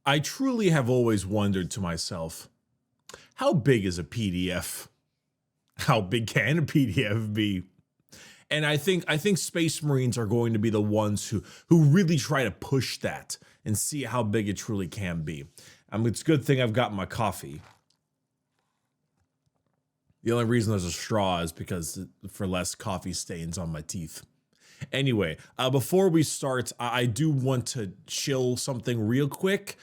I truly have always wondered to myself, how big is a PDF? How big can a PDF be? And I think Space Marines are going to be the ones who really try to push that and see how big it truly can be. It's a good thing I've got my coffee. The only reason there's a straw is because for less coffee stains on my teeth. Anyway, before we start, I do want to chill something real quick.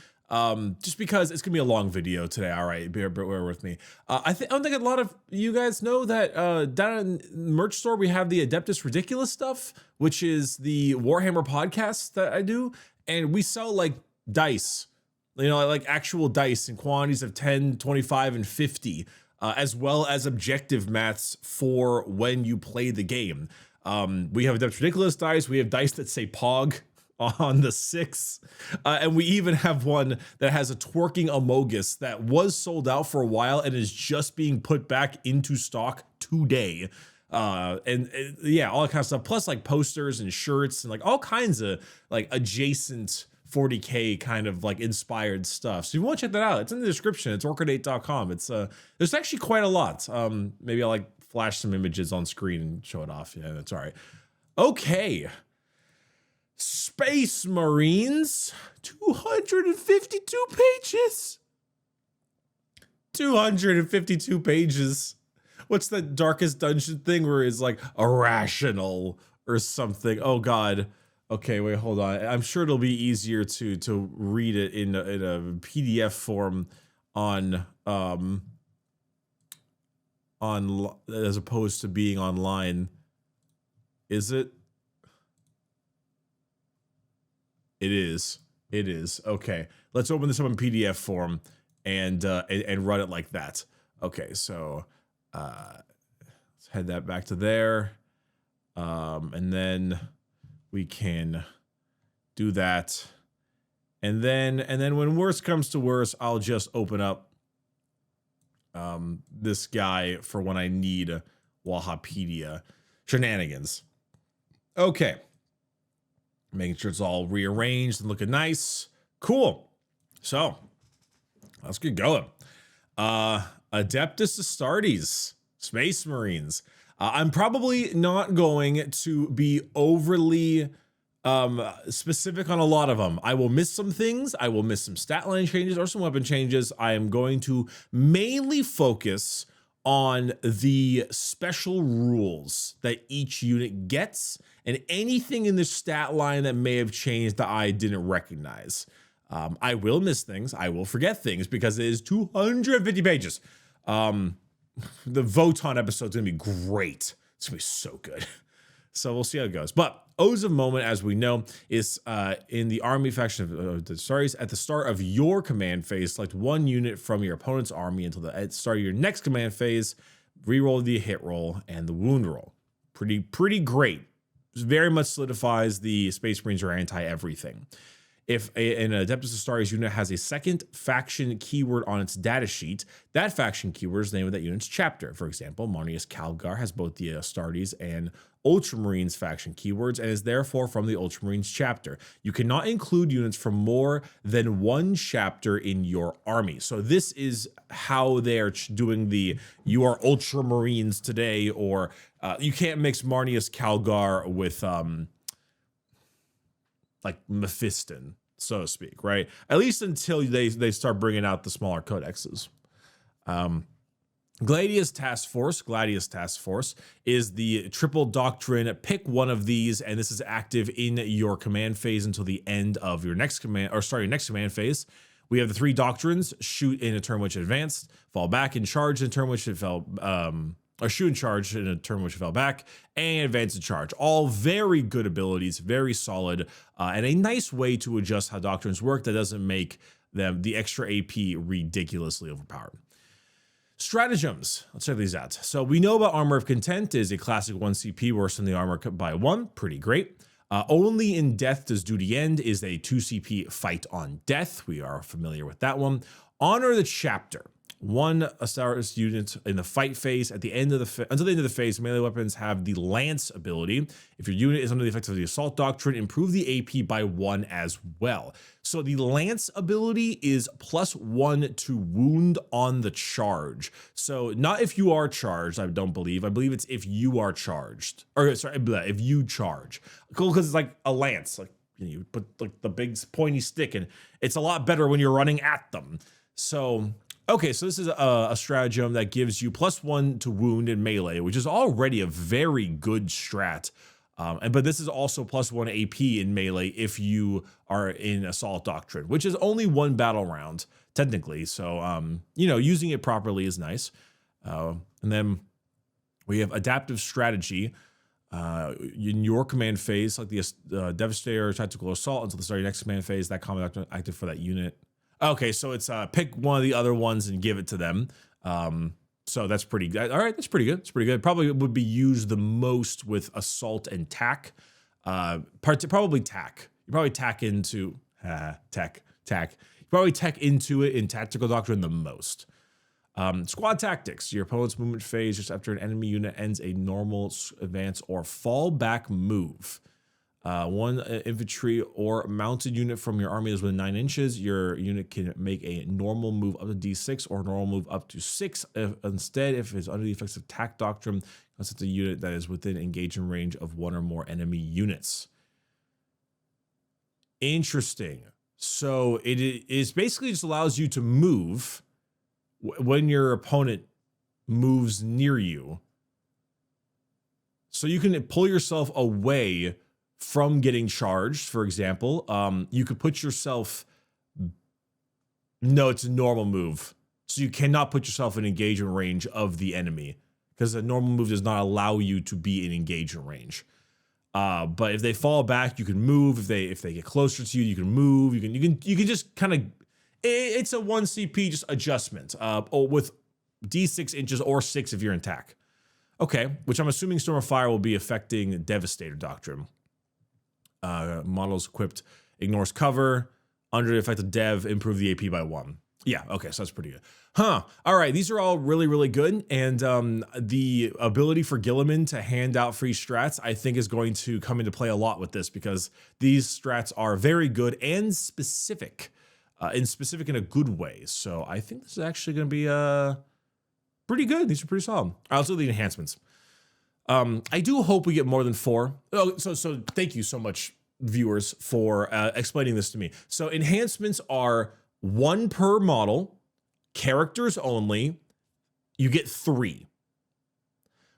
Just because it's gonna be a long video today. All right, bear with me. I don't think a lot of you guys know that down in merch store we have the Adeptus Ridiculous stuff, which is the Warhammer podcast that I do, and we sell like dice, like actual dice in quantities of 10, 25, and 50, as well as objective mats for when you play the game. We have Adeptus Ridiculous dice. We have dice that say Pog on the 6, and we even have one that has a twerking Amogus that was sold out for a while and is just being put back into stock today. Yeah, all that kind of stuff, plus like posters and shirts and like all kinds of like adjacent 40k kind of like inspired stuff. So if you want to check that out, it's in the description. It's orchidate.com. It's there's actually quite a lot. Maybe I'll like flash some images on screen and show it off. Yeah, that's all right. Okay. Space Marines, 252 pages. 252 pages. What's the Darkest Dungeon thing where it's like irrational or something? Oh God. Okay, wait, hold on. I'm sure it'll be easier to read it in a PDF form on as opposed to being online. Is it? It is. It is. Okay. Let's open this up in PDF form and run it like that. Okay, so let's head that back to there. And then we can do that. And then when worse comes to worse, I'll just open up this guy for when I need Wahapedia shenanigans. Okay. Making sure it's all rearranged and looking nice. Cool. So let's get going. Adeptus Astartes, Space Marines. I'm probably not going to be overly specific on a lot of them. I will miss some things. I will miss some stat line changes or some weapon changes. I am going to mainly focus on the special rules that each unit gets and anything in the stat line that may have changed that I didn't recognize. I will miss things. I will forget things because it is 250 pages. The Voton episode is going to be great. It's going to be so good. So we'll see how it goes. But O's of Moment, as we know, is in the army faction of the Astartes. At the start of your command phase, select one unit from your opponent's army until the start of your next command phase. Reroll the hit roll and the wound roll. Pretty great. Very much solidifies the Space Marines are anti-everything. If an Adeptus Astartes unit has a second faction keyword on its data sheet, that faction keyword is the name of that unit's chapter. For example, Marneus Calgar has both the Astartes and Ultramarines faction keywords and is therefore from the Ultramarines chapter. You cannot include units from more than one chapter in your army. So this is how they're doing the you are Ultramarines today, or you can't mix Marneus Calgar with like Mephiston, so to speak, right? At least until they start bringing out the smaller codexes. Gladius Task Force is the triple doctrine. Pick one of these, and this is active in your command phase until the end of your next command, or start your next command phase. We have the three doctrines: shoot in a turn which it advanced, fall back and charge in a turn which it fell, or shoot and charge in a turn which fell back, and advance and charge. All very good abilities, very solid, and a nice way to adjust how doctrines work that doesn't make them the extra AP ridiculously overpowered. Stratagems, let's check these out. So we know about Armor of Content is a classic 1 CP worse than the armor by 1, pretty great. Only in Death Does Duty End is a 2 CP fight on death. We are familiar with that one. Honor the Chapter. one Astaris unit in the fight phase. At the end of the until the end of the phase, melee weapons have the Lance ability. If your unit is under the effects of the Assault Doctrine, improve the AP by 1 as well. So the Lance ability is +1 to wound on the charge. So not if you are charged, I don't believe. I believe it's if you are charged. Or sorry, if you charge. Cool, because it's like a lance. Like you put like the big pointy stick, and it's a lot better when you're running at them. So okay, so this is a stratagem that gives you +1 to wound in melee, which is already a very good strat. But this is also +1 AP in melee if you are in Assault Doctrine, which is only 1 battle round, technically. So, you know, using it properly is nice. And then we have Adaptive Strategy. In your command phase, like the Devastator Tactical Assault until the start of your next command phase, that combat active for that unit. Okay, so it's pick one of the other ones and give it to them. So that's pretty good. All right, that's pretty good. It's pretty good. Probably would be used the most with assault and tack. Probably tack. You probably tack into tack. You probably tack into it in Tactical Doctrine the most. Squad tactics. Your opponent's movement phase just after an enemy unit ends a normal advance or fall back move. One infantry or mounted unit from your army is within 9 inches. Your unit can make a normal move up to D6 or normal move up to 6. Instead, if it's under the effects of Tact Doctrine, it's a unit that is within engaging range of 1 or more enemy units. Interesting. So it is basically just allows you to move when your opponent moves near you. So you can pull yourself away from getting charged, for example. You could put yourself, no, it's a normal move. So you cannot put yourself in engagement range of the enemy because a normal move does not allow you to be in engagement range. But if they fall back, you can move. If they get closer to you, you can move. You can just kind of, it's a 1 CP just adjustment with D6 inches or 6 if you're in tack. Okay, which I'm assuming Storm of Fire will be affecting Devastator Doctrine. Models equipped ignores cover. Under the effect of Dev, improve the AP by 1. Yeah, okay, so that's pretty good. All right, these are all really, really good. And the ability for Gilliman to hand out free strats, I think, is going to come into play a lot with this because these strats are very good and specific in a good way. So I think this is actually going to be pretty good. These are pretty solid. Also, the enhancements. I do hope we get more than 4. Oh, so thank you so much, viewers, for explaining this to me. So enhancements are 1 per model, characters only. You get 3,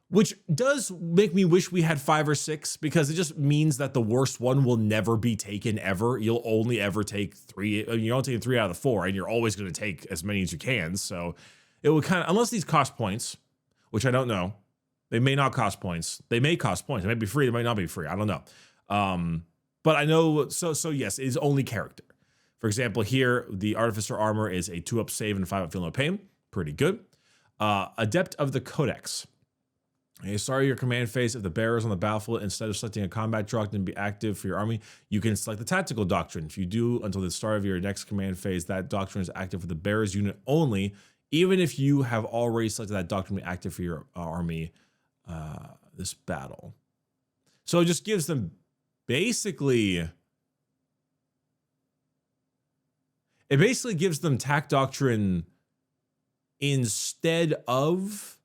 which does make me wish we had 5 or 6 because it just means that the worst one will never be taken ever. You'll only ever take 3. You're only taking 3 out of the 4, and you're always going to take as many as you can. So it would kind of, unless these cost points, which I don't know. They may not cost points. They may cost points. They may be free. They might not be free. I don't know. But I know, so yes, it is only character. For example, here, the Artificer Armor is a 2-up save and 5-up feel no pain. Pretty good. Adept of the Codex. Start your command phase. If the bearer is on the battlefield, instead of selecting a combat doctrine to be active for your army, you can select the Tactical Doctrine. If you do, until the start of your next command phase, that doctrine is active for the bearer's unit only, even if you have already selected that doctrine to be active for your army this battle. So it just gives them basically, it basically gives them Tact Doctrine instead of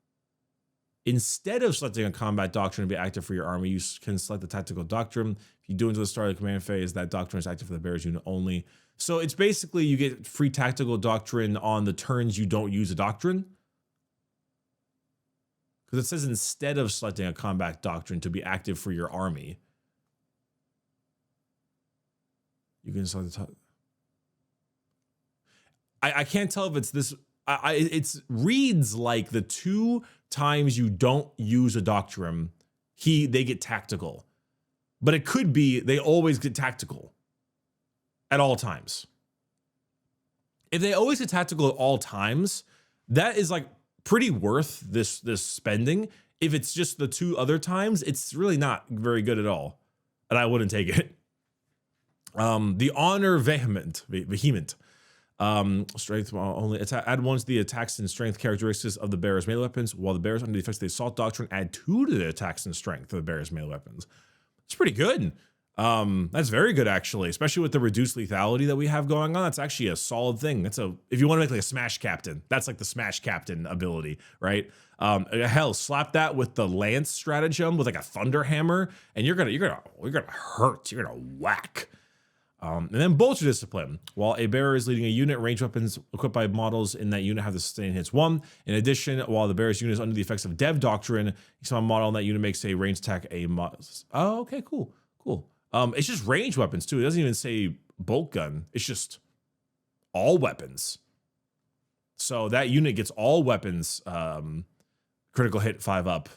selecting a combat doctrine to be active for your army. You can select the Tactical Doctrine. If you do until the start of the command phase, that doctrine is active for the bearer's unit only. So it's basically you get free Tactical Doctrine on the turns you don't use a doctrine. Because it says instead of selecting a combat doctrine to be active for your army, you can select the top. I can't tell if it's this. It reads like the 2 times you don't use a doctrine, they get tactical. But it could be they always get tactical at all times. If they always get tactical at all times, that is like pretty worth this spending. If it's just the 2 other times, it's really not very good at all, and I wouldn't take it. The Honor Vehement. Strength only add 1 to the attacks and strength characteristics of the bearer's melee weapons, while the bearers under the effects of the assault doctrine add 2 to the attacks and strength of the bearer's melee weapons. It's pretty good. That's very good actually, especially with the reduced lethality that we have going on. That's actually a solid thing. If you want to make like a smash captain, that's like the smash captain ability, right? Hell, slap that with the lance stratagem with like a thunder hammer, and you're gonna hurt. You're gonna whack. And then bolter discipline. While a bearer is leading a unit, ranged weapons equipped by models in that unit have the sustain hits 1. In addition, while the bearer's unit is under the effects of Dev Doctrine, some model in that unit makes a ranged attack a Oh, okay, cool. It's just ranged weapons too. It doesn't even say bolt gun. It's just all weapons. So that unit gets all weapons, critical hit 5 up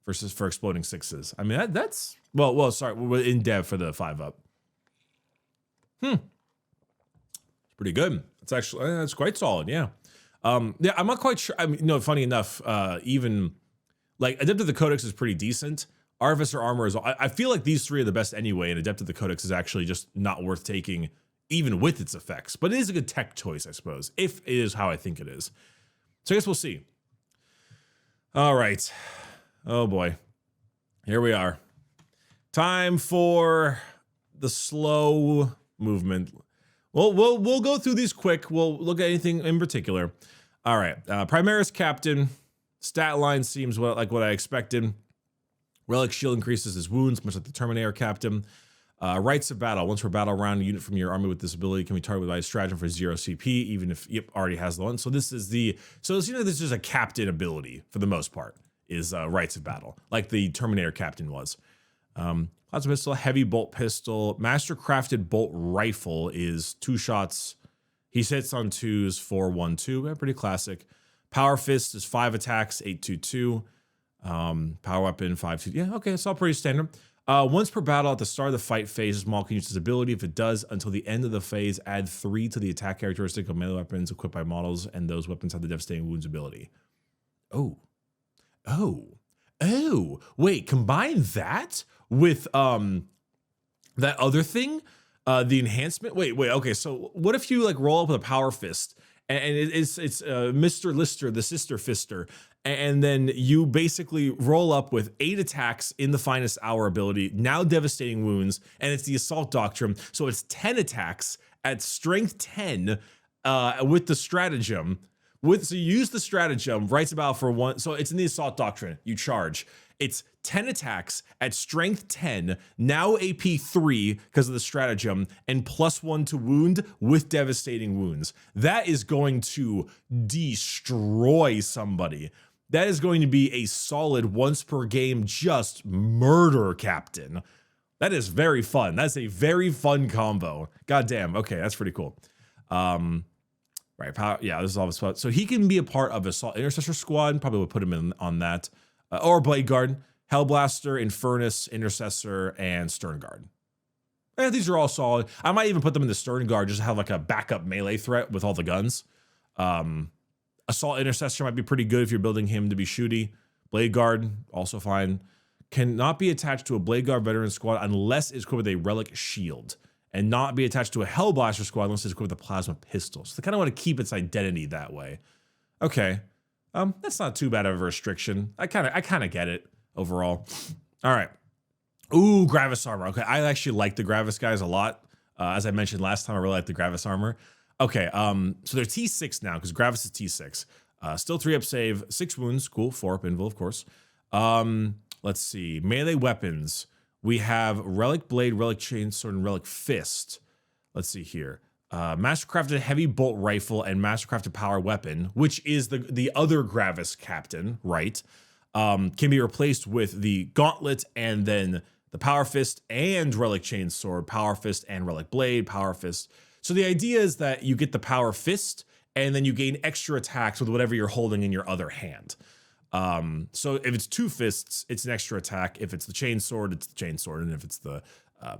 versus for exploding 6s. I mean, that's sorry, we're in dev for the 5 up. Pretty good. That's quite solid. Yeah. Yeah, I'm not quite sure. I mean, no, funny enough, even like Adept of the Codex is pretty decent. Artificer Armor is, I feel like these 3 are the best anyway, and Adept of the Codex is actually just not worth taking even with its effects, but it is a good tech choice, I suppose, if it is how I think it is. So I guess we'll see. All right. Oh boy. Here we are. Time for the slow movement. We'll go through these quick. We'll look at anything in particular. All right. Primaris Captain. Stat line seems like what I expected. Relic Shield increases his wounds, much like the Terminator Captain. Rites of Battle. Once per battle round, a unit from your army with this ability can be targeted by a stratagem for 0 CP, even if already has the one. So this is this is a captain ability for the most part, is Rites of Battle, like the Terminator Captain was. Plasma Pistol, Heavy Bolt Pistol, Master Crafted Bolt Rifle is 2 shots. He hits on 2s, 4-1-2. Yeah, pretty classic. Power Fist is 5 attacks, 8-2-2. Power Weapon, 5-2. Yeah, okay, it's all pretty standard. Once per battle at the start of the fight phase, this model can use this ability. If it does, until the end of the phase, add 3 to the attack characteristic of melee weapons equipped by models, and those weapons have the devastating wounds ability. Oh. Wait, combine that with that other thing, the enhancement. Wait. Okay, so what if you like roll up with a Power Fist, and it's Mr. Lister, the Sister Fister, and then you basically roll up with 8 attacks in the Finest Hour ability, now devastating wounds, and it's the Assault Doctrine, so it's 10 attacks at strength 10 with the stratagem. So you use the stratagem, Rites of Battle for 1. So it's in the Assault Doctrine. You charge. It's 10 attacks at strength 10, now AP 3 because of the stratagem, and +1 to wound with devastating wounds. That is going to destroy somebody. That is going to be a solid once per game, just murder captain. That is very fun. That's a very fun combo. God damn. Okay, that's pretty cool. Right, yeah, this is all the spot. So he can be a part of Assault Intercessor Squad. Probably would put him in on that. Or Blade Guard, Hellblaster, Infernus, Intercessor, and Stern Guard. These are all solid. I might even put them in the Stern Guard just to have like a backup melee threat with all the guns. Assault Intercessor might be pretty good if you're building him to be shooty. Blade Guard, also fine. Cannot be attached to a Blade Guard veteran squad unless it's equipped with a Relic Shield, and not be attached to a Hellblaster squad unless it's equipped with a Plasma Pistol. So they kind of want to keep its identity that way. Okay. That's not too bad of a restriction. I kind of get it overall. All right. Ooh, Gravis Armor. Okay, I actually like the Gravis guys a lot. As I mentioned last time, I really like the Gravis Armor. Okay, so they're T6 now because Gravis is T6. Still 3-up save, 6 wounds. Cool, 4-up invul, of course. Let's see. Melee weapons. We have Relic Blade, Relic Chainsword, and Relic Fist. Let's see here. Mastercrafted Heavy Bolt Rifle and Mastercrafted Power Weapon, which is the other Gravis Captain, right? Can be replaced with the Gauntlet and then the Power Fist and Relic Chainsword, Power Fist and Relic Blade, Power Fist. So the idea is that you get the Power Fist and then you gain extra attacks with whatever you're holding in your other hand. So if it's 2 fists, it's an extra attack. If it's the Chainsword, it's the Chainsword. And if it's the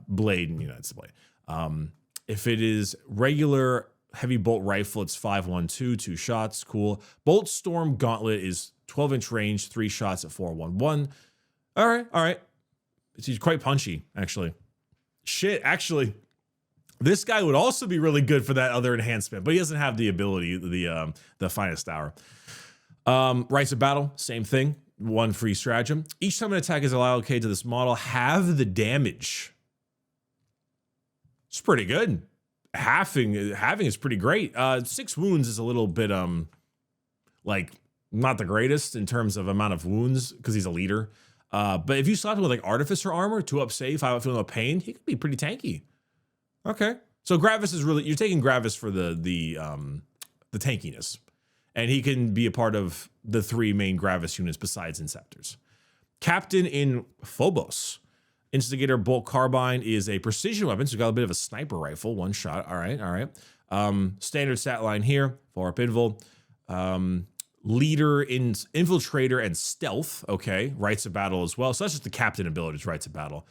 blade, it's the blade. If it is regular Heavy Bolt Rifle, it's 5-1-2, 2 shots. Cool. Bolt Storm Gauntlet is 12-inch range, 3 shots at 4-1-1. All right. It's quite punchy, actually. Shit, actually. This guy would also be really good for that other enhancement, but he doesn't have the ability, the finest hour. Rites of Battle, same thing. 1 free stratagem. Each time an attack is allocated to this model, have the damage. It's pretty good. Having is pretty great. 6 wounds is a little bit like not the greatest in terms of amount of wounds because he's a leader. But if you slap him with like Artificer armor, 2 up save, 5 up feeling no pain, he could be pretty tanky. Okay, so Gravis is really, you're taking Gravis for the tankiness, and he can be a part of the 3 main Gravis units besides Inceptors. Captain in Phobos. Instigator Bolt Carbine is a precision weapon, so we've got a bit of a sniper rifle, 1 shot. All right. Standard stat line here, 4 up invul. Leader in Infiltrator and Stealth. Okay, Rites of Battle as well. So that's just the Captain abilities, Rites of Battle.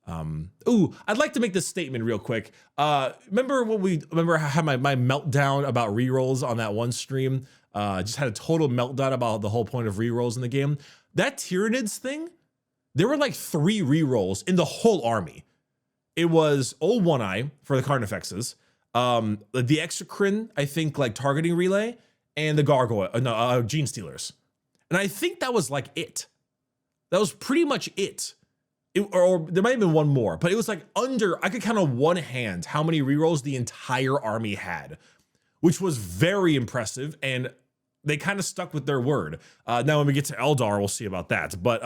I'd like to make this statement real quick. Remember I had my meltdown about rerolls on that one stream? Just had a total meltdown about the whole point of rerolls in the game. That Tyranids thing, there were like 3 rerolls in the whole army. It was Old One Eye for the Carnifexes, the Exocrine, I think, like targeting relay, and the Gargoyle, Gene Stealers. And I think that was like it. That was pretty much it. Or there might have been one more, but it was like I could count on one hand how many rerolls the entire army had, which was very impressive, and they kind of stuck with their word. Now when we get to Eldar, we'll see about that. But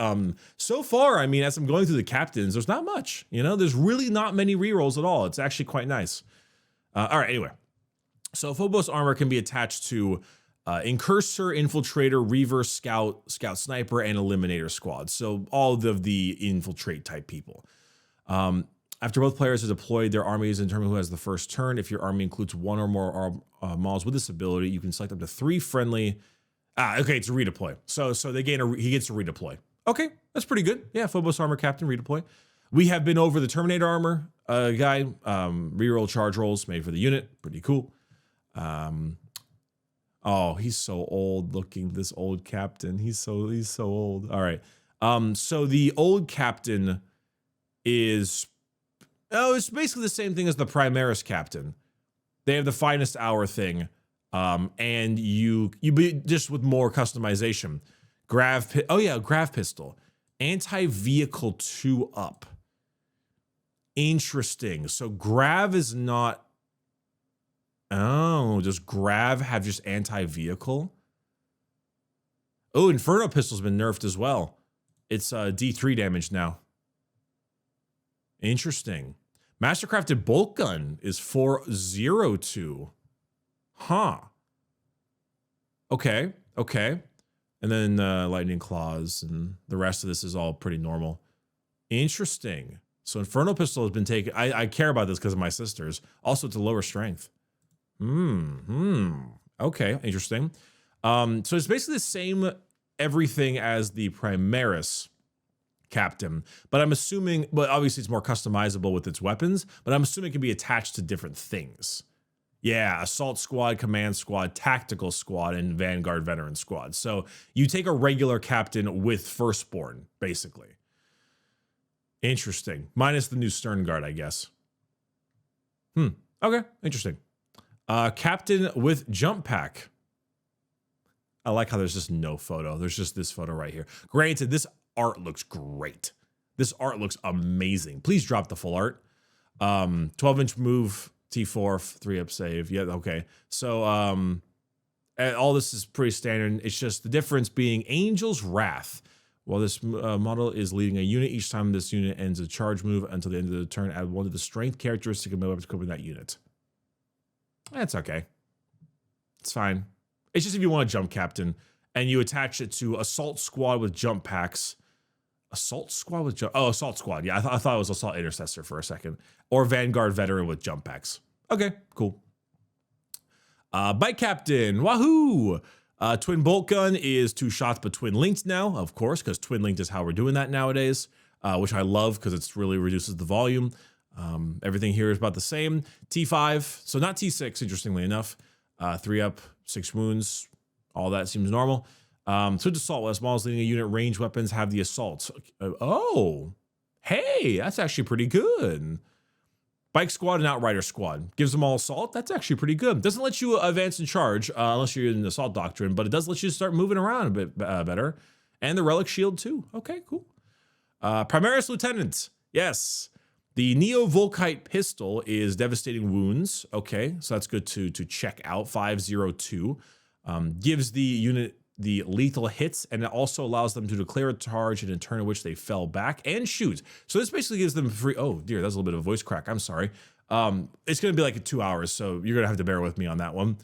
so far, I mean, as I'm going through the captains, there's not much, there's really not many rerolls at all. It's actually quite nice. All right, anyway. So Phobos armor can be attached to Incursor, Infiltrator, Reaver, Scout, Sniper, and Eliminator squad. So all of the infiltrate type people. After both players have deployed their armies and determine who has the first turn, if your army includes 1 or more models with this ability, you can select up to 3 friendly. Okay, it's a redeploy. So he gets to redeploy. Okay, that's pretty good. Yeah, Phobos armor captain redeploy. We have been over the Terminator armor guy. Reroll charge rolls made for the unit. Pretty cool. Oh, he's so old looking, this old captain. He's so old. All right. So the old captain is, it's basically the same thing as the Primaris captain. They have the finest hour thing. And you be just with more customization. Grav pistol. Anti-vehicle 2 up. Interesting. So Grav is not. Oh, does Grav have just anti-vehicle? Oh, Inferno Pistol's been nerfed as well. It's D3 damage now. Interesting. Mastercrafted Bolt Gun is 402. Huh. Okay. And then Lightning Claws and the rest of this is all pretty normal. Interesting. So Inferno Pistol has been taken. I care about this because of my sisters. Also, it's a lower strength. Okay, interesting. So it's basically the same everything as the Primaris captain, but I'm assuming, but obviously it's more customizable with its weapons, but I'm assuming it can be attached to different things. Yeah, Assault Squad, Command Squad, Tactical Squad, and Vanguard Veteran Squad. So you take a regular captain with Firstborn, basically. Interesting. Minus the new Stern Guard, I guess. Okay, interesting. Captain with Jump Pack. I like how there's just no photo. There's just this photo right here. Granted, this art looks great. This art looks amazing. Please drop the full art. 12-inch move, T4, 3 up save. Yeah, okay. So all this is pretty standard. It's just the difference being Angel's Wrath. While this model is leading a unit, each time this unit ends a charge move until the end of the turn, add 1 to the strength characteristic of my weapons equipping that unit. That's okay. It's fine. It's just if you want a jump captain and you attach it to Assault Squad with jump packs. Assault Squad with jump. Oh, Assault Squad. Yeah, I thought it was Assault Intercessor for a second. Or Vanguard Veteran with jump packs. Okay, cool. Bike Captain. Wahoo! Twin Bolt Gun is 2 shots but twin linked now, of course, because twin linked is how we're doing that nowadays, which I love because it really reduces the volume. Everything here is about the same. T5, so not T6, interestingly enough. 3 up, 6 wounds. All that seems normal. Switch assault. As models leading a unit, range weapons have the assault. Oh, hey, that's actually pretty good. Bike squad and outrider squad. Gives them all assault. That's actually pretty good. Doesn't let you advance and charge unless you're in the assault doctrine, but it does let you start moving around a bit better. And the relic shield too. Okay, cool. Primaris Lieutenant. Yes. The Neo-Volkite pistol is devastating wounds. Okay, so that's good to check out. 502. Gives the unit the lethal hits, and it also allows them to declare a charge in a turn in which they fell back and shoot. So this basically gives them free. Oh dear, that's a little bit of a voice crack. I'm sorry. It's going to be like 2 hours, so you're going to have to bear with me on that one.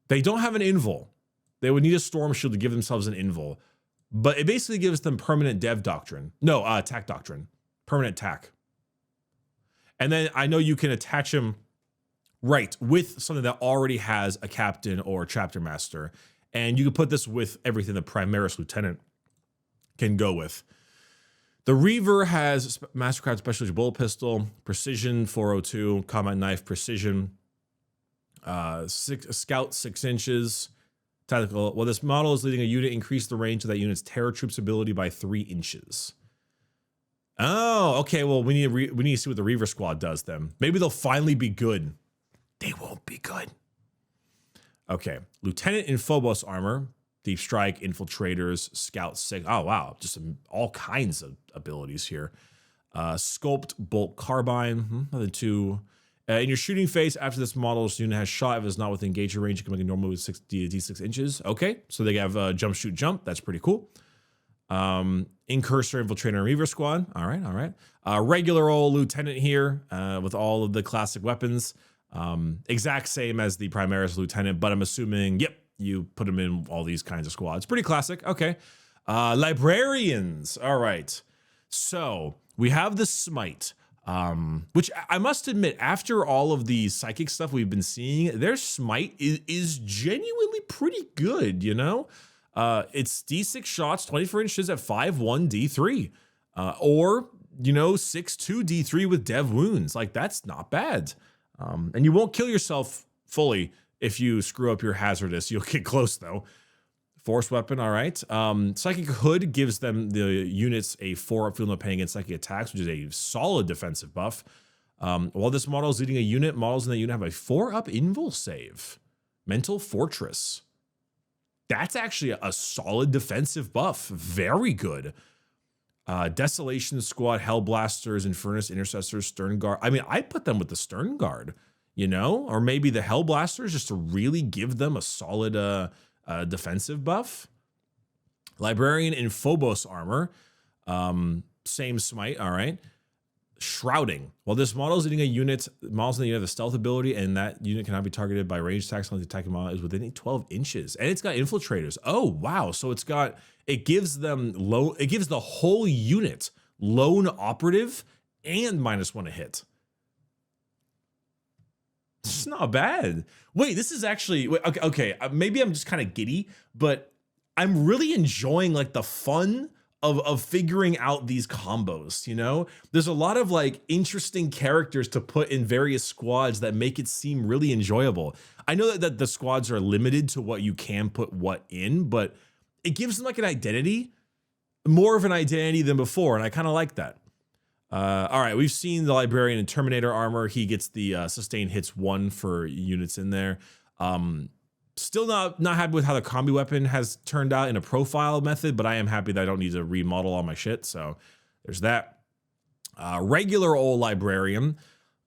They don't have an invul. They would need a storm shield to give themselves an invul, but it basically gives them permanent dev doctrine. No, attack doctrine, permanent attack. And then I know you can attach them right with something that already has a captain or a chapter master. And you can put this with everything the Primaris Lieutenant can go with. The Reaver has Mastercraft Specialty Bullet Pistol, Precision 402, Combat Knife, Precision, Scout 6 inches, Tactical. Well, this model is leading a unit, increase the range of that unit's Terror Troops ability by 3 inches. Oh, okay. Well, we need to see what the Reaver Squad does then. Maybe they'll finally be good. They won't be good. Okay, Lieutenant in Phobos armor, Deep Strike, Infiltrators, Scout 6. Oh, wow, just all kinds of abilities here. Sculpt Bolt Carbine, nothing too. In your shooting phase, after this model's unit has shot, if it's not within engagement range, you can make a normal move with D6 inches. Okay, so they have jump, shoot, jump. That's pretty cool. Incursor, Infiltrator, and Reaver Squad. All right, all right. Regular old Lieutenant here with all of the classic weapons. Exact same as the Primaris Lieutenant, but I'm assuming, yep, you put them in all these kinds of squads. Pretty classic. Okay. Librarians. All right. So we have the Smite, which I must admit, after all of the psychic stuff we've been seeing, their Smite is genuinely pretty good, you know? It's D6 shots, 24 inches at 5-1 D3. Or, you know, 6-2 D3 with dev wounds. Like, that's not bad. And you won't kill yourself fully if you screw up your hazardous. You'll get close, though. Force weapon, all right. Psychic Hood gives them the units a 4-up field no pain against psychic attacks, which is a solid defensive buff. While this model is leading a unit, models in that unit have a 4-up invul save. Mental Fortress. That's actually a solid defensive buff. Very good. Desolation Squad, Hellblasters, Infernus, Intercessors, Stern Guard. I mean, I put them with the Stern Guard, you know? Or maybe the Hellblasters just to really give them a solid defensive buff. Librarian in Phobos armor. Same smite, all right. Shrouding. While this model is leading a unit, models in the unit have a stealth ability, and that unit cannot be targeted by ranged attacks unless the attacking model is within 12 inches. And it's got infiltrators. Oh, wow. So it gives the whole unit lone operative and -1 a hit. It's not bad. Wait, this is actually, okay. Maybe I'm just kind of giddy, but I'm really enjoying like the fun of figuring out these combos, you know? There's a lot of like interesting characters to put in various squads that make it seem really enjoyable. I know that the squads are limited to what you can put what in, but it gives them like an identity, more of an identity than before, and I kind of like that. All right, we've seen the Librarian in Terminator armor. He gets the sustained hits 1 for units in there. Still not happy with how the combi weapon has turned out in a profile method, but I am happy that I don't need to remodel all my shit. So there's that. Regular old Librarian.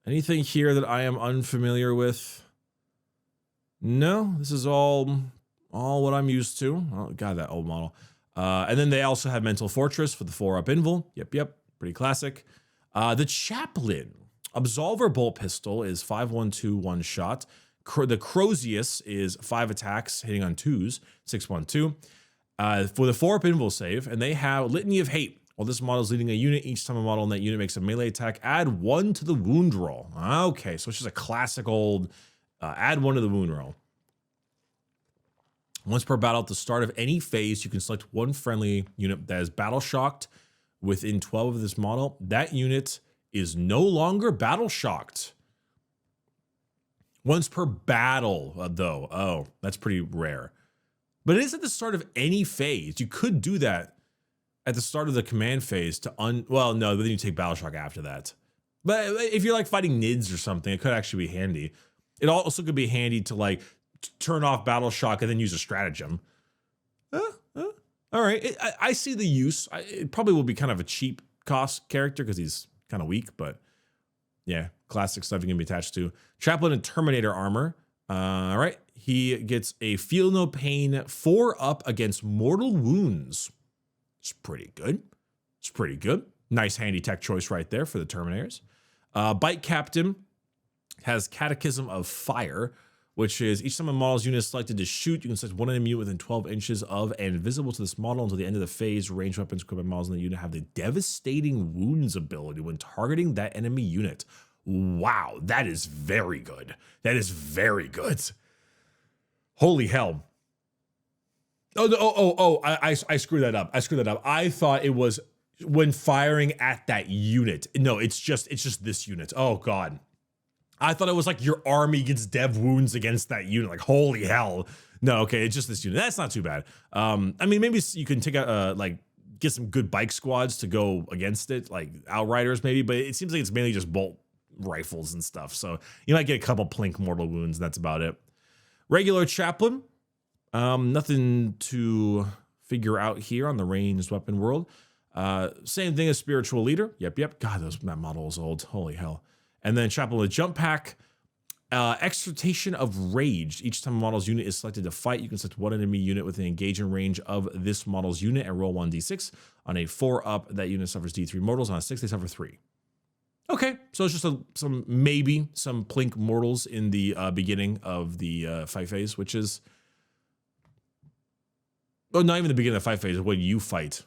Anything here that I am unfamiliar with? No, this is all what I'm used to. Oh, God, that old model. And then they also have Mental Fortress for the 4-up invul. Yep. Pretty classic. The Chaplain. Absolver Bolt Pistol is 5-1-2 one shot. The Crozius is 5 attacks, hitting on 2s, 6-1-2. For the 4-up invul save, and they have Litany of Hate. While this model is leading a unit, each time a model in that unit makes a melee attack, add 1 to the wound roll. Okay, so it's just a classic old add 1 to the wound roll. Once per battle, at the start of any phase, you can select one friendly unit that is battle shocked within 12 of this model. That unit is no longer battle shocked. Once per battle, though. Oh, that's pretty rare. But it is at the start of any phase. You could do that at the start of the command phase to well, no, but then you take battle shock after that. But if you're like fighting NIDs or something, it could actually be handy. It also could be handy to like turn off battle shock and then use a stratagem. All right, I see the use. It probably will be kind of a cheap cost character because he's kind of weak, but yeah, classic stuff you can be attached to. Chaplain and Terminator armor. All right, he gets a feel no pain 4+ against mortal wounds. It's pretty good. It's pretty good. Nice handy tech choice right there for the Terminators. Bite Captain has Catechism of Fire, which is each time a model's unit is selected to shoot, you can select one enemy unit within 12 inches of and visible to this model until the end of the phase. Ranged weapons equipped by models in the unit have the devastating wounds ability when targeting that enemy unit. Wow, that is very good. That is very good. Holy hell. I screwed that up. I thought it was when firing at that unit. No, it's just this unit. Oh God. I thought it was like your army gets dev wounds against that unit. Like, holy hell. No, okay, it's just this unit. That's not too bad. I mean, maybe you can take out, like, get some good bike squads to go against it, like Outriders maybe, but it seems like it's mainly just bolt rifles and stuff. So you might get a couple plink mortal wounds, and that's about it. Regular Chaplain. Nothing to figure out here on the ranged weapon world. Same thing as Spiritual Leader. Yep. God, that model is old. Holy hell. And then Chaplain with Jump Pack. Exhortation of Rage. Each time a model's unit is selected to fight, you can select one enemy unit within engagement range of this model's unit and roll 1d6. On a 4+, that unit suffers d3 mortals. On a 6, they suffer 3. Okay, so it's just some plink mortals in the beginning of the fight phase, which is... Oh, not even the beginning of the fight phase, when you fight.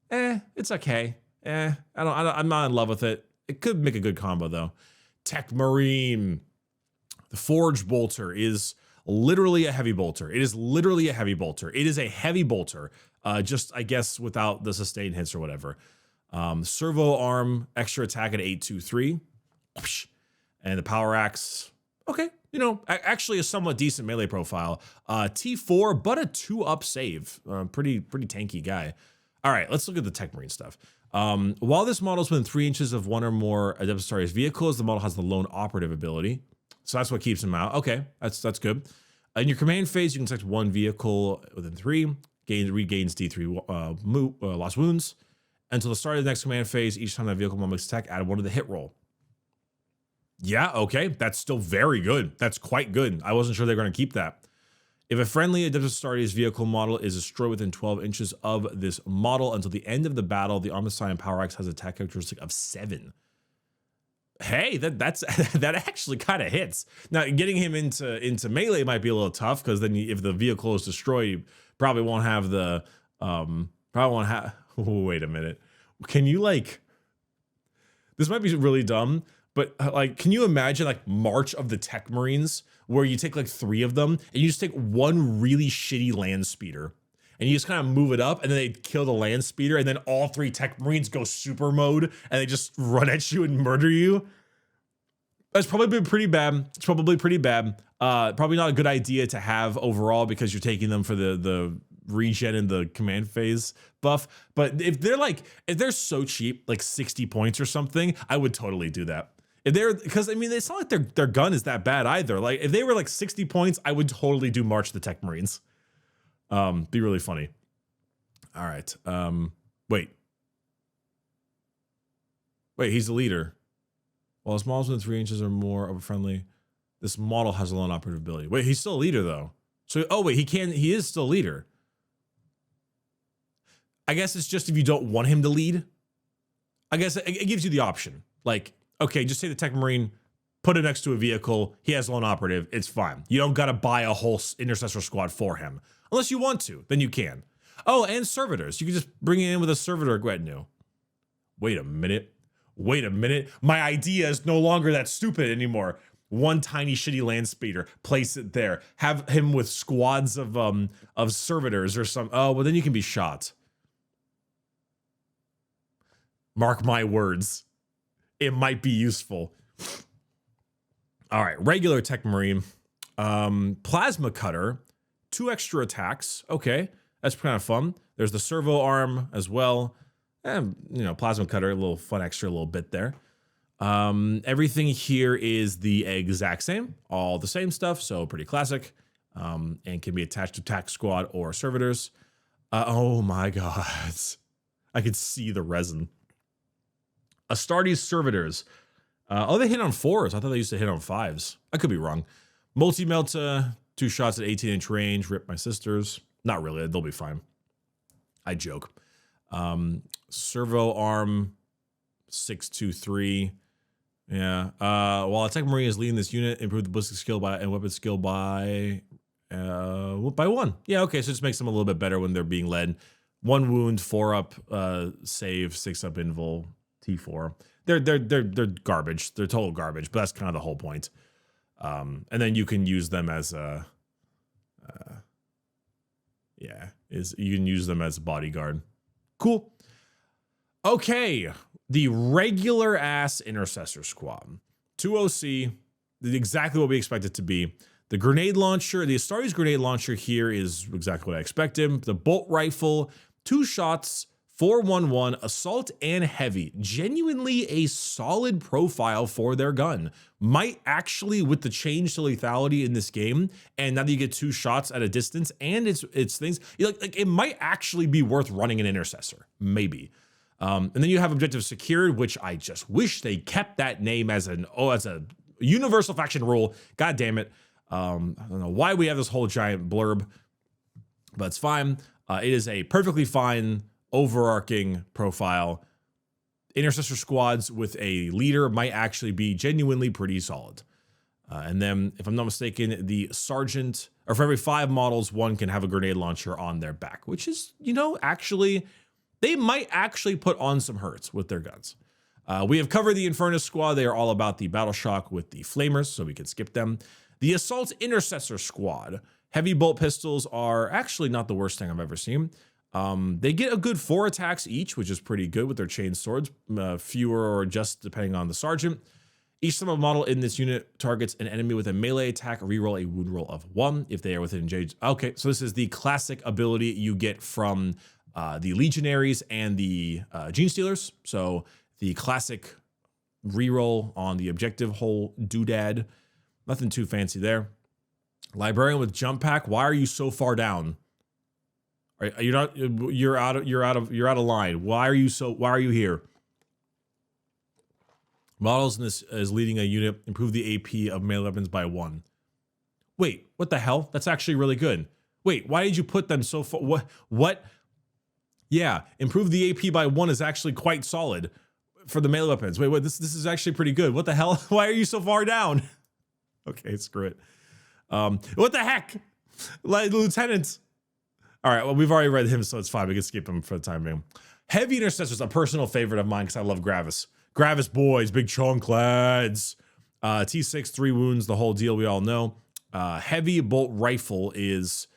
It's okay. I'm not in love with it. It could make a good combo, though. Tech Marine. The Forge Bolter is literally a heavy bolter. It is literally a heavy bolter. It is a heavy bolter, just, I guess, without the sustained hits or whatever. Servo Arm, extra attack at 823. And the Power Axe, okay, you know, actually a somewhat decent melee profile. T4, but a 2+ save. Pretty tanky guy. All right, let's look at the Tech Marine stuff. While this model is within 3 inches of one or more Adeptus vehicles, the model has the lone operative ability. So that's what keeps him out. Okay, that's good. In your command phase, you can select one vehicle within 3, regains D3 lost wounds. Until the start of the next command phase, each time that vehicle model makes attack, add 1 to the hit roll. Yeah, okay, that's still very good. That's quite good. I wasn't sure they were going to keep that. If a friendly Adeptus Astartes vehicle model is destroyed within 12 inches of this model until the end of the battle, the Arm of Scion Power Axe has an attack characteristic of 7. Hey, that actually kind of hits. Now, getting him into melee might be a little tough because then if the vehicle is destroyed, you probably won't have the wait a minute. Can you like? This might be really dumb, but like, can you imagine like March of the Tech Marines, where you take like 3 of them and you just take one really shitty land speeder and you just kind of move it up and then they kill the land speeder and then all 3 Tech Marines go super mode and they just run at you and murder you? That's probably pretty bad. It's probably pretty bad. Probably not a good idea to have overall because you're taking them for the regen in the command phase buff. But if they're so cheap, like 60 points or something, I would totally do that. Because I mean, it's not like their gun is that bad either. Like if they were like 60 points, I would totally do March the Tech Marines. Be really funny. All right. Wait, he's the leader. While his models within 3 inches or more of a friendly, this model has a lone operative ability. Wait, he's still a leader though. So, oh wait, he is still a leader. I guess it's just if you don't want him to lead. I guess it gives you the option. Like, okay, just say the Tech Marine, put it next to a vehicle. He has lone operative. It's fine. You don't got to buy a whole intercessor squad for him. Unless you want to, then you can. Oh, and servitors. You can just bring it in with a servitor retinue. Wait a minute. My idea is no longer that stupid anymore. One tiny shitty land speeder. Place it there. Have him with squads of servitors or some. Oh, well, then you can be shot. Mark my words. It might be useful. All right, regular Tech Marine. Plasma Cutter. 2 extra attacks. Okay, that's kind of fun. There's the servo arm as well. And, you know, Plasma Cutter, a little fun extra little bit there. Everything here is the exact same, all the same stuff, so pretty classic, and can be attached to attack squad or servitors. Oh my god, I could see the resin. Astartes servitors. Oh, they hit on 4s. I thought they used to hit on 5s. I could be wrong. Multi-melta, 2 shots at 18-inch range. Rip my sisters. Not really. They'll be fine. I joke. Servo arm, 623. Yeah. While attack marine is leading this unit, improve the ballistic skill by and weapon skill by 1. Yeah. Okay. So it just makes them a little bit better when they're being led. 1 wound, 4 up, save, 6 up invul, T4. They're garbage. They're total garbage, but that's kind of the whole point. And then you can use them as a, you can use them as a bodyguard. Cool. Okay, the regular ass intercessor squad, 2 OC, exactly what we expect it to be. The grenade launcher, the Astartes grenade launcher here is exactly what I expected. The bolt rifle, 2 shots. 411 assault and heavy, genuinely a solid profile for their gun. Might actually, with the change to lethality in this game, and now that you get 2 shots at a distance, and it's things like it might actually be worth running an intercessor, maybe. And then you have objective secured, which I just wish they kept that name as a universal faction rule. God damn it! I don't know why we have this whole giant blurb, but it's fine. It is a perfectly fine overarching profile. Intercessor squads with a leader might actually be genuinely pretty solid. And then, if I'm not mistaken, the sergeant, or for every 5 models, 1 can have a grenade launcher on their back, which is, actually, they might actually put on some hurts with their guns. We have covered the Infernus squad. They are all about the battle shock with the flamers, so we can skip them. The assault intercessor squad. Heavy bolt pistols are actually not the worst thing I've ever seen. They get a good 4 attacks each, which is pretty good with their chain swords, fewer or just depending on the sergeant. Each time a model in this unit targets an enemy with a melee attack, reroll a wound roll of 1 if they are within engaged. Okay, so this is the classic ability you get from the Legionaries and the Gene Stealers. So the classic reroll on the objective whole doodad. Nothing too fancy there. Librarian with jump pack. Why are you so far down? You're not. You're out of line. Why are you here? Models in this is leading a unit. Improve the AP of melee weapons by 1. Wait, what the hell? That's actually really good. Wait, why did you put them so far? What? Yeah, improve the AP by 1 is actually quite solid for the melee weapons. Wait, this is actually pretty good. What the hell? Why are you so far down? Okay, screw it. What the heck? Lieutenant. All right, well, we've already read him, so it's fine. We can skip him for the time being. Heavy Intercessors, a personal favorite of mine because I love Gravis. Gravis boys, big chunk lads. T6, 3 wounds, the whole deal we all know. Heavy bolt rifle is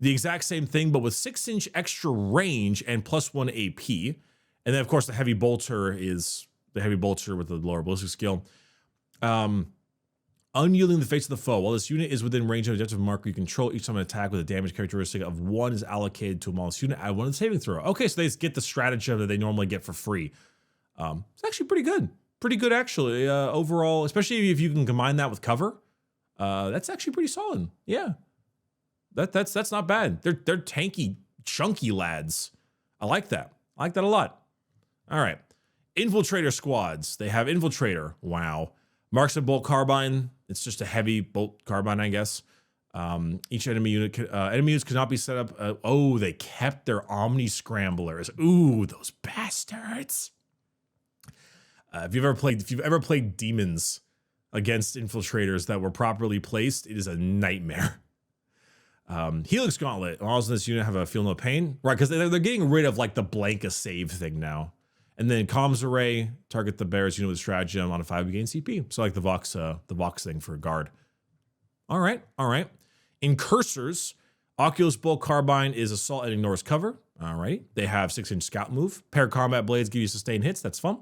the exact same thing, but with 6-inch extra range and +1 AP. And then, of course, the heavy bolter is the heavy bolter with the lower ballistic skill. Unyielding the face of the foe. While this unit is within range of objective marker you control, each time an attack with a damage characteristic of 1 is allocated to a model unit. Add 1 to the saving throw. Okay, so they get the stratagem that they normally get for free. It's actually pretty good. Pretty good, actually. Overall, especially if you can combine that with cover. That's actually pretty solid. Yeah. That's not bad. They're tanky, chunky lads. I like that. I like that a lot. All right. Infiltrator squads. They have Infiltrator. Wow. Marksman bolt carbine. It's just a heavy bolt carbine, I guess. Each enemy units cannot be set up. Oh, they kept their Omni Scramblers. Ooh, those bastards. If you've ever played demons against infiltrators that were properly placed, it is a nightmare. Helix Gauntlet. Models in this unit have a feel no pain. Right, because they're getting rid of like the blank save thing now. And then Comms Array, target the bear's unit with stratagem on a 5 gain CP. So like the Vox thing for a guard. All right. In Cursors, Oculus Bolt Carbine is assault and ignores cover. All right. They have 6-inch scout move. Pair combat blades give you sustained hits. That's fun.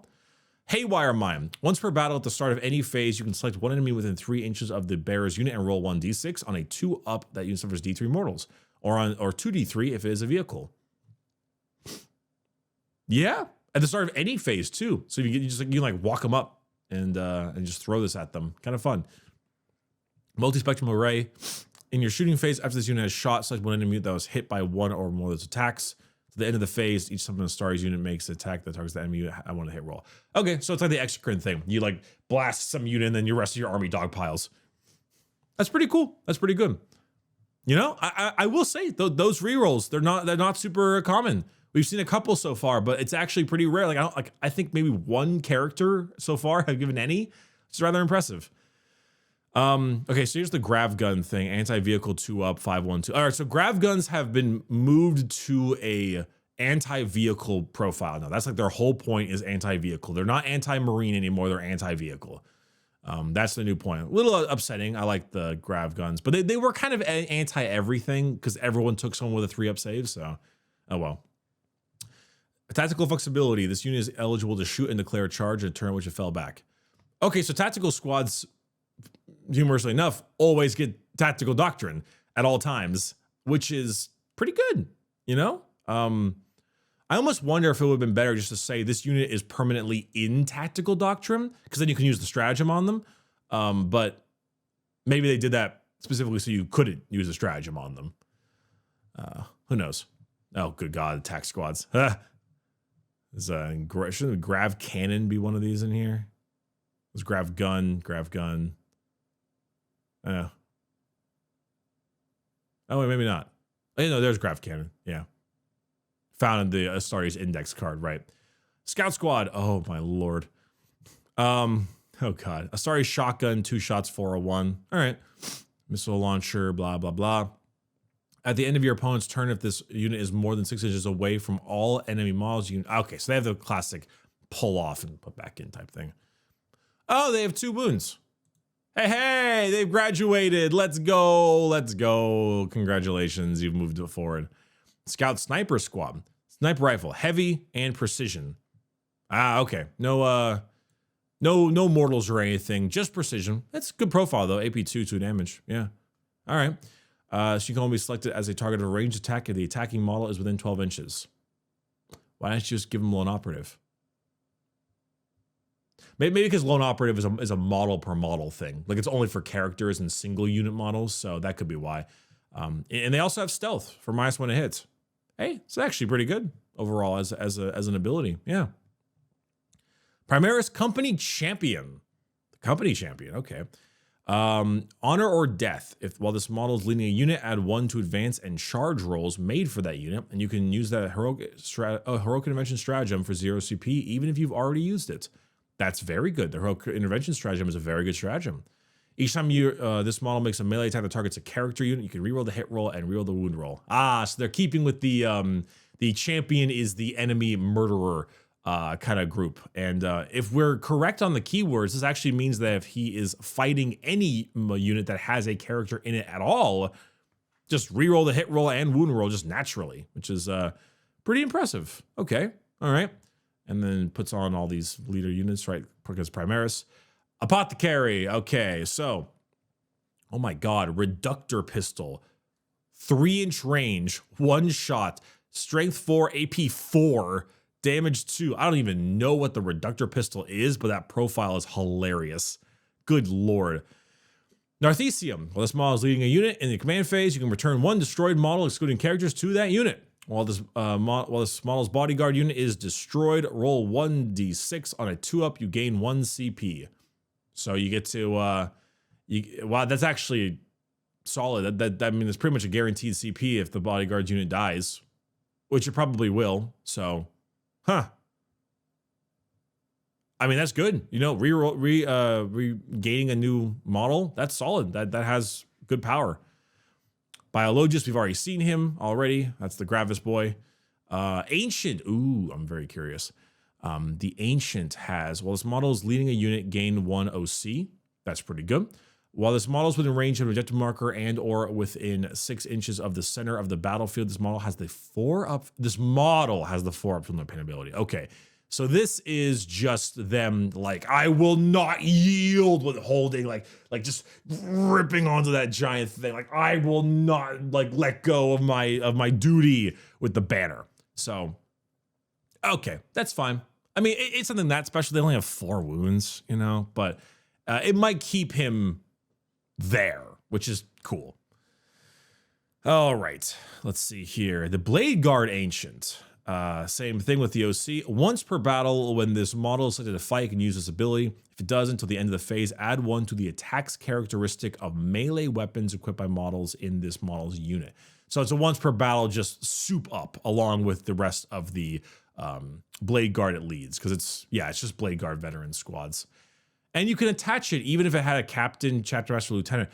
Haywire Mine. Once per battle at the start of any phase, you can select 1 enemy within 3 inches of the bearer's unit and roll 1d6 on a 2-up that unit suffers D3 mortals, or 2d3 if it is a vehicle. Yeah, at the start of any phase too. So you can walk them up. and just throw this at them. Kind of fun. Multi-spectrum array. In your shooting phase, after this unit has shot, select one enemy that was hit by one or more of its attacks. At the end of the phase, each summon Starry's unit makes an attack that targets the enemy I want to hit roll. Okay, so it's like the exocrine thing. You like blast some unit and then your rest of your army dogpiles. That's pretty cool. That's pretty good. You know, I will say those rerolls, they're not super common. We've seen a couple so far, but it's actually pretty rare. I think maybe one character so far have given any. It's rather impressive. Okay, so here's the grav gun thing. Anti-vehicle 2-up, 5-1-2. All right, so grav guns have been moved to a anti-vehicle profile now. That's like their whole point is anti-vehicle. They're not anti-marine anymore. They're anti-vehicle. That's the new point. A little upsetting. I like the grav guns, but they were kind of anti-everything because everyone took someone with a 3-up save. So, oh well. Tactical flexibility. This unit is eligible to shoot and declare a charge in a turn which it fell back. Okay, so tactical squads, humorously enough, always get tactical doctrine at all times, which is pretty good, you know? I almost wonder if it would have been better just to say this unit is permanently in tactical doctrine, because then you can use the stratagem on them. But maybe they did that specifically so you couldn't use a stratagem on them. Who knows? Oh, good God, attack squads. Shouldn't grav cannon be one of these in here? There's grav gun. Oh, wait, maybe not. Oh, no, there's grav cannon. Yeah. Found in the Astartes index card, right? Scout squad. Oh, my Lord. Oh, God. Astartes shotgun, 2 shots, 401. All right. Missile launcher, blah, blah, blah. At the end of your opponent's turn, if this unit is more than 6 inches away from all enemy models, you can... Okay, so they have the classic pull off and put back in type thing. Oh, they have 2 wounds. Hey, they've graduated. Let's go. Congratulations, you've moved forward. Scout sniper squad. Sniper rifle, heavy and precision. Okay. No mortals or anything, just precision. That's a good profile though. AP 2 damage. Yeah. All right. So you can only be selected as a target of a ranged attack if the attacking model is within 12 inches. Why don't you just give them lone operative? Maybe because lone operative is a model per model thing. Like it's only for characters and single unit models, so that could be why. And they also have stealth for -1 to hit. Hey, it's actually pretty good overall as an ability. Yeah. Primaris Company Champion. Company Champion, okay. Honor or death. While this model is leading a unit, add 1 to advance and charge rolls made for that unit, and you can use that heroic intervention stratagem for 0 CP even if you've already used it. That's very good. The heroic intervention stratagem is a very good stratagem. Each time this model makes a melee attack that targets a character unit, you can reroll the hit roll and reroll the wound roll. So they're keeping with the champion is the enemy murderer kind of group. And if we're correct on the keywords, this actually means that if he is fighting any unit that has a character in it at all, just reroll the hit roll and wound roll just naturally, which is pretty impressive. Okay, all right. And then puts on all these leader units, right? Because Primaris. Apothecary. Okay, so, oh my God, reductor pistol, 3-inch range, 1 shot, strength 4, AP 4, damage 2. I don't even know what the reductor pistol is, but that profile is hilarious. Good Lord. Narthesium. While this model is leading a unit in the command phase, you can return 1 destroyed model, excluding characters, to that unit. While this model's bodyguard unit is destroyed, roll 1d6 on a 2-up. You gain 1 CP. So you get to, wow, that's actually solid. That I mean, it's pretty much a guaranteed CP if the bodyguard unit dies, which it probably will. So, I mean, that's good. You know, regaining a new model, that's solid. That has good power. Biologus, we've already seen him already. That's the Gravis boy. Ancient, ooh, I'm very curious. The Ancient has, while this model is leading a unit, gain 1 OC. That's pretty good. While this model is within range of an objective marker and or within 6 inches of the center of the battlefield, this model has the 4-up. This model has the 4-up from the pin ability. Okay, so this is just them like, I will not yield with holding, like just ripping onto that giant thing. Like I will not like let go of my duty with the banner. So, okay, that's fine. I mean, it's something that special. They only have 4 wounds, you know, but it might keep him there, which is cool. All right, let's see here. The Blade Guard Ancient. Same thing with the OC. Once per battle, when this model is selected to fight, it can use this ability. If it does until the end of the phase, add 1 to the attacks characteristic of melee weapons equipped by models in this model's unit. So it's a once per battle, just soup up along with the rest of the Blade Guard it leads, because it's just Blade Guard veteran squads. And you can attach it even if it had a captain, chapter master, lieutenant.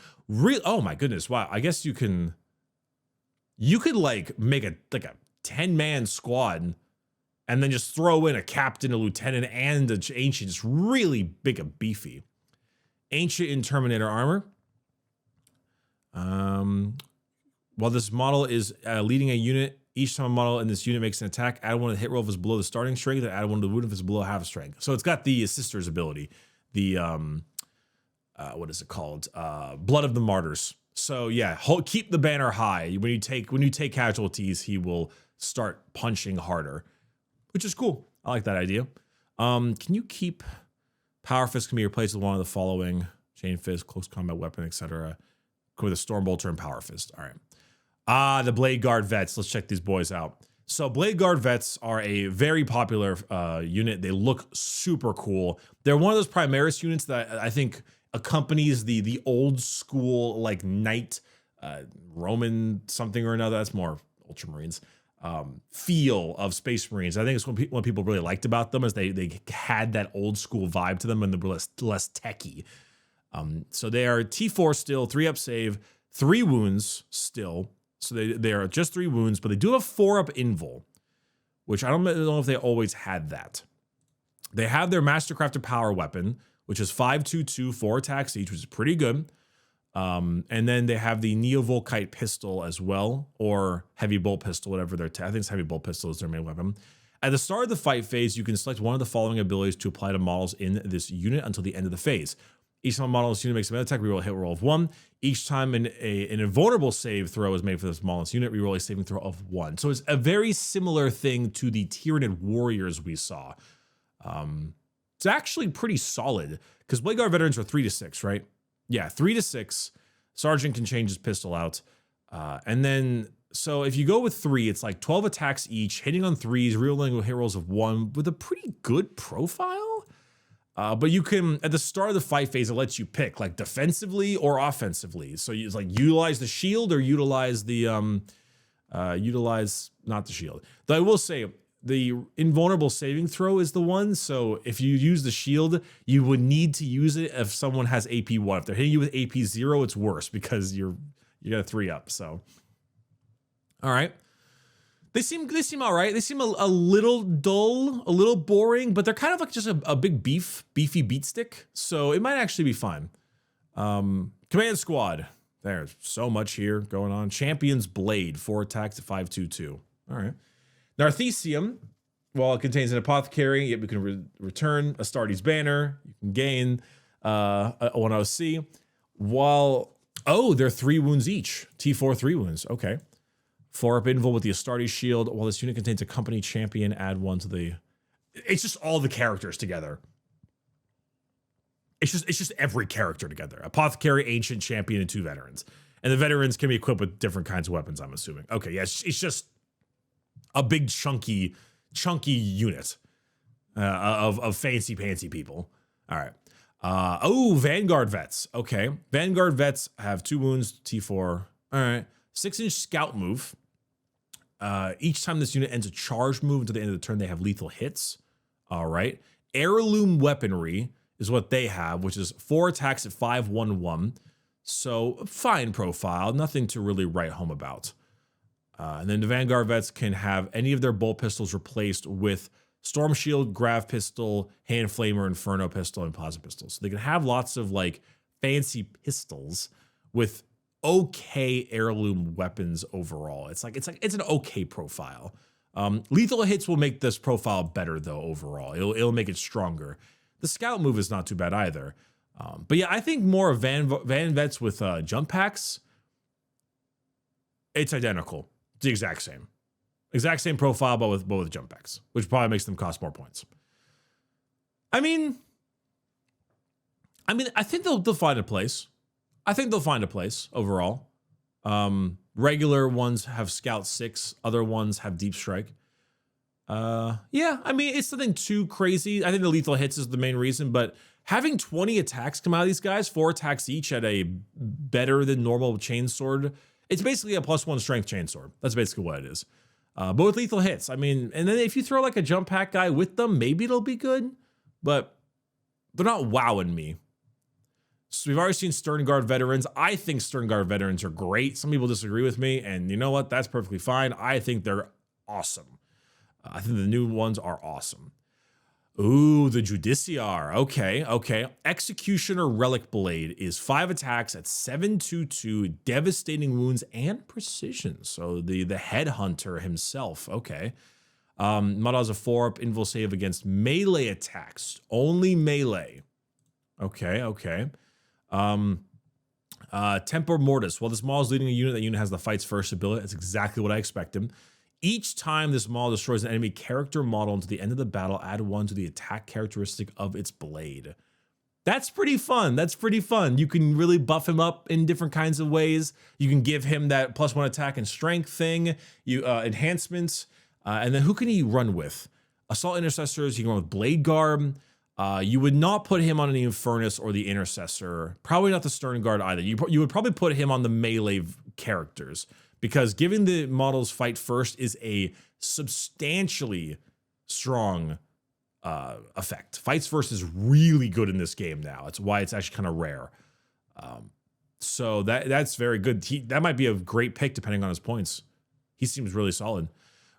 Oh my goodness, wow. I guess you could like make a 10-man squad and then just throw in a captain, a lieutenant, and an ancient. It's really big and beefy. Ancient in Terminator armor. While this model is leading a unit, each time a model in this unit makes an attack, add 1 to the hit roll if it's below the starting strength, and add 1 to the wound if it's below half strength. So it's got the assister's ability. The what is it called? Blood of the Martyrs. So yeah, keep the banner high. When you take casualties, he will start punching harder, which is cool. I like that idea. Can you keep Power Fist can be replaced with one of the following: Chain Fist, Close Combat Weapon, etc. With a Storm Bolter and Power Fist. All right. The Blade Guard Vets. Let's check these boys out. So Blade Guard Vets are a very popular unit. They look super cool. They're one of those Primaris units that I think accompanies the old school like knight Roman something or another. That's more Ultramarines feel of Space Marines. I think it's what people really liked about them is they had that old school vibe to them and they were less techy. So they are T4 still, 3-up save, 3 wounds still. So they are just 3 wounds, but they do have 4-up invul, which I don't know if they always had that. They have their Mastercrafted Power Weapon, which is 5/2/2, 4 attacks each, which is pretty good. And then they have the Neovolkite Pistol as well, or Heavy Bolt Pistol, whatever I think it's Heavy Bolt Pistol is their main weapon. At the start of the fight phase, you can select one of the following abilities to apply to models in this unit until the end of the phase. Each time a model in this unit makes a melee attack, reroll a hit roll of 1. Each time an invulnerable save throw is made for this model in this unit, reroll a saving throw of 1. So it's a very similar thing to the Tyranid Warriors we saw. It's actually pretty solid because Blade Guard veterans are 3 to 6, right? Yeah, 3 to 6. Sergeant can change his pistol out. And then, so if you go with 3, it's like 12 attacks each, hitting on 3s, rerolling with hit rolls of 1 with a pretty good profile. But you can, at the start of the fight phase, it lets you pick like defensively or offensively. So you like utilize the shield or utilize the, not the shield. Though I will say the invulnerable saving throw is the one. So if you use the shield, you would need to use it if someone has AP 1. If they're hitting you with AP 0, it's worse because you got a 3-up. So, all right. They seem all right. They seem a little dull, a little boring, but they're kind of like just a big beefy beat stick. So it might actually be fine. Command Squad. There's so much here going on. Champion's Blade, 4 attacks at 5/2/2. All right. Narthesium. While it contains an apothecary, yet we can return Astartes banner. You can gain one OC. They're 3 wounds each. T4 3 wounds. Okay. 4-up invul with the Astartes shield. While this unit contains a company champion, add 1 to the. It's just all the characters together. It's just every character together. Apothecary, ancient, champion, and 2 veterans. And the veterans can be equipped with different kinds of weapons, I'm assuming. Okay, yeah, it's just a big chunky unit of fancy pantsy people. All right. Vanguard vets. Okay. Vanguard vets have 2 wounds, T4. All right. 6-inch scout move. Each time this unit ends a charge move until the end of the turn, they have lethal hits. All right. Heirloom weaponry is what they have, which is 4 attacks at 5/1/1. So fine profile, nothing to really write home about. And then the Vanguard vets can have any of their bolt pistols replaced with Storm Shield, Grav Pistol, Hand Flamer, Inferno Pistol, and Plasma Pistol. So they can have lots of like fancy pistols with okay heirloom weapons overall. It's an okay profile. Lethal hits will make this profile better though overall. It'll make it stronger. The scout move is not too bad either. But yeah, I think more of Van vets with jump packs. It's identical. It's the exact same profile, but with jump packs, which probably makes them cost more points. I mean, I think they'll find a place. I think they'll find a place overall. Regular ones have Scout 6, other ones have Deep Strike. Yeah, I mean, it's nothing too crazy. I think the lethal hits is the main reason, but having 20 attacks come out of these guys, 4 attacks each at a better than normal chainsword, it's basically a +1 strength chainsword. That's basically what it is. But with lethal hits, I mean, and then if you throw like a jump pack guy with them, maybe it'll be good, but they're not wowing me. So we've already seen Stern Guard veterans. I think Stern Guard veterans are great. Some people disagree with me, and you know what? That's perfectly fine. I think they're awesome. I think the new ones are awesome. Ooh, the Judiciar. Okay. Executioner Relic Blade is 5 attacks at 722, devastating wounds and precision. So the headhunter himself. Okay. Model has a 4-up invul save against melee attacks. Only melee. Okay. Tempor Mortis. While this model is leading a unit, that unit has the fight's first ability. That's exactly what I expected. Each time this model destroys an enemy character model until the end of the battle, add 1 to the attack characteristic of its blade. That's pretty fun. You can really buff him up in different kinds of ways. You can give him that +1 attack and strength thing, enhancements, and then who can he run with? Assault Intercessors, you can run with Blade Guard. You would not put him on the Infernus or the Intercessor. Probably not the Stern Guard either. You would probably put him on the melee characters, because giving the models fight first is a substantially strong effect. Fights first is really good in this game now. It's why it's actually kind of rare. So that's very good. That might be a great pick depending on his points. He seems really solid.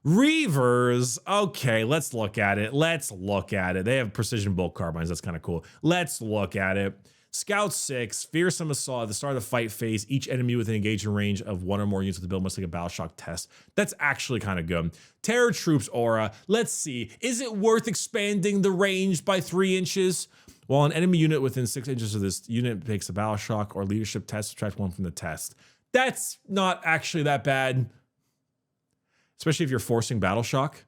Reavers. Okay, let's look at it. They have precision bolt carbines. That's kind of cool. Let's look at it. Scout 6, fearsome assault. At the start of the fight phase, each enemy within engagement range of 1 or more units of the build must take a battle shock test. That's actually kind of good. Terror Troops aura. Let's see. Is it worth expanding the range by 3 inches? While an enemy unit within 6 inches of this unit takes a battle shock or leadership test, subtract 1 from the test. That's not actually that bad. Especially if you're forcing battle shock.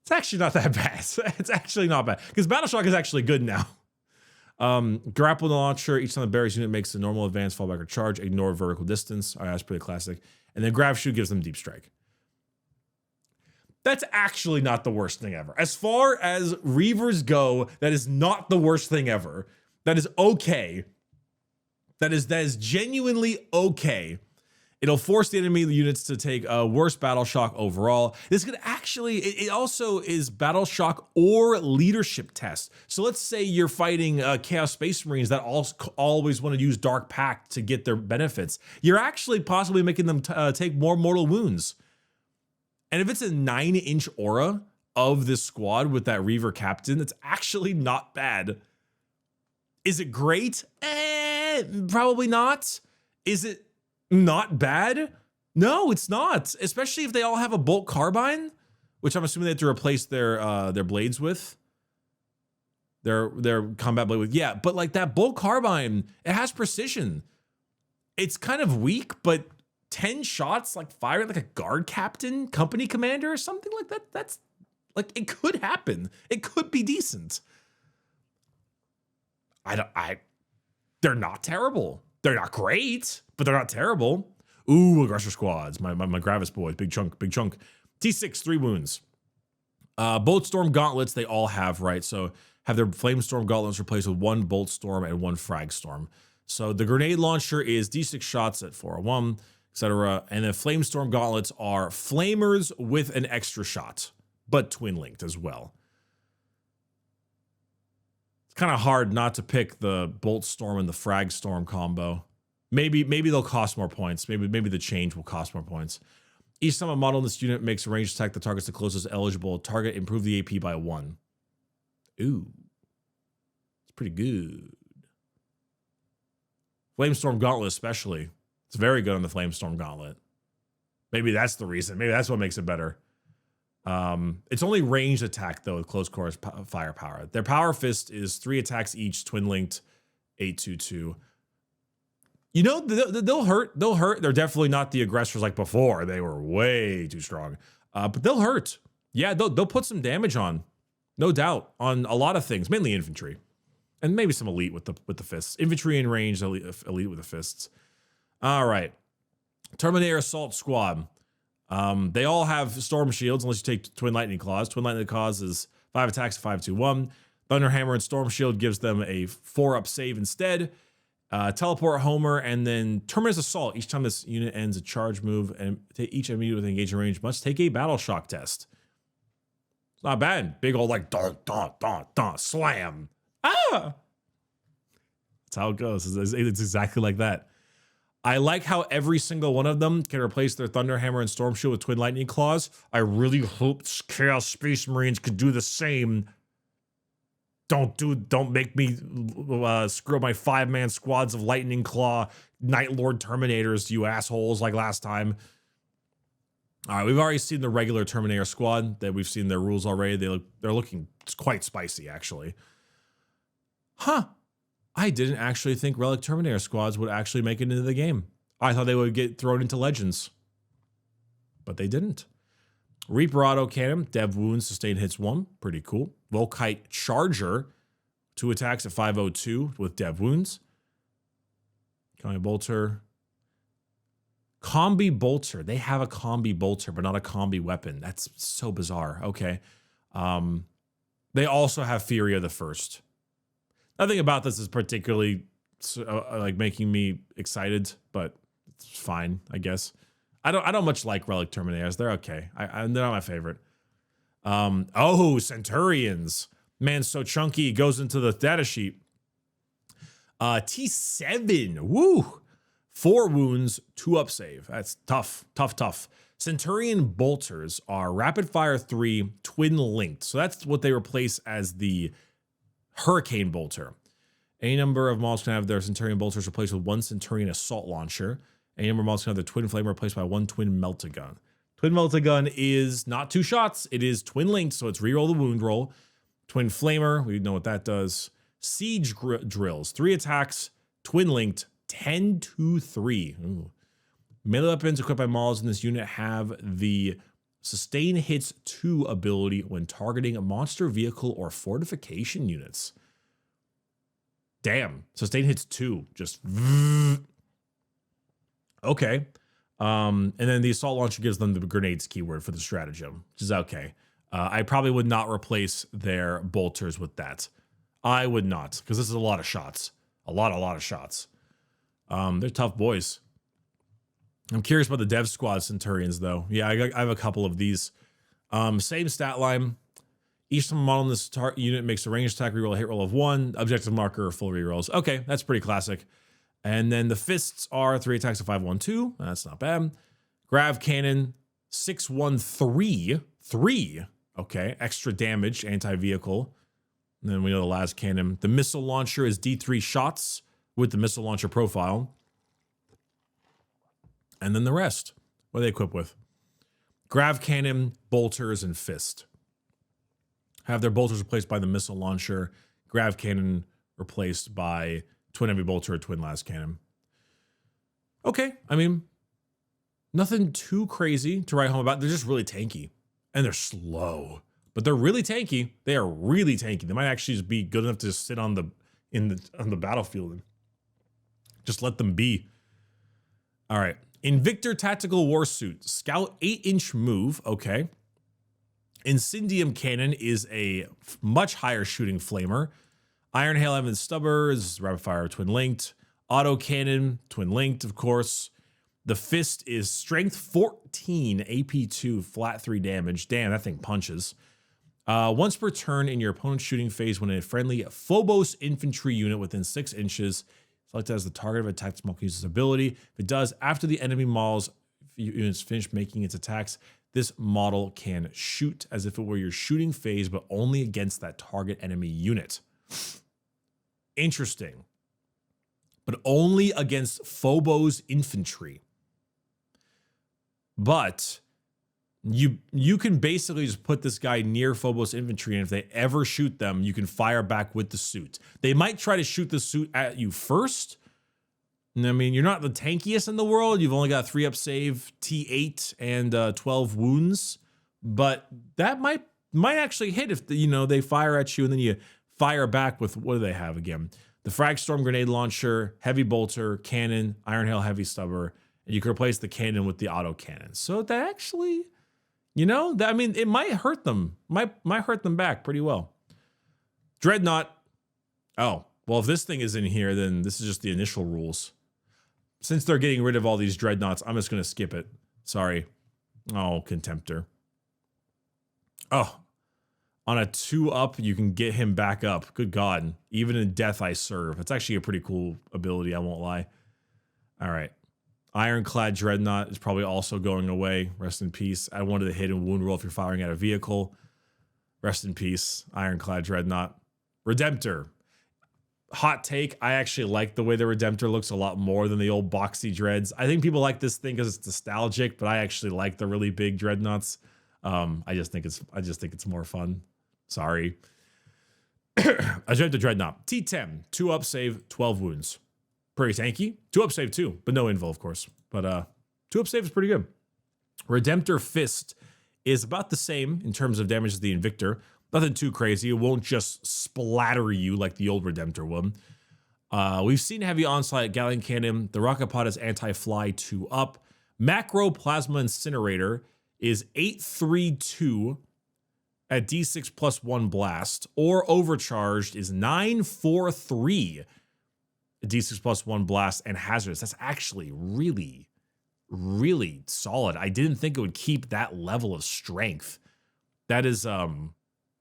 It's actually not that bad. It's actually not bad, because battle shock is actually good now. Grapple launcher. Each time the barracks unit makes a normal advance, fallback, or charge, ignore vertical distance. All right, that's pretty classic. And then grab shoot gives them deep strike. That's actually not the worst thing ever. As far as Reavers go, that is not the worst thing ever. That is okay. That is genuinely okay. It'll force the enemy units to take a worse battle shock overall. This could actually, it also is battle shock or leadership test. So let's say you're fighting Chaos Space Marines that always want to use Dark Pact to get their benefits. You're actually possibly making them take more mortal wounds. And if it's a 9-inch aura of this squad with that Reaver captain, it's actually not bad. Is it great? Probably not. Is it not bad? No, it's not. Especially if they all have a bolt carbine, which I'm assuming they have to replace their blades with. Their combat blade with. Yeah, but like that bolt carbine, it has precision. It's kind of weak, but 10 shots, like firing like a guard captain, company commander, or something like that. That's like, it could happen. It could be decent. They're not terrible. They're not great, but they're not terrible. Ooh, aggressor squads. My Gravis boys. Big chunk. T6, 3 wounds. Bolt Storm gauntlets, they all have, right? So have their Flame Storm gauntlets replaced with 1 Bolt Storm and 1 Frag Storm. So the grenade launcher is D6 shots at 401, etc. And the Flame Storm gauntlets are flamers with an extra shot, but twin linked as well. Kind of hard not to pick the Bolt Storm and the Frag Storm combo. Maybe they'll cost more points. Maybe the change will cost more points. Each time a model in this unit makes a ranged attack that targets the closest eligible target, improve the AP by 1. Ooh. It's pretty good. Flamestorm Gauntlet especially. It's very good on the Flamestorm Gauntlet. Maybe that's the reason. Maybe that's what makes it better. It's only ranged attack though with close quarters firepower. Their Power Fist is 3 attacks each, twin linked, 822. You know, they'll hurt. They're definitely not the aggressors like before. They were way too strong. But they'll hurt. Yeah, they'll put some damage on. no doubt, on a lot of things, mainly infantry. And maybe some elite with the fists. Infantry in range, elite with the fists. All right. Terminator Assault Squad. They all have storm shields unless you take Twin Lightning Claws. Twin Lightning Claws is 5 attacks, 5-2-1. Thunderhammer and Storm Shield gives them a 4-up save instead. Teleport Homer and then Terminus Assault. Each time this unit ends a charge move and each enemy with engaging range must take a battle shock test. It's not bad. Big old like dun dun dun dun slam. Ah! That's how it goes. It's exactly like that. I like how every single one of them can replace their Thunderhammer and Storm Shield with Twin Lightning Claws. I really hope Chaos Space Marines could do the same. Don't make me screw up my 5-man squads of Lightning Claw Night Lord Terminators, you assholes, like last time. All right, we've already seen the regular Terminator squad that we've seen their rules already. They're looking quite spicy, actually. Huh. I didn't actually think Relic Terminator squads would actually make it into the game. I thought they would get thrown into Legends. But they didn't. Reaper Autocannon, Dev Wounds, Sustained Hits 1. Pretty cool. Volkite Charger, 2 attacks at 502 with Dev Wounds. Combi Bolter. Combi Bolter. They have a Combi Bolter, but not a Combi weapon. That's so bizarre. Okay. They also have Fury of the First. Nothing about this is particularly like making me excited, but it's fine, I guess. I don't much like Relic Terminators. They're okay. They're not my favorite. Oh, Centurions. Man, so chunky. Goes into the data sheet. T7. Woo. 4 wounds, 2-up save. That's tough. Centurion Bolters are rapid fire 3, twin linked. So that's what they replace as the Hurricane Bolter. Any number of models can have their Centurion Bolters replaced with 1 Centurion Assault Launcher. Any number of models can have their Twin Flamer replaced by 1 Twin Melt-A-Gun. Twin Melt-A-Gun is not 2 shots. It is twin linked, so it's reroll the wound roll. Twin Flamer, we know what that does. Siege Drills, 3 attacks, twin linked, 10-3. Ooh. Melee weapons equipped by models in this unit have the Sustain Hits 2 ability when targeting a monster vehicle or fortification units. Damn. Sustain Hits 2. Just... Okay. And then the Assault Launcher gives them the Grenades keyword for the stratagem, which is okay. I probably would not replace their Bolters with that. I would not, because this is a lot of shots. A lot of shots. They're tough boys. I'm curious about the Dev Squad Centurions, though. Yeah, I have a couple of these. Same stat line. Each time a model in this unit makes a ranged attack reroll a hit roll of 1. Objective marker, full rerolls. Okay, that's pretty classic. And then the Fists are 3 attacks of 5-1-2. That's not bad. Grav Cannon, 6-1-3. 3. Okay, extra damage, anti-vehicle. And then we know the last cannon. The Missile Launcher is D3 shots with the Missile Launcher profile. And then the rest. What are they equipped with? Grav Cannon, Bolters, and Fist. Have their Bolters replaced by the Missile Launcher. Grav Cannon replaced by Twin Heavy Bolter or Twin Las Cannon. Okay, I mean, nothing too crazy to write home about. They're just really tanky. And they're slow. But they're really tanky. They are really tanky. They might actually just be good enough to sit on the battlefield and just let them be. All right. Invictor Tactical Warsuit. Scout 8-inch move. Okay. Incendium Cannon is a much higher shooting flamer. Iron Hail Evan Stubber is rapid fire twin linked. Auto Cannon, twin linked, of course. The Fist is strength 14, AP2, flat 3 damage. Damn, that thing punches. Once per turn in your opponent's shooting phase, when a friendly Phobos infantry unit within 6 inches selected as the target of attack smoke uses ability. If it does, after the enemy model's unit's finished making its attacks, this model can shoot as if it were your shooting phase, but only against that target enemy unit. Interesting. But only against Phobos infantry. But you can basically just put this guy near Phobos infantry, and if they ever shoot them, you can fire back with the suit. They might try to shoot the suit at you first. I mean, you're not the tankiest in the world. You've only got 3-up save, T8, and 12 wounds. But that might might actually hit if they fire at you and then you fire back with, what do they have again? The frag storm grenade launcher, heavy bolter, cannon, iron hail heavy stubber, and you can replace the cannon with the auto cannon. So that actually, I mean, it might hurt them, might hurt them back pretty well. Dreadnought. Oh, well, if this thing is in here, then this is just the initial rules. Since they're getting rid of all these dreadnoughts, I'm just going to skip it. Sorry. Oh, Contemptor. Oh, on a 2-up, you can get him back up. Good God. Even in death, I serve. It's actually a pretty cool ability, I won't lie. All right. Ironclad Dreadnought is probably also going away. Rest in peace. I wanted to hit and wound roll if you're firing at a vehicle. Rest in peace. Ironclad Dreadnought. Redemptor. Hot take, I actually like the way the Redemptor looks a lot more than the old boxy dreads. I think people like this thing because it's nostalgic, but I actually like the really big dreadnoughts. I just think it's more fun. Sorry. Agenda Dreadnought. T10, 2-up save, 12 wounds. Pretty tanky. 2-up save too, but no invul, of course. But 2-up save is pretty good. Redemptor Fist is about the same in terms of damage as the Invictor. Nothing too crazy. It won't just splatter you like the old Redemptor would. We've seen heavy onslaught, Gatling Cannon. The Rocket Pod is anti-fly 2-up. Macro Plasma Incinerator is 832 at D6 plus 1 blast, or Overcharged is 943 at D6 plus 1 blast and hazardous. That's actually really, really solid. I didn't think it would keep that level of strength. That is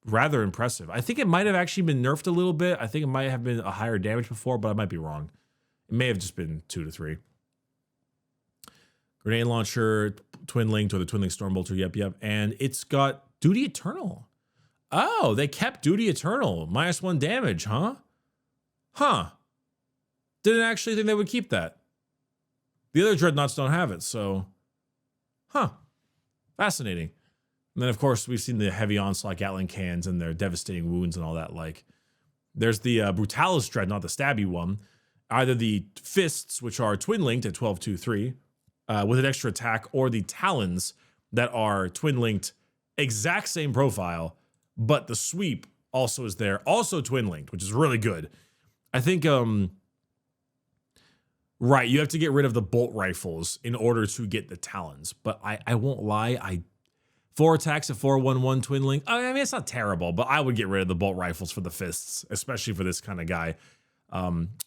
rather impressive. I think it might have actually been nerfed a little bit. I think it might have been a higher damage before, but I might be wrong. It may have just been 2 to 3. Grenade launcher, twin linked, or the twin link storm bolter. Yep. And it's got Duty Eternal. Oh, they kept Duty Eternal. -1 damage, huh? Didn't actually think they would keep that. The other dreadnoughts don't have it, so fascinating. And then, of course, we've seen the heavy onslaught Gatling cannons and their devastating wounds and all that. Like, there's the Brutalis Dreadnought, the stabby one. Either the Fists, which are twin-linked at 12-2-3, with an extra attack, or the Talons that are twin-linked, exact same profile, but the sweep also is there, also twin-linked, which is really good. I think, right, you have to get rid of the bolt rifles in order to get the Talons. But I won't lie, 4 attacks at 4-1-1 twin link. I mean, it's not terrible, but I would get rid of the bolt rifles for the Fists, especially for this kind of guy.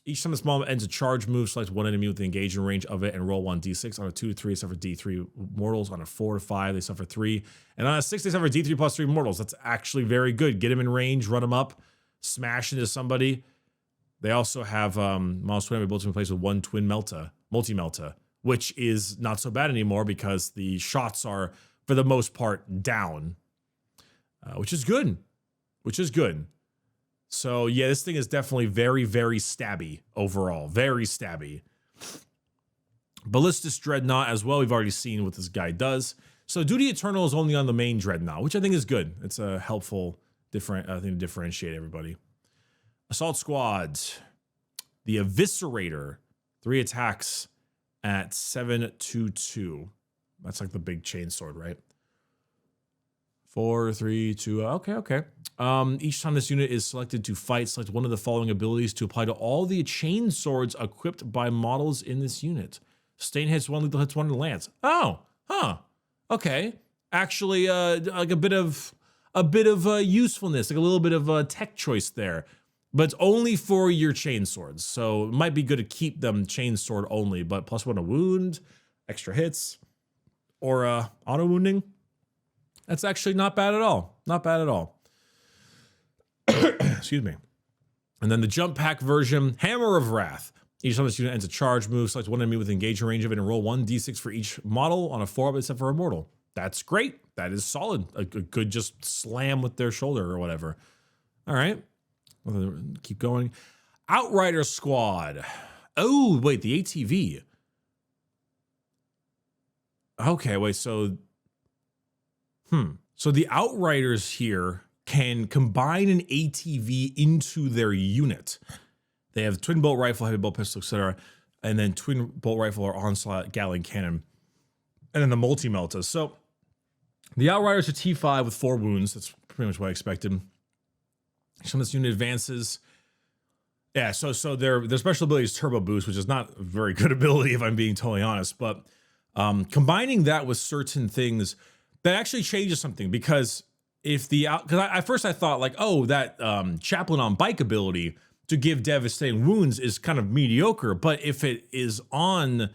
Each time the small ends a charge move, select one enemy with the engagement range of it and roll 1d6. On a 2-3, they suffer D3 mortals. On a 4-5, they suffer 3. And on a 6, they suffer D3 plus 3 mortals. That's actually very good. Get him in range, run him up, smash into somebody. They also have models twin built in place with 1 twin multi-melta, which is not so bad anymore because the shots are, for the most part, down, which is good. So yeah, this thing is definitely very, very stabby overall. Very stabby. Ballistus Dreadnought as well. We've already seen what this guy does. So Duty Eternal is only on the main Dreadnought, which I think is good. It's a helpful thing to differentiate everybody. Assault Squads. The Eviscerator. 3 attacks at 7-2-2. That's like the big chainsword, right? 4, 3, 2. Okay. Each time this unit is selected to fight, select one of the following abilities to apply to all the chain swords equipped by models in this unit. Sustain hits 1, lethal hits 1, and lance. Okay. Actually, like a bit of usefulness, like a little bit of tech choice there. But it's only for your chain swords, so it might be good to keep them chain sword only. But +1 to wound, extra hits, or auto wounding. That's actually not bad at all. Excuse me. And then the jump pack version, Hammer of Wrath. Each time this unit ends a charge move, select one enemy with engagement range of it and roll 1d6 for each model on a 4-up except for a mortal. That's great. That is solid. A good just slam with their shoulder or whatever. All right. Keep going. Outrider Squad. Oh, wait, the ATV. Okay, wait, so the Outriders here can combine an ATV into their unit. They have twin bolt rifle, heavy bolt pistol, etc., and then twin bolt rifle or onslaught Gatling cannon, and then the multi-melta. So the Outriders are T5 with 4 wounds. That's pretty much what I expected. Some of this unit advances. Yeah, so their special ability is Turbo Boost, which is not a very good ability if I'm being totally honest. But combining that with certain things, that actually changes something, because if because at first I thought like, oh, that Chaplain on Bike ability to give devastating wounds is kind of mediocre, but if it is on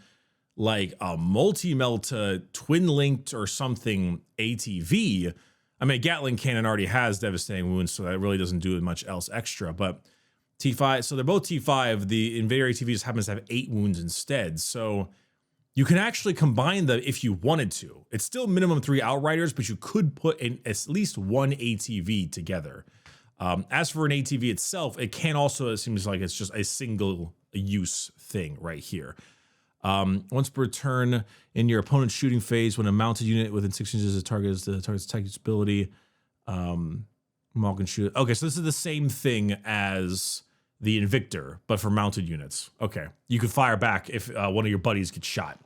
like a multi-melta twin linked or something ATV, I mean, Gatling Cannon already has devastating wounds, so that really doesn't do much else extra. But T5, so they're both T5. The Invader ATV just happens to have 8 wounds instead, so you can actually combine them if you wanted to. It's still minimum 3 Outriders, but you could put in at least 1 ATV together. As for an ATV itself, it can also, it seems like it's just a single use thing right here. Once per turn in your opponent's shooting phase, when a mounted unit within 6 inches of the target's attack ability, Maul can shoot. Okay, so this is the same thing as the Invictor, but for mounted units. Okay, you could fire back if one of your buddies gets shot.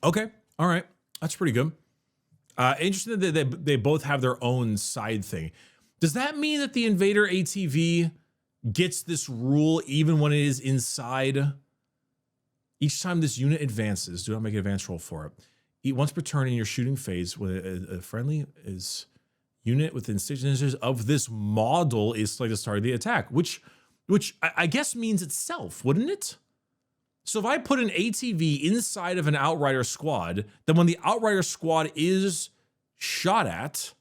Okay, all right, that's pretty good. Interesting that they both have their own side thing. Does that mean that the Invader ATV gets this rule even when it is inside? Each time this unit advances, do not make an advance roll for it. Eat once per turn in your shooting phase when a friendly is unit within 6 inches of this model is selected to start the attack, which I guess means itself, wouldn't it? So if I put an ATV inside of an Outrider squad, then when the Outrider squad is shot at,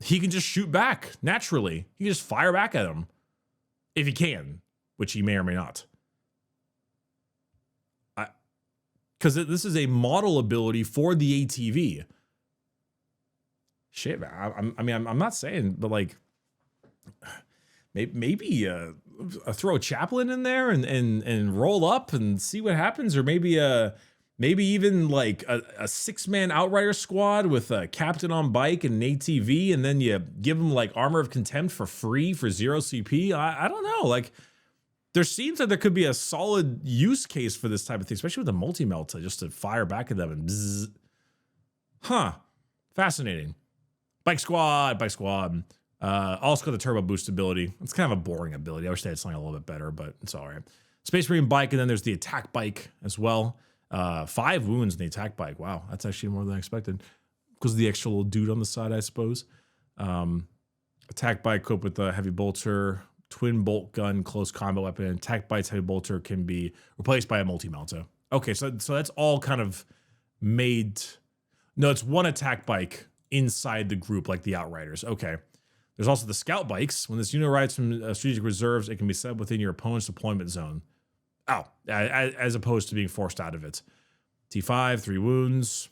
he can just shoot back naturally. He can just fire back at him if he can, which he may or may not. Because this is a model ability for the ATV. Shit, man. I'm not saying, but like, maybe throw a Chaplain in there and roll up and see what happens, or maybe even like a 6-man Outrider squad with a Captain on Bike and an ATV, and then you give them like Armor of Contempt for free for 0 CP. I don't know, like. There seems like there could be a solid use case for this type of thing, especially with the multi-melta, just to fire back at them and bzzz. Huh. Fascinating. Bike squad. Also got the turbo boost ability. It's kind of a boring ability. I wish they had something a little bit better, but it's all right. Space Marine bike, and then there's the attack bike as well. 5 wounds in the attack bike. Wow, that's actually more than I expected because of the extra little dude on the side, I suppose. Attack bike equipped with a heavy bolter, twin bolt gun, close combat weapon. Attack bike's heavy bolter can be replaced by a multi-melta. Okay, so that's all kind of made. No, it's one attack bike inside the group, like the Outriders. Okay. There's also the scout bikes. When this unit arrives from strategic reserves, it can be set within your opponent's deployment zone. Oh, as opposed to being forced out of it. T5, 3 wounds.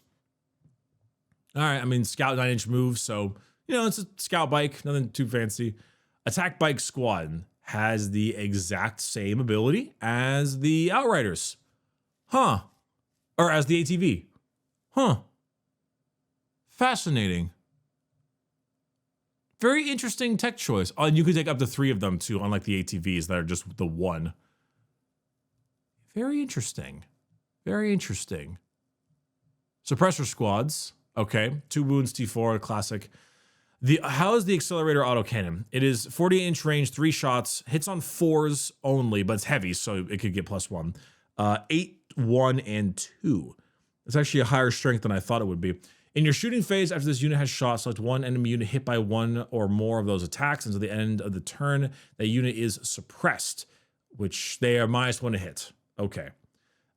All right, I mean, scout 9-inch move, so, you know, it's a scout bike, nothing too fancy. Attack bike squad has the exact same ability as the Outriders. Huh. Or as the ATV. Huh. Fascinating. Very interesting tech choice. And you could take up to 3 of them too, unlike the ATVs that are just the one. Very interesting. Very interesting. Suppressor squads. Okay. 2 wounds, T4, classic. How is the accelerator autocannon? It is 48-inch range, 3 shots, hits on 4s only, but it's heavy, so it could get +1. 8, 1, and 2. It's actually a higher strength than I thought it would be. In your shooting phase, after this unit has shot, select one enemy unit hit by 1 or more of those attacks until the end of the turn. That unit is suppressed, which they are -1 to hit. Okay.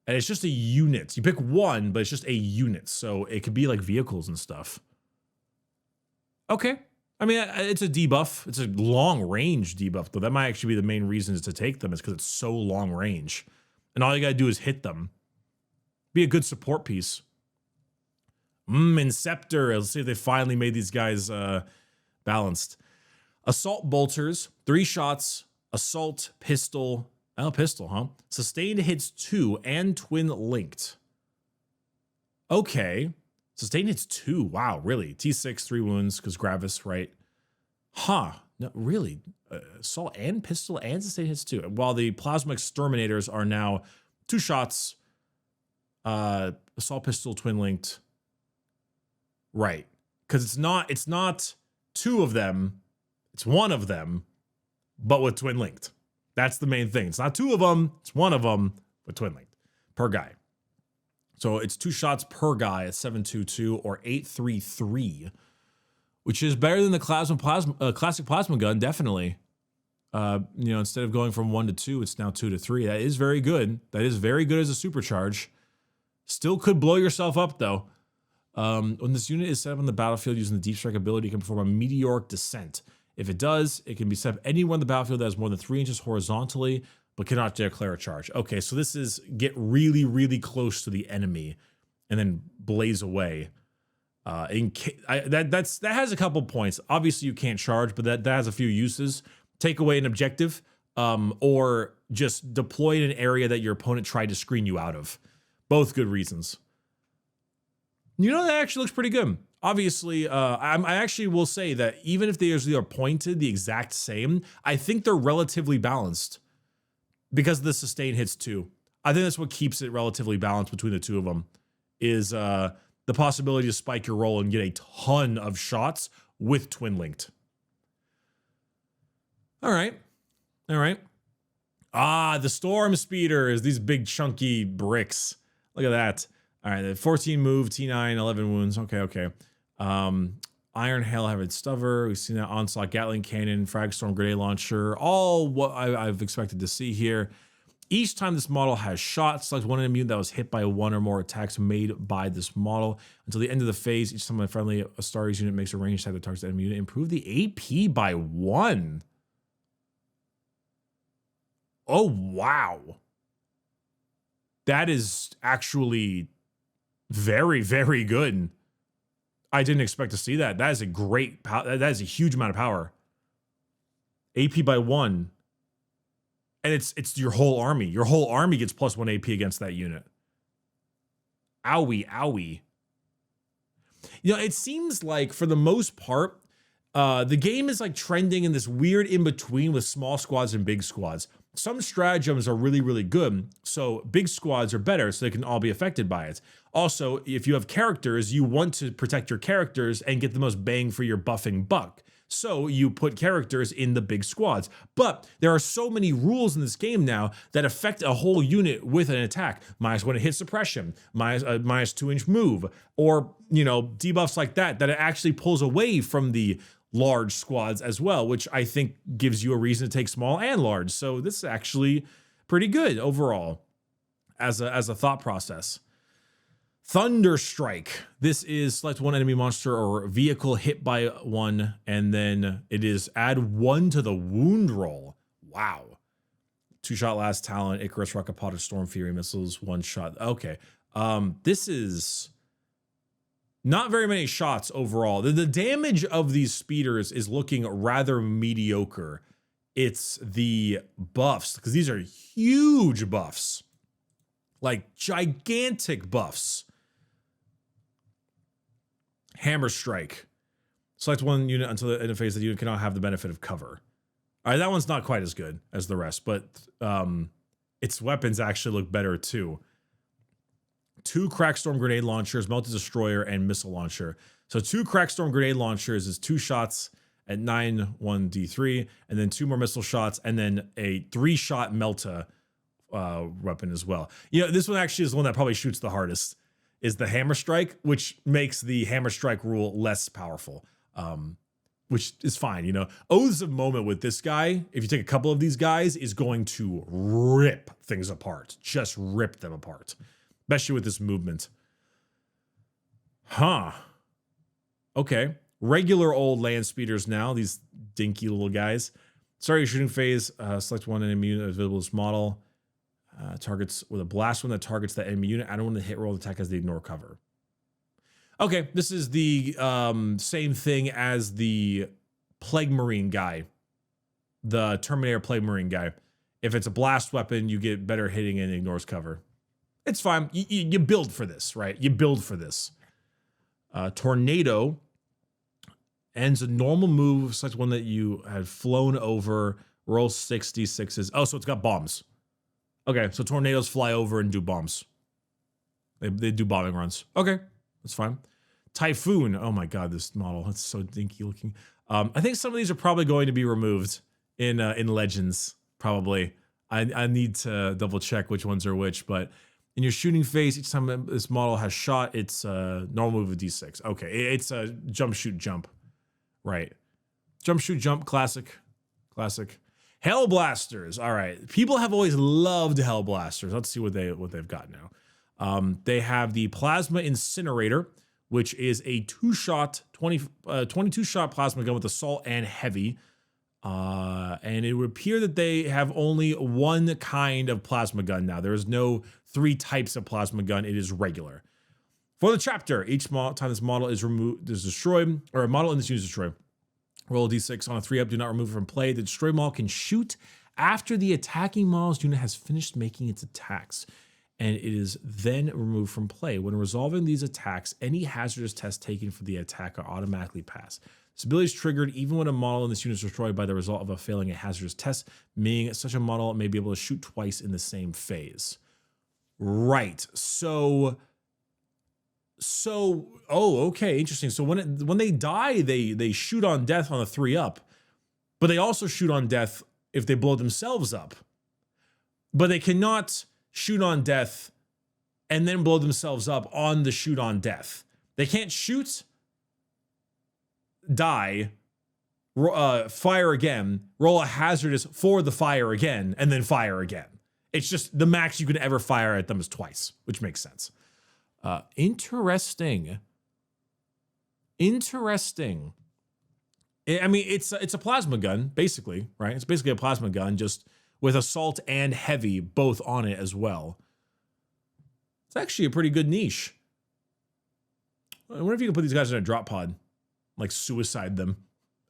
And it's just a unit. You pick 1, but it's just a unit, so it could be like vehicles and stuff. Okay. I mean, it's a debuff. It's a long-range debuff, though. That might actually be the main reason to take them, is because it's so long-range. And all you gotta do is hit them. Be a good support piece. Inceptor. Let's see if they finally made these guys balanced. Assault bolters, 3 shots, assault pistol. Oh, pistol, huh? Sustained hits 2 and twin linked. Okay. Sustained hits 2. Wow, really? T6, 3 wounds, because Gravis, right? Huh. No, really? Assault and pistol and sustained hits 2. While the plasma exterminators are now 2 shots, assault pistol, twin linked. Right. Because it's not two of them, it's one of them, but with twin linked. That's the main thing. It's not two of them, it's one of them with twin linked per guy. So it's 2 shots per guy at 722 or 833, which is better than the classic plasma gun, definitely. Instead of going from 1 to 2, it's now 2 to 3. That is very good. That is very good as a supercharge. Still could blow yourself up though. When this unit is set up on the battlefield using the deep strike ability, it can perform a meteoric descent. If it does, it can be set up anywhere on the battlefield that is more than 3 inches horizontally, but cannot declare a charge. Okay, so this is get really, really close to the enemy and then blaze away. That has a couple points. Obviously, you can't charge, but that has a few uses. Take away an objective, or just deploy in an area that your opponent tried to screen you out of. Both good reasons. That actually looks pretty good. Obviously, I actually will say that even if they are pointed the exact same, I think they're relatively balanced because the sustain hits too. I think that's what keeps it relatively balanced between the two of them is the possibility to spike your roll and get a ton of shots with twin linked. All right. The storm speeder is these big chunky bricks. Look at that. All right, the 14 move, T9, 11 wounds. Okay. Iron Hail, Heavy Stubber. We've seen that Onslaught, Gatling Cannon, Frag Storm, Grenade Launcher. All what I've expected to see here. Each time this model has shot, select one enemy that was hit by 1 or more attacks made by this model. Until the end of the phase, each time a friendly Astaris unit makes a ranged attack that targets the enemy unit. Improve the AP by 1. Oh, wow. That is actually very, very good. I didn't expect to see that. That is a great power. That is a huge amount of power. AP by 1. And it's your whole army. Your whole army gets +1 AP against that unit. Owie. It seems like for the most part, the game is like trending in this weird in-between with small squads and big squads. Some stratagems are really, really good, so big squads are better, so they can all be affected by it. Also, if you have characters, you want to protect your characters and get the most bang for your buffing buck. So you put characters in the big squads. But there are so many rules in this game now that affect a whole unit with an attack. -1 hit suppression, minus 2-inch move, or, debuffs like that it actually pulls away from the large squads as well, which I think gives you a reason to take small and large. So this is actually pretty good overall as a thought process. Thunderstrike. This is select one enemy monster or vehicle hit by 1, and then it is add 1 to the wound roll. Wow. 2-shot last talent, Icarus, Rocket Pod, Storm Fury missiles, 1 shot. Okay. This is not very many shots overall. The damage of these speeders is looking rather mediocre. It's the buffs, because these are huge buffs. Like gigantic buffs. Hammer Strike. Select one unit until the end of phase. The unit cannot have the benefit of cover. All right, that one's not quite as good as the rest, but its weapons actually look better too. 2 Crackstorm Grenade Launchers, Melted Destroyer, and Missile Launcher. So 2 Crackstorm Grenade Launchers is 2 shots at 9/1d3, and then 2 more missile shots, and then a 3-shot Melta weapon as well. This one actually is the one that probably shoots the hardest, is the Hammer Strike, which makes the Hammer Strike rule less powerful, which is fine. Oaths of Moment with this guy, if you take a couple of these guys, is going to rip things apart. Just rip them apart. Especially with this movement. Okay. Regular old land speeders now. These dinky little guys. Start your shooting phase. Select one enemy unit available to this model. Targets with a blast one that targets that enemy unit. I don't want to hit roll attack as they ignore cover. Okay. This is the same thing as the Plague Marine guy. The Terminator Plague Marine guy. If it's a blast weapon, you get better hitting and ignores cover. It's fine. You build for this, right? You build for this. Tornado ends a normal move, such one that you had flown over, roll 66s. Oh, so it's got bombs. Okay, so tornadoes fly over and do bombs. They do bombing runs. Okay, that's fine. Typhoon. Oh my God, this model. It's so dinky looking. I think some of these are probably going to be removed in Legends, probably. I need to double check which ones are which, but in your shooting phase, each time this model has shot, it's normal move of D6. Okay, it's a jump, shoot, jump. Right. Jump, shoot, jump, classic. Classic. Hell Blasters. All right. People have always loved Hell Blasters. Let's see what they've got now. They have the Plasma Incinerator, which is a 2-shot, 22-shot plasma gun with assault and heavy. And it would appear that they have only one kind of plasma gun now. There is no 3 types of plasma gun. It is regular. For the chapter, each time this model is destroyed, or a model in this unit is destroyed, roll a d6 on a 3-up. Do not remove it from play. The destroyed model can shoot after the attacking model's unit has finished making its attacks, and it is then removed from play. When resolving these attacks, any hazardous tests taken for the attack are automatically passed. This ability is triggered even when a model in this unit is destroyed by the result of a failing a hazardous test, meaning such a model may be able to shoot twice in the same phase. Right. So oh, okay, interesting. So when they die, they shoot on death on a 3-up, but they also shoot on death if they blow themselves up. But they cannot shoot on death and then blow themselves up on the shoot on death. They can't shoot, die, fire again, roll a hazardous for the fire again, and then fire again. It's just the max you can ever fire at them is twice, which makes sense. Interesting. I mean, it's a plasma gun, basically, right? It's basically a plasma gun, just with assault and heavy both on it as well. It's actually a pretty good niche. I wonder if you can put these guys in a drop pod, like suicide them,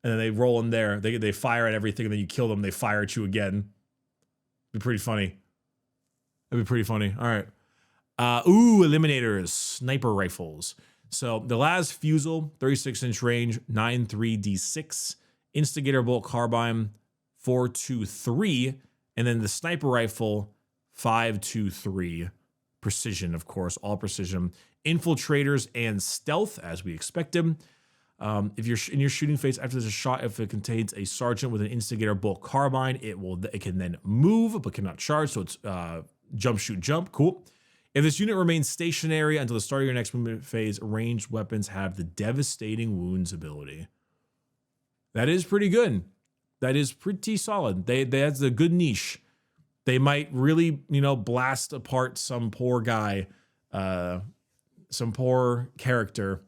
and then they roll in there. They fire at everything, and then you kill them. They fire at you again. It'd be pretty funny. That'd be pretty funny. All right. Eliminators, sniper rifles. So the Las Fusel, 36-inch range, 9.3d6. Instigator bolt carbine, 4.23. And then the sniper rifle, 5.23. Precision, of course, all precision. Infiltrators and stealth, as we expected. If you're in your shooting phase after there's a shot, if it contains a sergeant with an instigator bolt carbine, it can then move but cannot charge. So it's jump, shoot, jump. Cool. If this unit remains stationary until the start of your next movement phase, ranged weapons have the devastating wounds ability. That is pretty good. That is pretty solid. That's a good niche. They might really, blast apart some poor guy, some poor character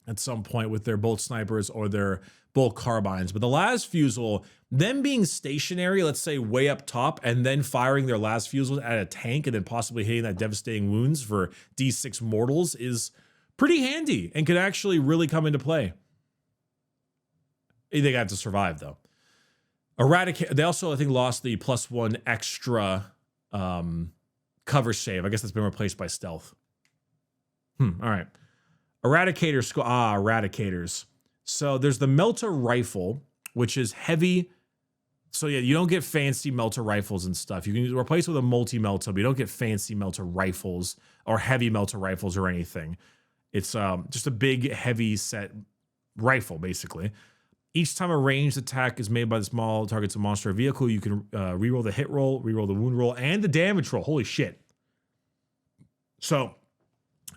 at some point with their bolt snipers or their bolt carbines. But the Las Fusel, them being stationary, let's say way up top, and then firing their Las Fusel at a tank and then possibly hitting that devastating wounds for D6 mortals is pretty handy and could actually really come into play. They got to survive, though. Eradicate. They also, I think, lost the +1 extra cover save. I guess that's been replaced by stealth. All right. Eradicators. So there's the Melter Rifle, which is heavy. So yeah, you don't get fancy Melter Rifles and stuff. You can replace it with a multi-melter, but you don't get fancy Melter Rifles or heavy Melter Rifles or anything. It's just a big, heavy set rifle, basically. Each time a ranged attack is made by the small targets a monster or vehicle, you can reroll the hit roll, reroll the wound roll, and the damage roll. Holy shit. So,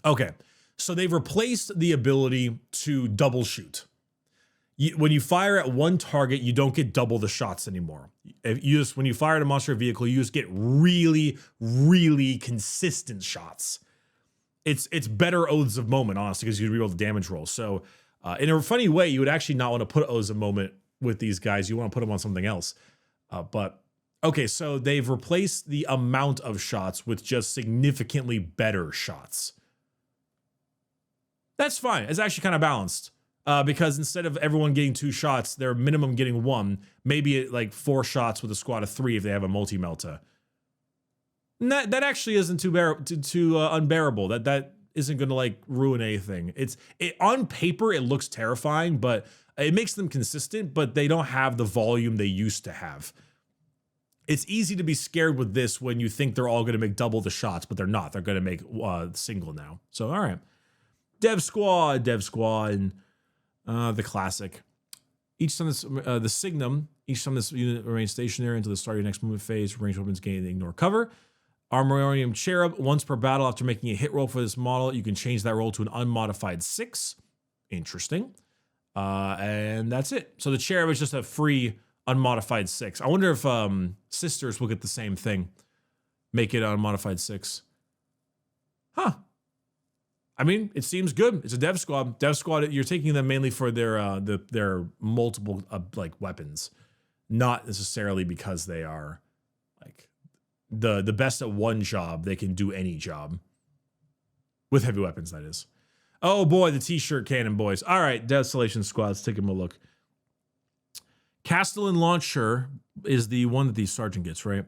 okay. So they've replaced the ability to double shoot. When you fire at one target, you don't get double the shots anymore. When you fire at a monster or vehicle, you just get really, really consistent shots. It's better Oaths of Moment, honestly, because you reroll the damage roll. So in a funny way, you would actually not want to put Oaths of Moment with these guys. You want to put them on something else. But okay, so they've replaced the amount of shots with just significantly better shots. That's fine. It's actually kind of balanced. Because instead of everyone getting 2 shots, they're minimum getting 1, maybe like 4 shots with a squad of 3 if they have a multi-melta. That actually isn't too unbearable. That isn't going to like ruin anything. On paper it looks terrifying, but it makes them consistent. But they don't have the volume they used to have. It's easy to be scared with this when you think they're all going to make double the shots, but they're not. They're going to make single now. So all right. Dev Squad, the classic. Each time this, the Signum, each time this unit remains stationary until the start of your next movement phase, ranged weapons gain and ignore cover. Armorium Cherub, once per battle after making a hit roll for this model, you can change that roll to an unmodified 6. Interesting. And that's it. So the Cherub is just a free unmodified 6. I wonder if Sisters will get the same thing. Make it unmodified 6. Huh. I mean, it seems good. It's a Dev Squad. Dev Squad, you're taking them mainly for their multiple like weapons, not necessarily because they are like the best at one job. They can do any job with heavy weapons. That is. Oh boy, the T-shirt cannon boys. All right, Desolation Squad. Let's take them a look. Castellan Launcher is the one that the Sergeant gets, right?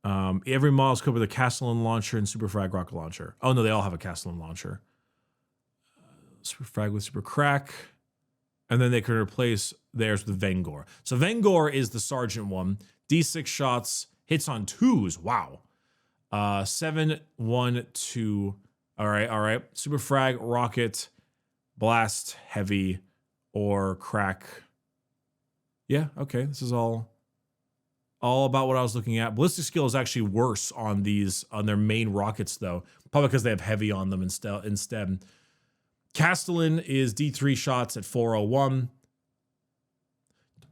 Every model is covered with a Castellan Launcher and Super Frag Rocket Launcher. Oh no, they all have a Castellan Launcher. Super Frag with Super Crack. And then they can replace theirs with Vengor. So Vengor is the Sergeant one. D6 shots, hits on 2s. Wow. 7, 1, 2. All right. Super Frag, Rocket, Blast, Heavy, or Crack. Yeah, okay. This is all about what I was looking at. Ballistic skill is actually worse on their main rockets, though. Probably because they have Heavy on them instead. Castellan is D3 shots at 401.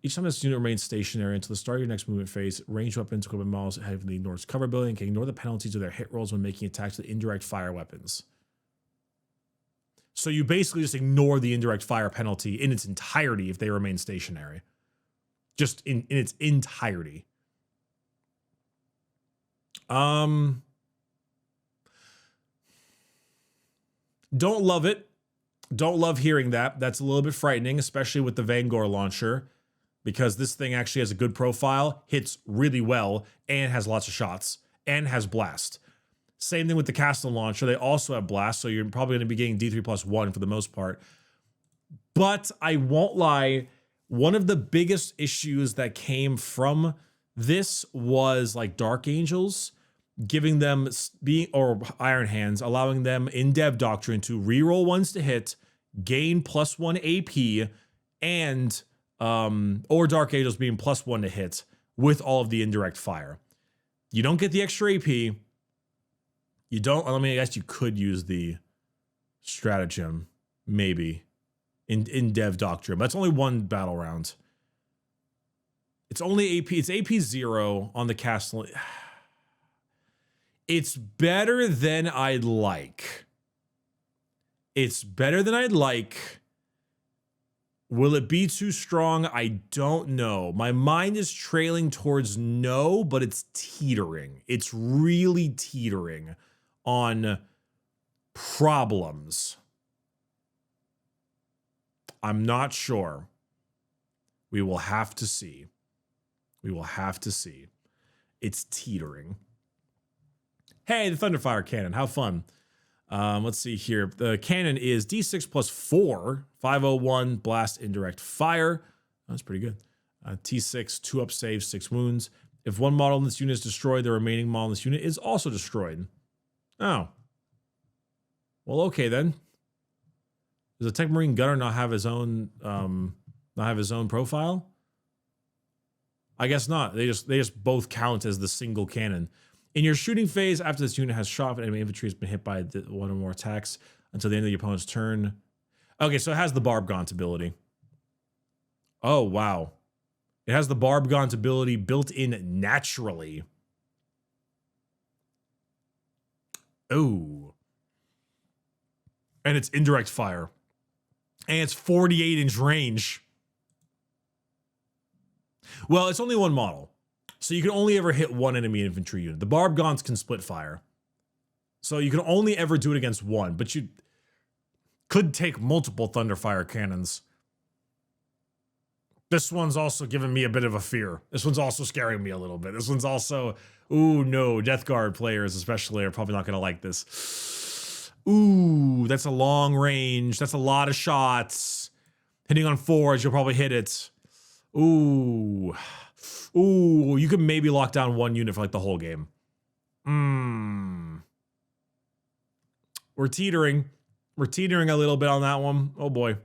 Each time this unit remains stationary until the start of your next movement phase, ranged weapons, equipment models heavily ignores cover ability and can ignore the penalties of their hit rolls when making attacks with indirect fire weapons. So you basically just ignore the indirect fire penalty in its entirety if they remain stationary. Just in its entirety. Don't love it. Don't love hearing that. That's a little bit frightening, especially with the Vengor launcher, because this thing actually has a good profile, hits really well, and has lots of shots, and has blast. Same thing with the Castle launcher. They also have blast, so you're probably going to be getting D3 plus 1 for the most part. But I won't lie, one of the biggest issues that came from this was like Dark Angels, giving them or Iron Hands, allowing them in Dev Doctrine to reroll ones to hit, gain +1 AP, and or Dark Angels being +1 to hit with all of the indirect fire. You don't get the extra AP. You don't. I mean, I guess you could use the stratagem maybe in Dev Doctrine, but it's only one battle round. It's only AP. It's AP 0 on the castle. It's better than I'd like. It's better than I'd like. Will it be too strong? I don't know. My mind is trailing towards no, but it's teetering. It's really teetering on problems. I'm not sure. We will have to see. We will have to see. It's teetering. Hey, the Thunderfire Cannon. How fun. Let's see here. The cannon is D6 plus 4, 501, blast, indirect fire. That's pretty good. T6, 2 up save, 6 wounds. If one model in this unit is destroyed, the remaining model in this unit is also destroyed. Oh. Well, okay then. Does a Tech Marine Gunner not have his own profile? I guess not. They just both count as the single cannon. In your shooting phase, after this unit has shot, enemy infantry has been hit by one or more attacks until the end of the opponent's turn. Okay, so it has the Barb Gaunt ability. Oh, wow. It has the Barb Gaunt ability built in naturally. Oh. And it's indirect fire. And it's 48-inch range. Well, it's only one model. So you can only ever hit one enemy infantry unit. The Barb Gaunts can split fire. So you can only ever do it against one, but you could take multiple Thunderfire cannons. This one's also giving me a bit of a fear. This one's also scaring me a little bit. This one's also, ooh, no, Death Guard players especially are probably not going to like this. Ooh, that's a long range. That's a lot of shots. Hitting on 4s, you'll probably hit it. Ooh. Ooh, you could maybe lock down one unit for like the whole game. We're teetering. We're teetering a little bit on that one. Oh boy.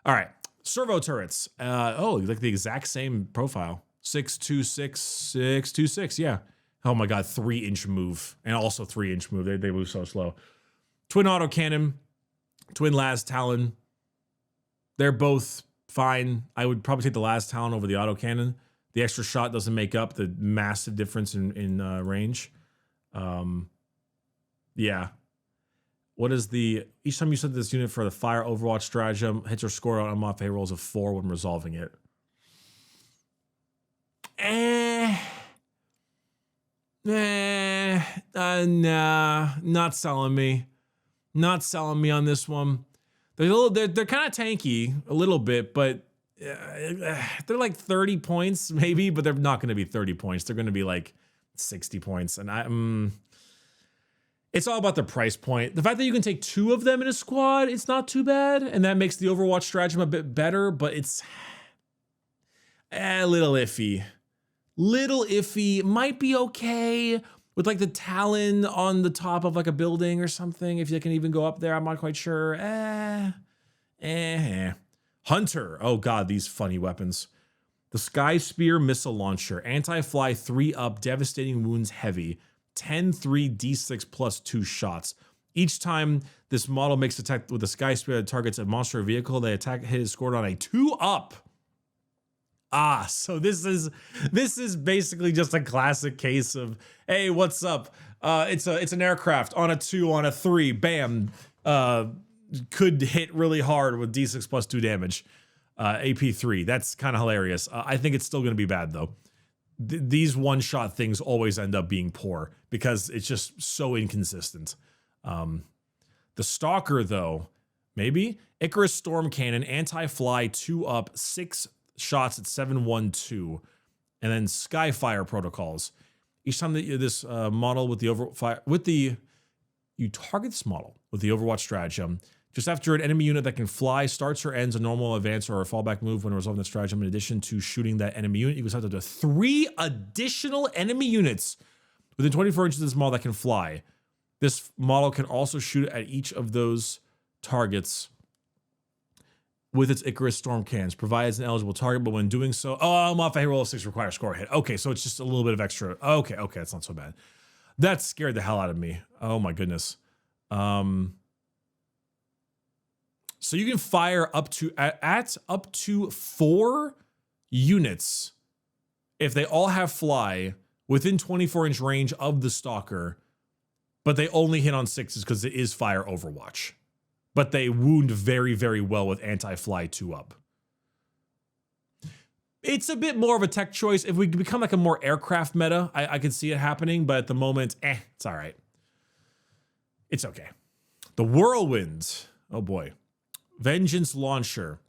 All right. Servo turrets. Oh, like the exact same profile. 626, 626. Yeah. Oh my God. 3-inch move. And also 3-inch move. They move so slow. Twin autocannon. Twin las talon. They're both fine. I would probably take the las talon over the autocannon. The extra shot doesn't make up the massive difference in range. Yeah. What is the... Each time you set this unit for the fire Overwatch stratagem, hits or score on unmodified rolls of 4 when resolving it. Nah, not selling me. Not selling me on this one. They're kind of tanky a little bit, but they're like 30 points maybe, but they're not going to be 30 points. They're going to be like 60 points. And it's all about the price point. The fact that you can take 2 of them in a squad, it's not too bad. And that makes the Overwatch stratagem a bit better, but it's a little iffy. Little iffy. Might be okay with like the Talon on the top of like a building or something. If you can even go up there, I'm not quite sure. Hunter. Oh God, these funny weapons. The Sky Spear Missile Launcher. Anti-fly 3-up, devastating wounds heavy. 10-3 D6 plus 2 shots. Each time this model makes attack with the Sky Spear that targets a monster vehicle, they attack hit is scored on a 2-up. So this is basically just a classic case of, hey, what's up? It's an aircraft on a 2, on a 3, bam. Could hit really hard with D6 plus 2 damage. AP3. That's kind of hilarious. I think it's still going to be bad though. These one-shot things always end up being poor because it's just so inconsistent. The Stalker though, maybe Icarus Storm Cannon, anti-fly 2-up, 6 shots at 712, and then Skyfire protocols. Each time that this model with the you target this model with the Overwatch stratagem, just after an enemy unit that can fly starts or ends a normal advance or a fallback move when resolving the stratagem, in addition to shooting that enemy unit, you can up to 3 additional enemy units within 24 inches of this model that can fly. This model can also shoot at each of those targets with its Icarus Storm Cannons, provides an eligible target, but when doing so, modified roll of 6 requires score hit. Okay, so it's just a little bit of extra. Okay, that's not so bad. That scared the hell out of me. Oh my goodness. So you can fire up to up to 4 units if they all have fly within 24-inch range of the Stalker, but they only hit on 6s because it is fire Overwatch. But they wound very, very well with anti-fly 2-up. It's a bit more of a tech choice. If we become like a more aircraft meta, I could see it happening, but at the moment, it's all right. It's okay. The Whirlwind. Oh boy. Vengeance Launcher.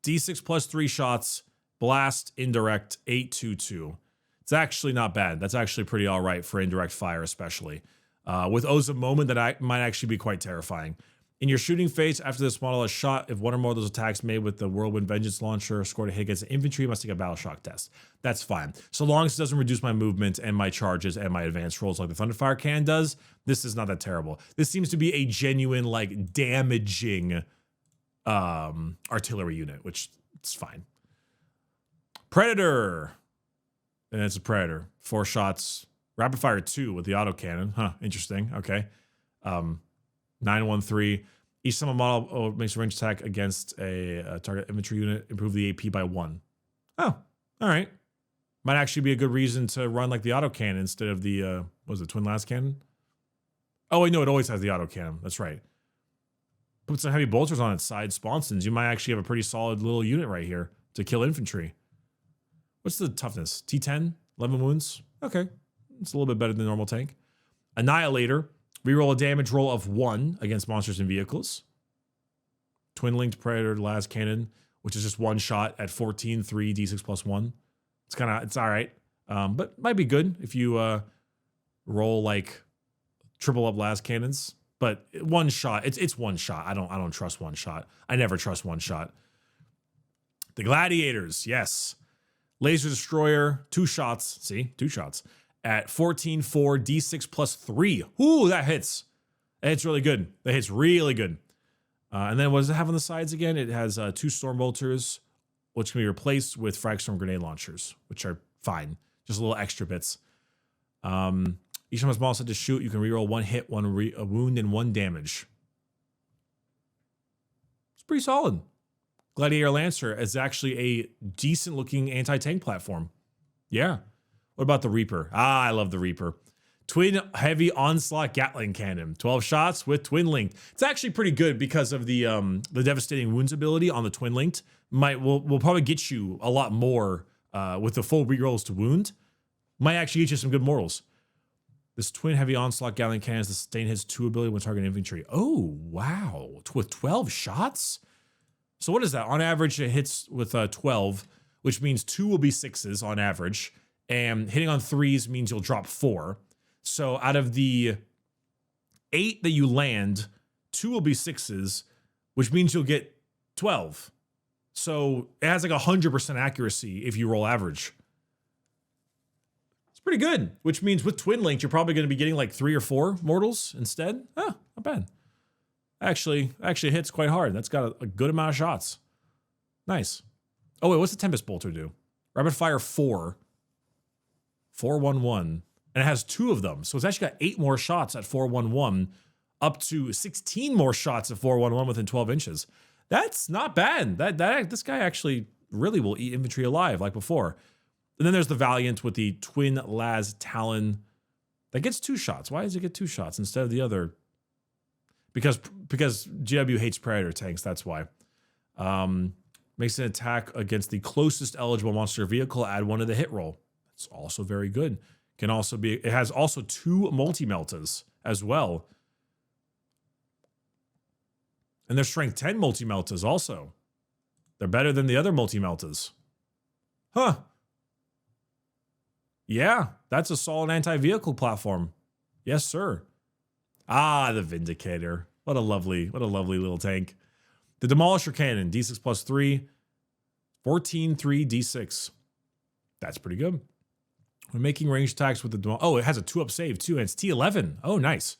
D6 plus 3 shots. Blast, indirect, 822. It's actually not bad. That's actually pretty all right for indirect fire, especially. With Oza Moment, that might actually be quite terrifying. In your shooting phase, after this model is shot, if one or more of those attacks made with the Whirlwind Vengeance Launcher scored a hit against the infantry, you must take a battle shock test. That's fine. So long as it doesn't reduce my movement and my charges and my advanced rolls like the Thunderfire can does, this is not that terrible. This seems to be a genuine, like, damaging artillery unit, which is fine. Predator. And it's a Predator. 4 shots. Rapid fire 2 with the autocannon. Huh, interesting. Okay. 913. Each time a model makes a ranged attack against a target infantry unit, improve the AP by 1. Oh, all right. Might actually be a good reason to run like the autocannon instead of the, what was it, twin las cannon? Oh, wait, no, it always has the autocannon. That's right. Put some heavy bolters on its side sponsons. You might actually have a pretty solid little unit right here to kill infantry. What's the toughness? T10? 11 wounds? Okay. It's a little bit better than normal tank. Annihilator. Reroll a damage roll of 1 against monsters and vehicles. Twin-linked Predator las cannon, which is just 1 shot at 14, 3, D6 plus 1. It's all right. But might be good if you roll like triple up las cannons. But 1 shot, it's 1 shot. I don't trust 1 shot. I never trust 1 shot. The Gladiators, yes. Laser Destroyer, 2 shots. See, 2 shots. At 14, 4, D6 plus 3. Ooh, that hits. It's really good. It hits really good. And then what does it have on the sides again? It has 2 storm bolters, which can be replaced with Fragstorm grenade launchers, which are fine. Just little extra bits. Each time a small set to shoot, you can reroll 1 hit, a wound, and 1 damage. It's pretty solid. Gladiator Lancer is actually a decent looking anti-tank platform. Yeah. What about the Reaper? I love the Reaper. Twin heavy onslaught Gatling cannon. 12 shots with twin linked. It's actually pretty good because of the devastating wounds ability on the twin linked. Will probably get you a lot more with the full rerolls to wound. Might actually get you some good mortals. This twin heavy onslaught Gatling cannon has the sustain hits 2 ability when targeting infantry. Oh, wow. With 12 shots? So what is that? On average, it hits with 12, which means 2 will be 6s on average. And hitting on 3s means you'll drop 4. So out of the 8 that you land, 2 will be 6s, which means you'll get 12. So it has like 100% accuracy if you roll average. It's pretty good, which means with twin linked, you're probably going to be getting like 3 or 4 mortals instead. Oh, not bad. Actually hits quite hard. That's got a good amount of shots. Nice. Oh, wait, what's the Tempest Bolter do? Rapid fire 4. 411. And it has 2 of them. So it's actually got 8 more shots at 411, up to 16 more shots at 411 within 12 inches. That's not bad. This guy actually really will eat infantry alive like before. And then there's the Valiant with the twin Las Talon that gets 2 shots. Why does it get 2 shots instead of the other? Because GW hates Predator tanks, that's why. Makes an attack against the closest eligible monster vehicle, add 1 to the hit roll. That's also very good. Can also be, it has also 2 multi-meltas as well. And there's strength 10 multi-meltas also. They're better than the other multi-meltas. Huh. Yeah, that's a solid anti-vehicle platform. Yes, sir. Ah, the Vindicator. What a lovely little tank. The Demolisher Cannon, D6 plus 3, 14, 3, D6. That's pretty good. When making ranged attacks with the it has a 2-up save too, and it's T11. Oh, nice.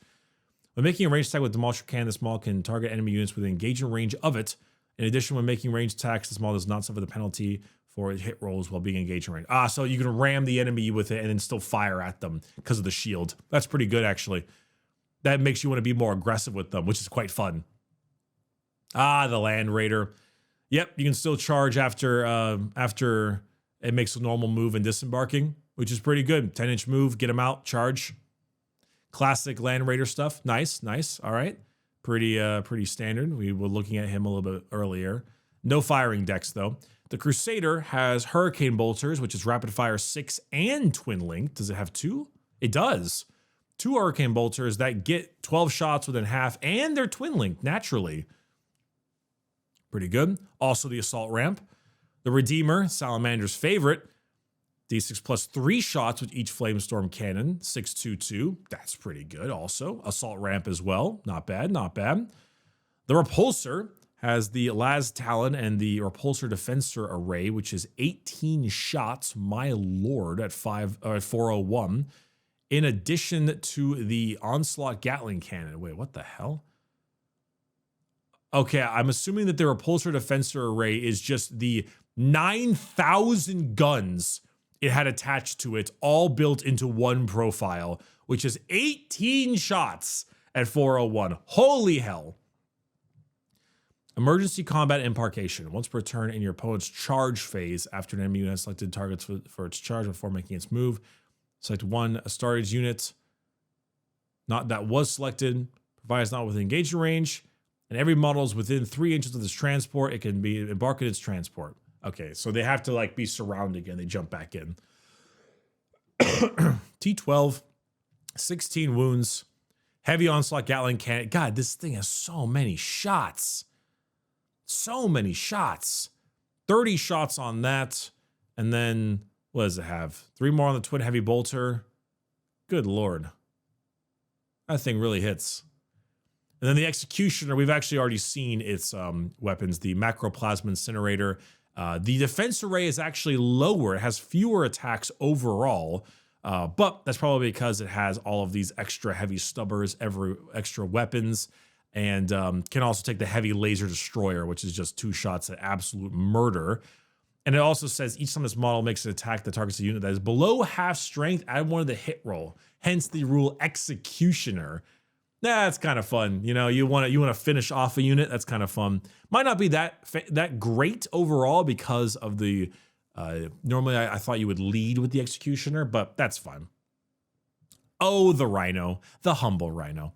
When making a ranged attack with Demolisher Cannon, the small can target enemy units within engaging range of it. In addition, when making ranged attacks, the small does not suffer the penalty for hit rolls while being engaged in range. Ah, so you can ram the enemy with it and then still fire at them because of the shield. That's pretty good, actually. That makes you want to be more aggressive with them, which is quite fun. Ah, the Land Raider. Yep, you can still charge after it makes a normal move in disembarking, which is pretty good. 10-inch move, get them out, charge. Classic Land Raider stuff. Nice, nice. All right. Pretty standard. We were looking at him a little bit earlier. No firing decks, though. The Crusader has Hurricane Bolters, which is rapid fire 6 and twin link. Does it have 2? It does. 2 Hurricane Bolters that get 12 shots within half, and they're twin linked naturally. Pretty good. Also the Assault Ramp. The Redeemer, Salamander's favorite. D6 plus 3 shots with each Flamestorm Cannon. 622. That's pretty good also. Assault Ramp as well. Not bad, not bad. The Repulsor has the Las Talon and the Repulsor Defensor Array, which is 18 shots, my lord, at 401. In addition to the Onslaught Gatling Cannon. Wait, what the hell? Okay, I'm assuming that the Repulsor Defensor Array is just the 9,000 guns it had attached to it, all built into one profile, which is 18 shots at 401. Holy hell. Emergency Combat Imparcation. Once per turn in your opponent's charge phase, after an enemy unit has selected targets for its charge before making its move, select 1 Astartes unit that was selected, provides not within engaging range, and every model is within 3 inches of this transport. It can be embarked in its transport. Okay, so they have to like be surrounded and they jump back in. T12, 16 wounds, heavy onslaught Gatling cannon. God, this thing has so many shots. So many shots. 30 shots on that. And then, what does it have? 3 more on the twin heavy bolter. Good lord. That thing really hits. And then the Executioner, we've actually already seen its weapons, the Macroplasma Incinerator. The defense array is actually lower. It has fewer attacks overall, But that's probably because it has all of these extra heavy stubbers, extra weapons, and can also take the heavy laser destroyer, which is just 2 shots at absolute murder. And it also says each time this model makes an attack that targets a unit that is below half strength, add 1 to the hit roll. Hence the rule Executioner. That's kind of fun. You know, you want to finish off a unit. That's kind of fun. Might not be that great overall because of the normally I thought you would lead with the Executioner, but that's fine. Oh, the Rhino, the humble Rhino.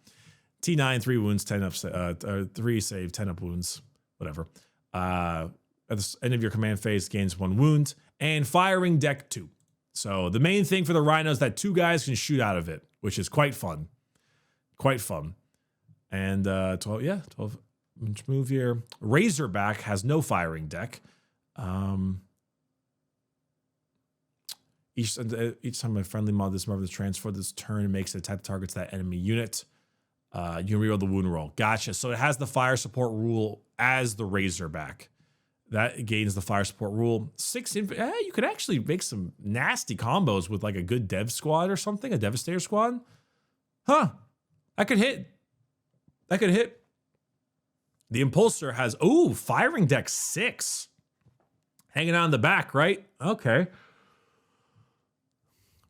T9, 3 wounds, 10 up, 3 save, 10 up wounds, whatever. At the end of your command phase, gains 1 wound, and firing deck 2. So the main thing for the Rhino is that 2 guys can shoot out of it, which is quite fun. Quite fun. And 12 inch move here. Razorback has no firing deck. Each time a friendly mod this is transferred this turn, makes an attack that targets that enemy unit. You can reroll the wound roll. Gotcha. So it has the fire support rule as the Razorback. That gains the fire support rule. 6 you could actually make some nasty combos with like a good dev squad or something, a Devastator squad. Huh. That could hit. That could hit. The Impulsor has, firing deck 6. Hanging out in the back, right? Okay.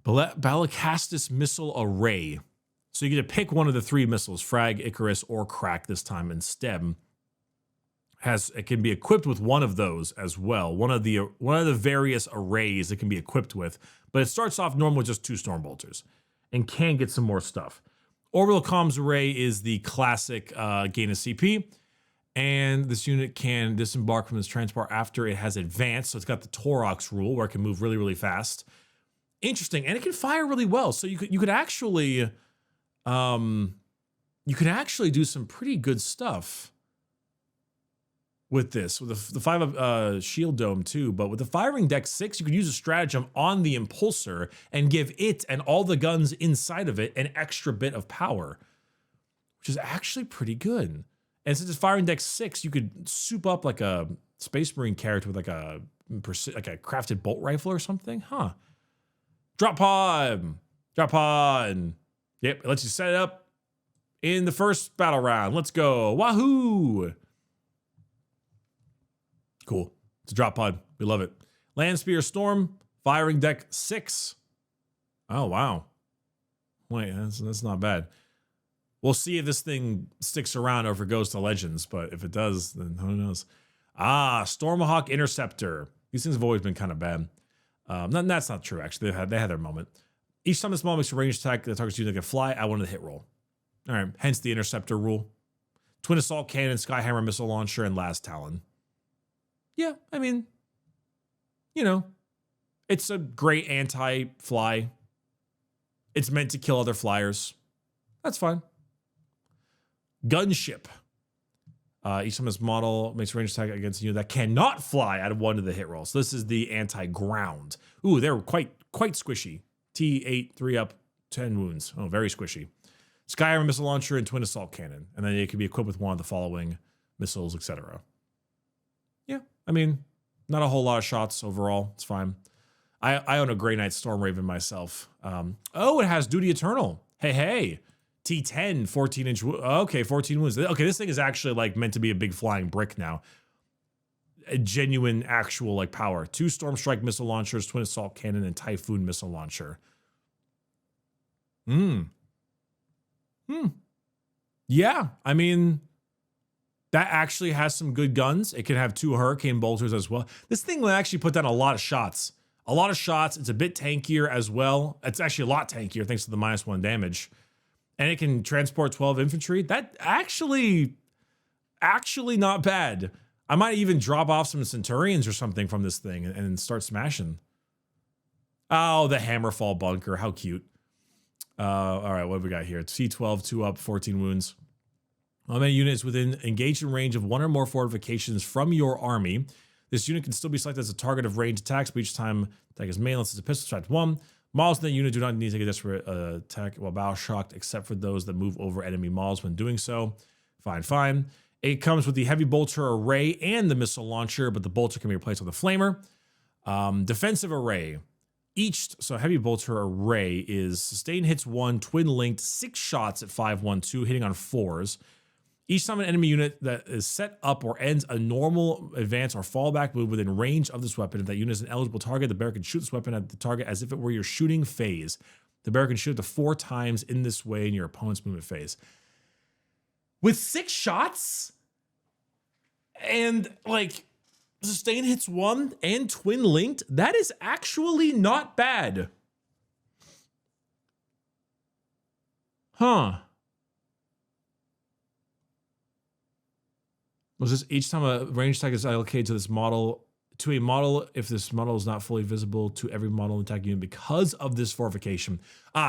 Ballicastus Missile Array. So you get to pick one of the 3 missiles, Frag, Icarus, or Crack this time instead. It can be equipped with one of those as well. One of the various arrays it can be equipped with, but it starts off normal with just 2 Stormbolters and can get some more stuff. Orbital Comms Array is the classic gain of CP, and this unit can disembark from this transport after it has advanced. So it's got the Torox rule where it can move really, really fast. Interesting, and it can fire really well. So you could actually do some pretty good stuff with this, with the 5 shield dome too. But with the firing deck 6, you could use a stratagem on the Impulsor and give it and all the guns inside of it an extra bit of power, which is actually pretty good. And since it's firing deck 6, you could soup up like a Space Marine character with like a crafted bolt rifle or something. Huh. Drop pod. Yep, it lets you set it up in the first battle round. Let's go. Wahoo! Cool. It's a drop pod. We love it. Land Spear Storm, firing deck 6. Oh, wow. Wait, that's not bad. We'll see if this thing sticks around or if it goes to Legends, but if it does, then who knows? Stormhawk Interceptor. These things have always been kind of bad. That's not true, actually. They had their moment. Each time this model makes a ranged attack that targets you that can fly, I wanted to hit roll. All right, hence the Interceptor rule. Twin Assault Cannon, Skyhammer Missile Launcher, and Last Talon. Yeah, I mean, it's a great anti-fly. It's meant to kill other flyers. That's fine. Gunship. Each time this model makes a ranged attack against you that cannot fly, add 1 to the hit roll. So this is the anti-ground. Ooh, they're quite squishy. T8, 3 up, 10 wounds. Oh, very squishy. Skyhammer Missile Launcher and Twin Assault Cannon. And then it can be equipped with one of the following missiles, etc. Yeah, I mean, not a whole lot of shots overall. It's fine. I own a Grey Knight Storm Raven myself. It has Duty Eternal. Hey. T10, 14-inch. Okay, 14 wounds. Okay, this thing is actually like meant to be a big flying brick now. A genuine, actual like power. 2 Storm Strike missile launchers, Twin Assault Cannon, and Typhoon missile launcher. Yeah, I mean, that actually has some good guns. It can have 2 Hurricane Bolters as well. This thing will actually put down a lot of shots. It's a bit tankier as well. It's actually a lot tankier thanks to the -1 damage. And it can transport 12 infantry. That actually not bad. I might even drop off some Centurions or something from this thing and start smashing. Oh, the Hammerfall Bunker. How cute. All right, what have we got here? C12, 2 up, 14 wounds. How many units within engagement range of 1 or more fortifications from your army? This unit can still be selected as a target of ranged attacks, but each time attack is made unless it's a pistol strike 1. Models in that unit do not need to take a desperate attack while battle shocked, except for those that move over enemy models when doing so. Fine. It comes with the heavy bolter array and the missile launcher, but the bolter can be replaced with a flamer. Defensive array. So heavy bolter array is sustain hits 1, twin linked, 6 shots at 512, hitting on 4s. Each time an enemy unit that is set up or ends a normal advance or fallback move within range of this weapon, if that unit is an eligible target, the bearer can shoot this weapon at the target as if it were your shooting phase. The bearer can shoot up to 4 times in this way in your opponent's movement phase. With 6 shots and like sustain hits 1 and twin linked, that is actually not bad. Huh. Was this each time a range attack is allocated to this model, to a model if this model is not fully visible to every model attack unit because of this fortification?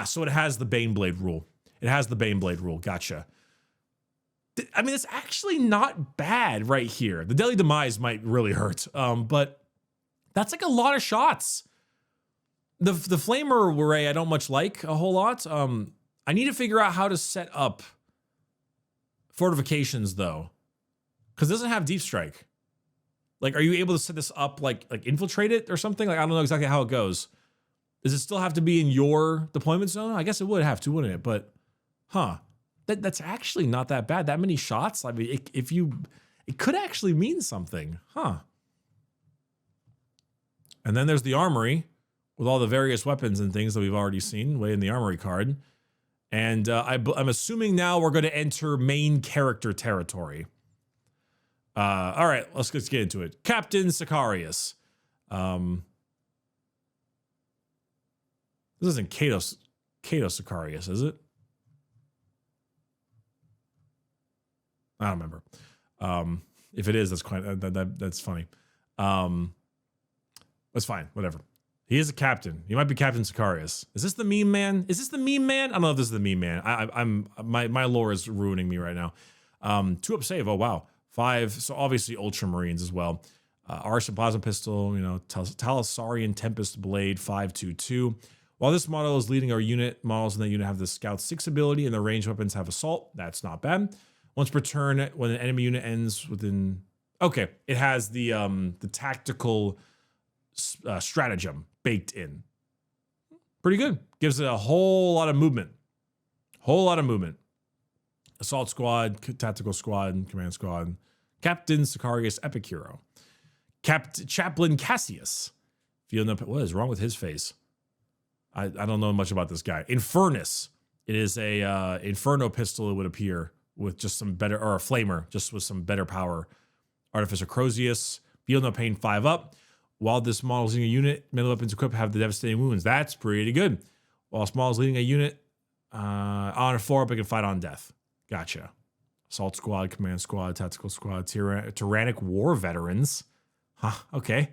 So it has the Baneblade rule. It has the Baneblade rule. Gotcha. I mean, it's actually not bad right here. The Deadly Demise might really hurt, but that's like a lot of shots. The Flamer array I don't much like a whole lot. I need to figure out how to set up fortifications though, because it doesn't have deep strike. Like, are you able to set this up like infiltrate it or something? Like, I don't know exactly how it goes. Does it still have to be in your deployment zone? I guess it would have to, wouldn't it? But, that's actually not that bad. That many shots. I mean, it could actually mean something, And then there's the armory with all the various weapons and things that we've already seen way in the armory card. And I'm assuming now we're going to enter main character territory. All right, let's get into it. Captain Sicarius. This isn't Cato Sicarius, is it? I don't remember. If it is, that's quite that's funny. That's fine. Whatever. He is a captain. He might be Captain Sicarius. Is this the meme man? Is this the meme man? I don't know if this is the meme man. My lore is ruining me right now. 2 up save. Oh wow. 5. So obviously Ultramarines as well. Arson Plasma Pistol. You know, Talisarian Tempest Blade 522. While this model is leading our unit, models in that unit have the Scout 6 ability, and the ranged weapons have Assault. That's not bad. Once per turn, when an enemy unit ends within... Okay, it has the tactical stratagem baked in. Pretty good. Gives it a whole lot of movement. Assault Squad, Tactical Squad, Command Squad. Captain Sicarius Epic Hero. Chaplain Cassius. What is wrong with his face? I don't know much about this guy. Infernus. It is a Inferno pistol, it would appear, with just some better, or a flamer, just with some better power. Artificer Crozius. Feel no pain 5 up. While this model is leading a unit, melee weapons equipped have the devastating wounds. That's pretty good. While small is leading a unit, on a 4 up, it can fight on death. Gotcha. Assault Squad, Command Squad, Tactical Squad, Tyrannic War Veterans. Okay.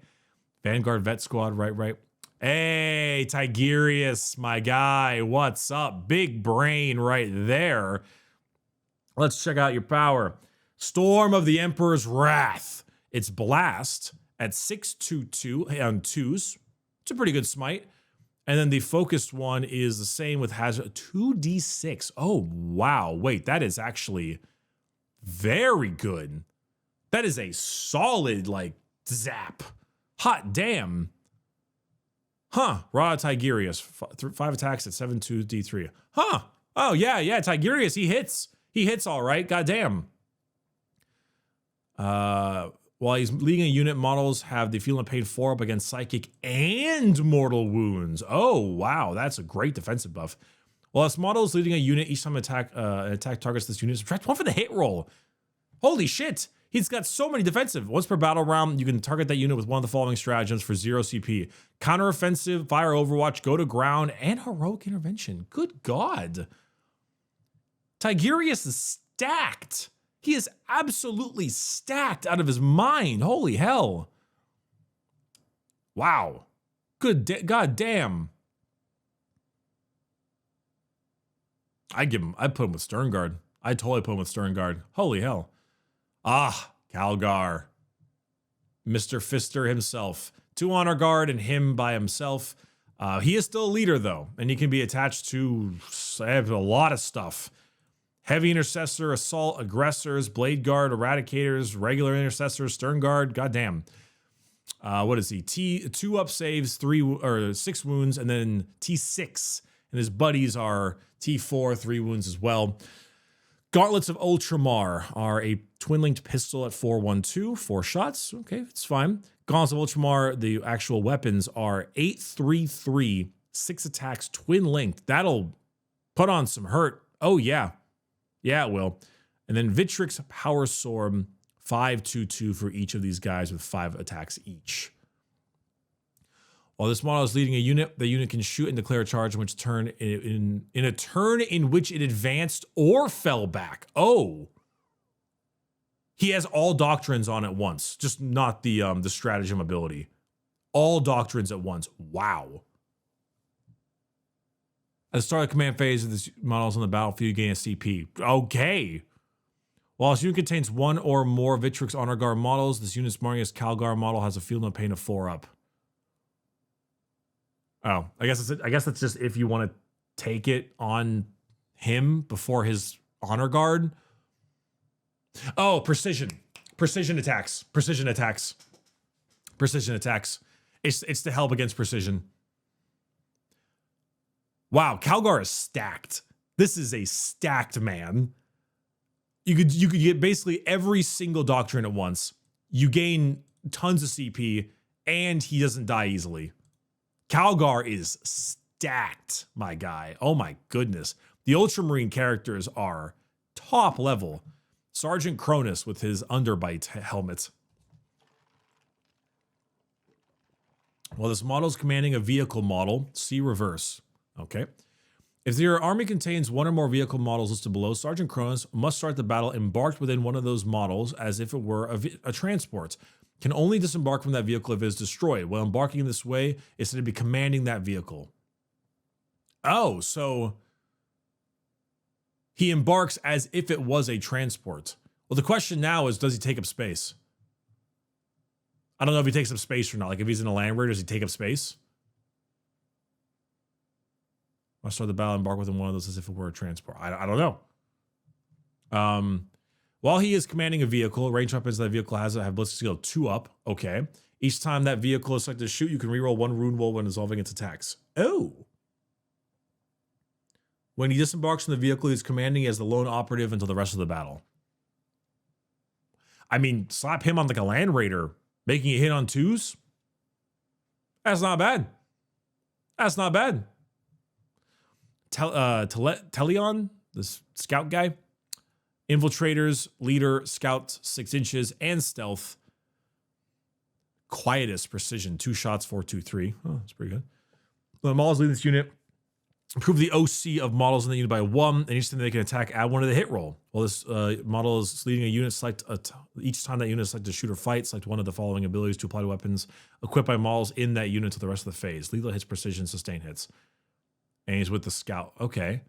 Vanguard Vet Squad, right. Hey, Tigerius, my guy. What's up? Big brain right there. Let's check out your power. Storm of the Emperor's Wrath. It's Blast at 622 on 2s. It's a pretty good smite. And then the focused one is the same with hazard 2d6. Oh, wow. Wait, that is actually very good. That is a solid, like, zap. Hot damn. Raw Tigerius. 5 attacks at 7-2d3. Oh, yeah, Tigerius, he hits. He hits all right. Goddamn. While he's leading a unit, models have the Feel no Pain 4 up against Psychic and Mortal Wounds. Oh, wow. That's a great defensive buff. While this model is leading a unit, each time an attack targets this unit, subtract 1 for the hit roll. Holy shit. He's got so many defensive. Once per battle round, you can target that unit with one of the following stratagems for 0 CP. Counteroffensive, Fire Overwatch, Go to Ground, and Heroic Intervention. Good God. Tigerius is stacked. He is absolutely stacked out of his mind. Holy hell. Wow. God damn. I'd put him with Stern Guard. I'd totally put him with Stern Guard. Holy hell. Calgar. Mr. Fister himself. 2 honor guard and him by himself. He is still a leader though, and he can be attached to a lot of stuff. Heavy Intercessor, Assault, Aggressors, Blade Guard, Eradicators, Regular Intercessors, Stern Guard, goddamn. What is he? T2 up saves, 6 wounds, and then T6. And his buddies are T4, 3 wounds as well. Gauntlets of Ultramar are a twin-linked pistol at 412, 4 shots. Okay, it's fine. Gauntlets of Ultramar, the actual weapons are 833, 6 attacks, twin-linked. That'll put on some hurt. Oh, yeah. Yeah, it will. And then Vitrix Power Sword, 522 for each of these guys with 5 attacks each. While this model is leading a unit, the unit can shoot and declare a charge in which turn in a turn in which it advanced or fell back. Oh, he has all doctrines on at once, just not the stratagem ability. All doctrines at once. Wow. At the start of the command phase of this model is on the battlefield, you gain a CP. Okay. While this unit contains 1 or more Vitrix Honor Guard models, this unit's Marius Calgar model has a field no pain of 4 up. Oh, I guess that's just if you want to take it on him before his honor guard. Oh, precision attacks. It's to help against precision. Wow, Calgar is stacked. This is a stacked man. You could get basically every single doctrine at once. You gain tons of CP, and he doesn't die easily. Calgar is stacked, my guy. Oh my goodness. The Ultramarine characters are top level. Sergeant Cronus with his underbite helmet. Well, this model is commanding a vehicle model. See reverse. Okay. If your army contains 1 or more vehicle models listed below, Sergeant Cronus must start the battle embarked within one of those models as if it were a transport. Can only disembark from that vehicle if it is destroyed. While embarking in this way, it's said to be commanding that vehicle. Oh, so he embarks as if it was a transport. Well, the question now is, does he take up space? I don't know if he takes up space or not. Like if he's in a Land Raider, does he take up space? Must start the battle, embark within one of those as if it were a transport. I don't know. While he is commanding a vehicle, range weapons that vehicle has have ballistic skill 2 up. Okay. Each time that vehicle is selected to shoot, you can reroll 1 rune roll when dissolving its attacks. Oh. When he disembarks from the vehicle, he's commanding as the lone operative until the rest of the battle. I mean, slap him on like a Land Raider, making a hit on 2s. That's not bad. That's not bad. Telion, this scout guy. Infiltrators, leader, scout, 6 inches, and stealth. Quietus, precision, 2 shots, 423. Oh, that's pretty good. The models leading this unit. Improve the OC of models in the unit by 1, and each time they can attack, add 1 to the hit roll. While this model is leading a unit, select each time that unit is selected to shoot or fight, select 1 of the following abilities to apply to weapons equipped by models in that unit to the rest of the phase. Lethal hits, precision, sustain hits. And he's with the scout. Okay.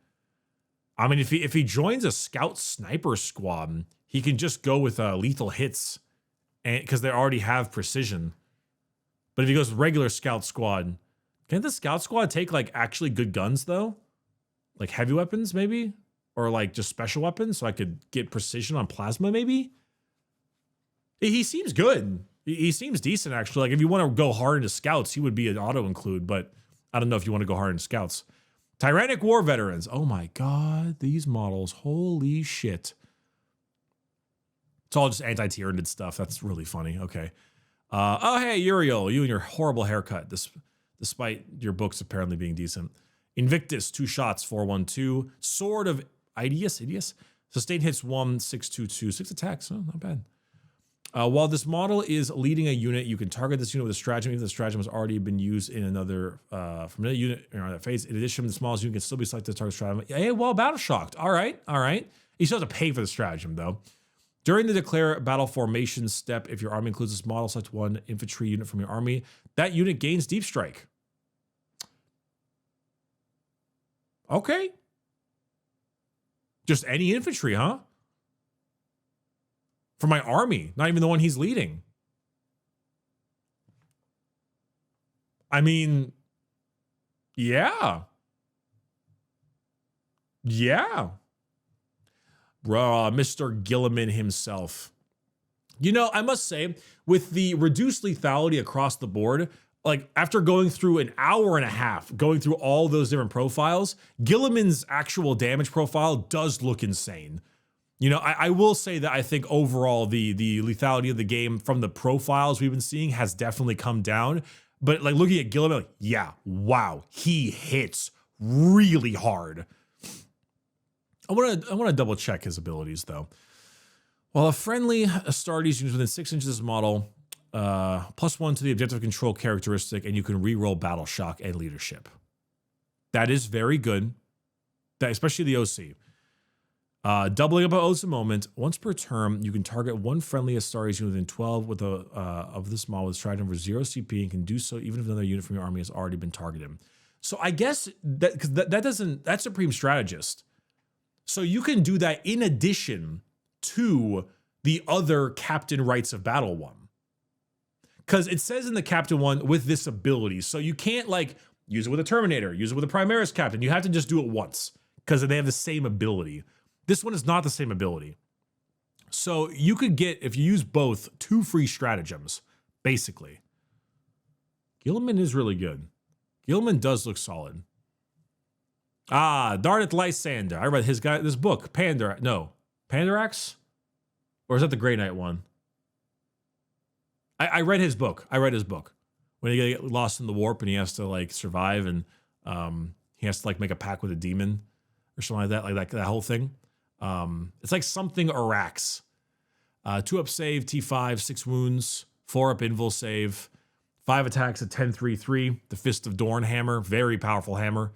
I mean, if he joins a scout sniper squad, he can just go with lethal hits, and because they already have precision. But if he goes regular scout squad, can the scout squad take like actually good guns though, like heavy weapons maybe, or like just special weapons, so I could get precision on plasma maybe? He seems good. He seems decent actually. Like if you want to go hard into scouts, he would be an auto include, but I don't know if you want to go hard in scouts. Tyrannic War Veterans. Oh my God, these models. Holy shit. It's all just anti-Tyranid stuff. That's really funny. Okay. Oh, hey, Uriel, you and your horrible haircut, despite your books apparently being decent. Invictus, 2 shots, 412. Sword of Idius. Sustain hits 1, 622. 6 attacks. Oh, not bad. While this model is leading a unit, you can target this unit with a stratagem, even if the stratagem has already been used in another from another unit in that phase. In addition, the smallest unit can still be selected to target stratagem. Hey, well, battle shocked. All right. You still have to pay for the stratagem though. During the declare battle formation step, if your army includes this model, select 1 infantry unit from your army. That unit gains deep strike. Okay. Just any infantry, huh? For my army, not even the one he's leading. I mean, yeah. Mr. Gilliman himself. You know, I must say, with the reduced lethality across the board, like after going through an hour and a half, going through all those different profiles, Gilliman's actual damage profile does look insane. You know, I will say that I think overall the lethality of the game from the profiles we've been seeing has definitely come down. But like looking at Gilliman, like, yeah, wow, he hits really hard. I want to double check his abilities though. While a friendly Astartes unit within 6 inches of this model, +1 to the objective control characteristic, and you can reroll Battle Shock and Leadership. That is very good. That especially the OC. Doubling up on a moment. Once per turn, you can target one friendly Astartes unit within 12 with of this model with stride over 0 CP and can do so even if another unit from your army has already been targeted. So I guess that's Supreme Strategist. So you can do that in addition to the other Captain Rights of Battle one. Because it says in the Captain one with this ability. So you can't like use it with a Terminator, use it with a Primaris Captain. You have to just do it once because they have the same ability. This one is not the same ability. So you could get, if you use both, 2 free stratagems, basically. Gilliman is really good. Gilliman does look solid. Darneth Lysander. I read this book, Pandarax? Or is that the Grey Knight one? I read his book. When he gets lost in the warp and he has to like survive and he has to like make a pact with a demon or something like that whole thing. It's like something Arax. 2 up save, T5, 6 wounds, 4 up invul save, 5 attacks at 10-3-3. The Fist of Dorn hammer, very powerful hammer.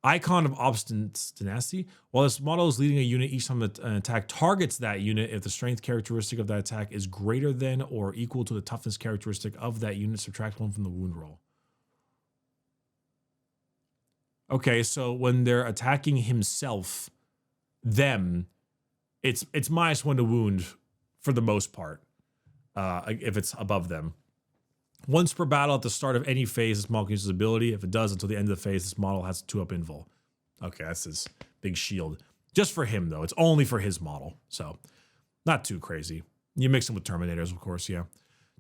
Icon of Obstinacy. While this model is leading a unit, each time an attack targets that unit, if the strength characteristic of that attack is greater than or equal to the toughness characteristic of that unit, subtract 1 from the wound roll. Okay, so when they're attacking himself, it's -1 to wound for the most part, if it's above them. Once per battle at the start of any phase, this model can use his ability. If it does until the end of the phase, this model has 2 up invul. Okay, that's his big shield. Just for him, though. It's only for his model, so not too crazy. You mix him with Terminators, of course, yeah.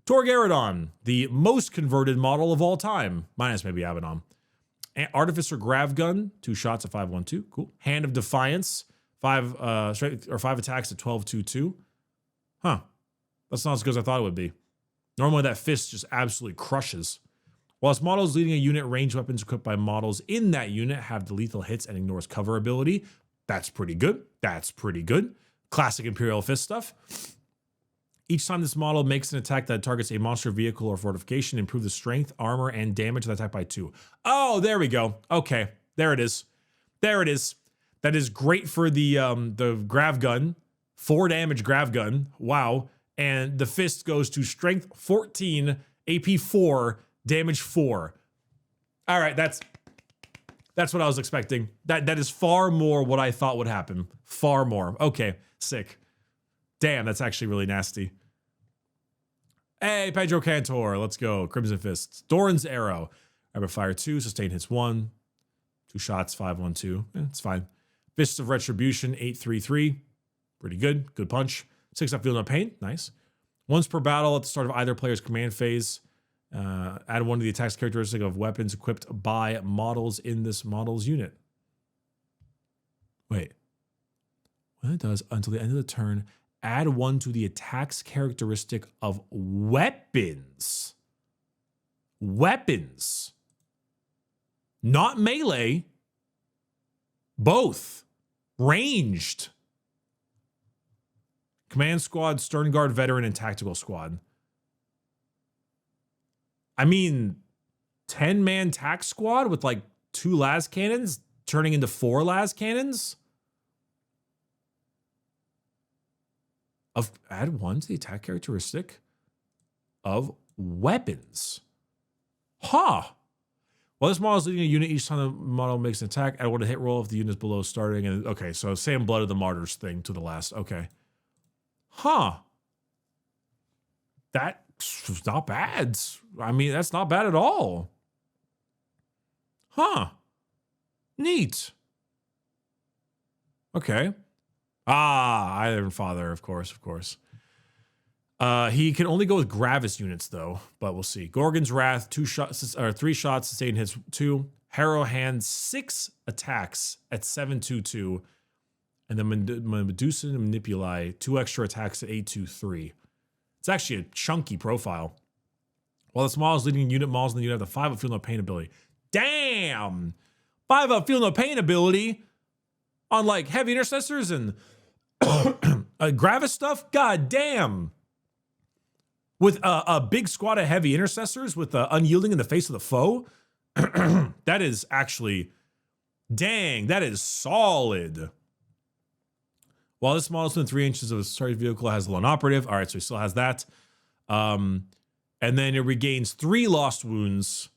Torgaradon, the most converted model of all time, minus maybe Abaddon. Artificer Gravgun, 2 shots at 5-1-2, cool. Hand of Defiance, 5 attacks at 12-2-2. Huh, that's not as good as I thought it would be. Normally that fist just absolutely crushes. While this model is leading a unit, ranged weapons equipped by models in that unit have the lethal hits and ignores cover ability. That's pretty good. Classic Imperial Fist stuff. Each time this model makes an attack that targets a monster vehicle or fortification, improve the strength, armor, and damage of the attack by 2. Oh, there we go. Okay, there it is. That is great for the grav gun. 4 damage grav gun. Wow. And the fist goes to strength 14, AP 4, damage 4. All right, that's what I was expecting. That is far more what I thought would happen. Far more. Okay, sick. Damn, that's actually really nasty. Hey, Pedro Cantor, let's go. Crimson Fists. Doran's Arrow. Rapid Fire 2, sustain hits 1. 2 shots, 5-1-2. It's fine. Fists of Retribution, 8-3-3. Pretty good. Good punch. 6 up, feel no pain. Nice. Once per battle at the start of either player's command phase, add 1 to the attack's characteristic of weapons equipped by models in this model's unit. Wait. When it does, until the end of the turn, add 1 to the attack's characteristic of weapons. Weapons. Not melee. Both. Ranged. Command Squad, Stern Guard Veteran, and Tactical Squad. I mean, 10-man tac squad with like 2 las cannons turning into 4 las cannons? Add 1 to the attack characteristic of weapons. Huh. While this model is leading a unit, each time the model makes an attack, add 1 to hit roll if the unit is below starting. And okay, so same Blood of the Martyrs thing to the last. Okay. Huh. That's not bad. I mean, that's not bad at all. Huh. Neat. Okay. Iron Father, of course. He can only go with Gravis units though, but we'll see. Gorgon's Wrath, 2 shots or 3 shots, sustain hits 2. Harrow Hand, 6 attacks at 722. And then Medusa Manipuli, 2 extra attacks at 823. It's actually a chunky profile. While the small is leading unit models, and then you have the 5 up Feel No Pain ability. Damn! 5 up Feel No Pain ability on like heavy intercessors and Gravis stuff? God damn! With a big squad of heavy intercessors with unyielding in the face of the foe? That is actually, dang, that is solid. While this model is within 3 inches of a target vehicle, has the lone operative. All right, so he still has that. And then it regains 3 lost wounds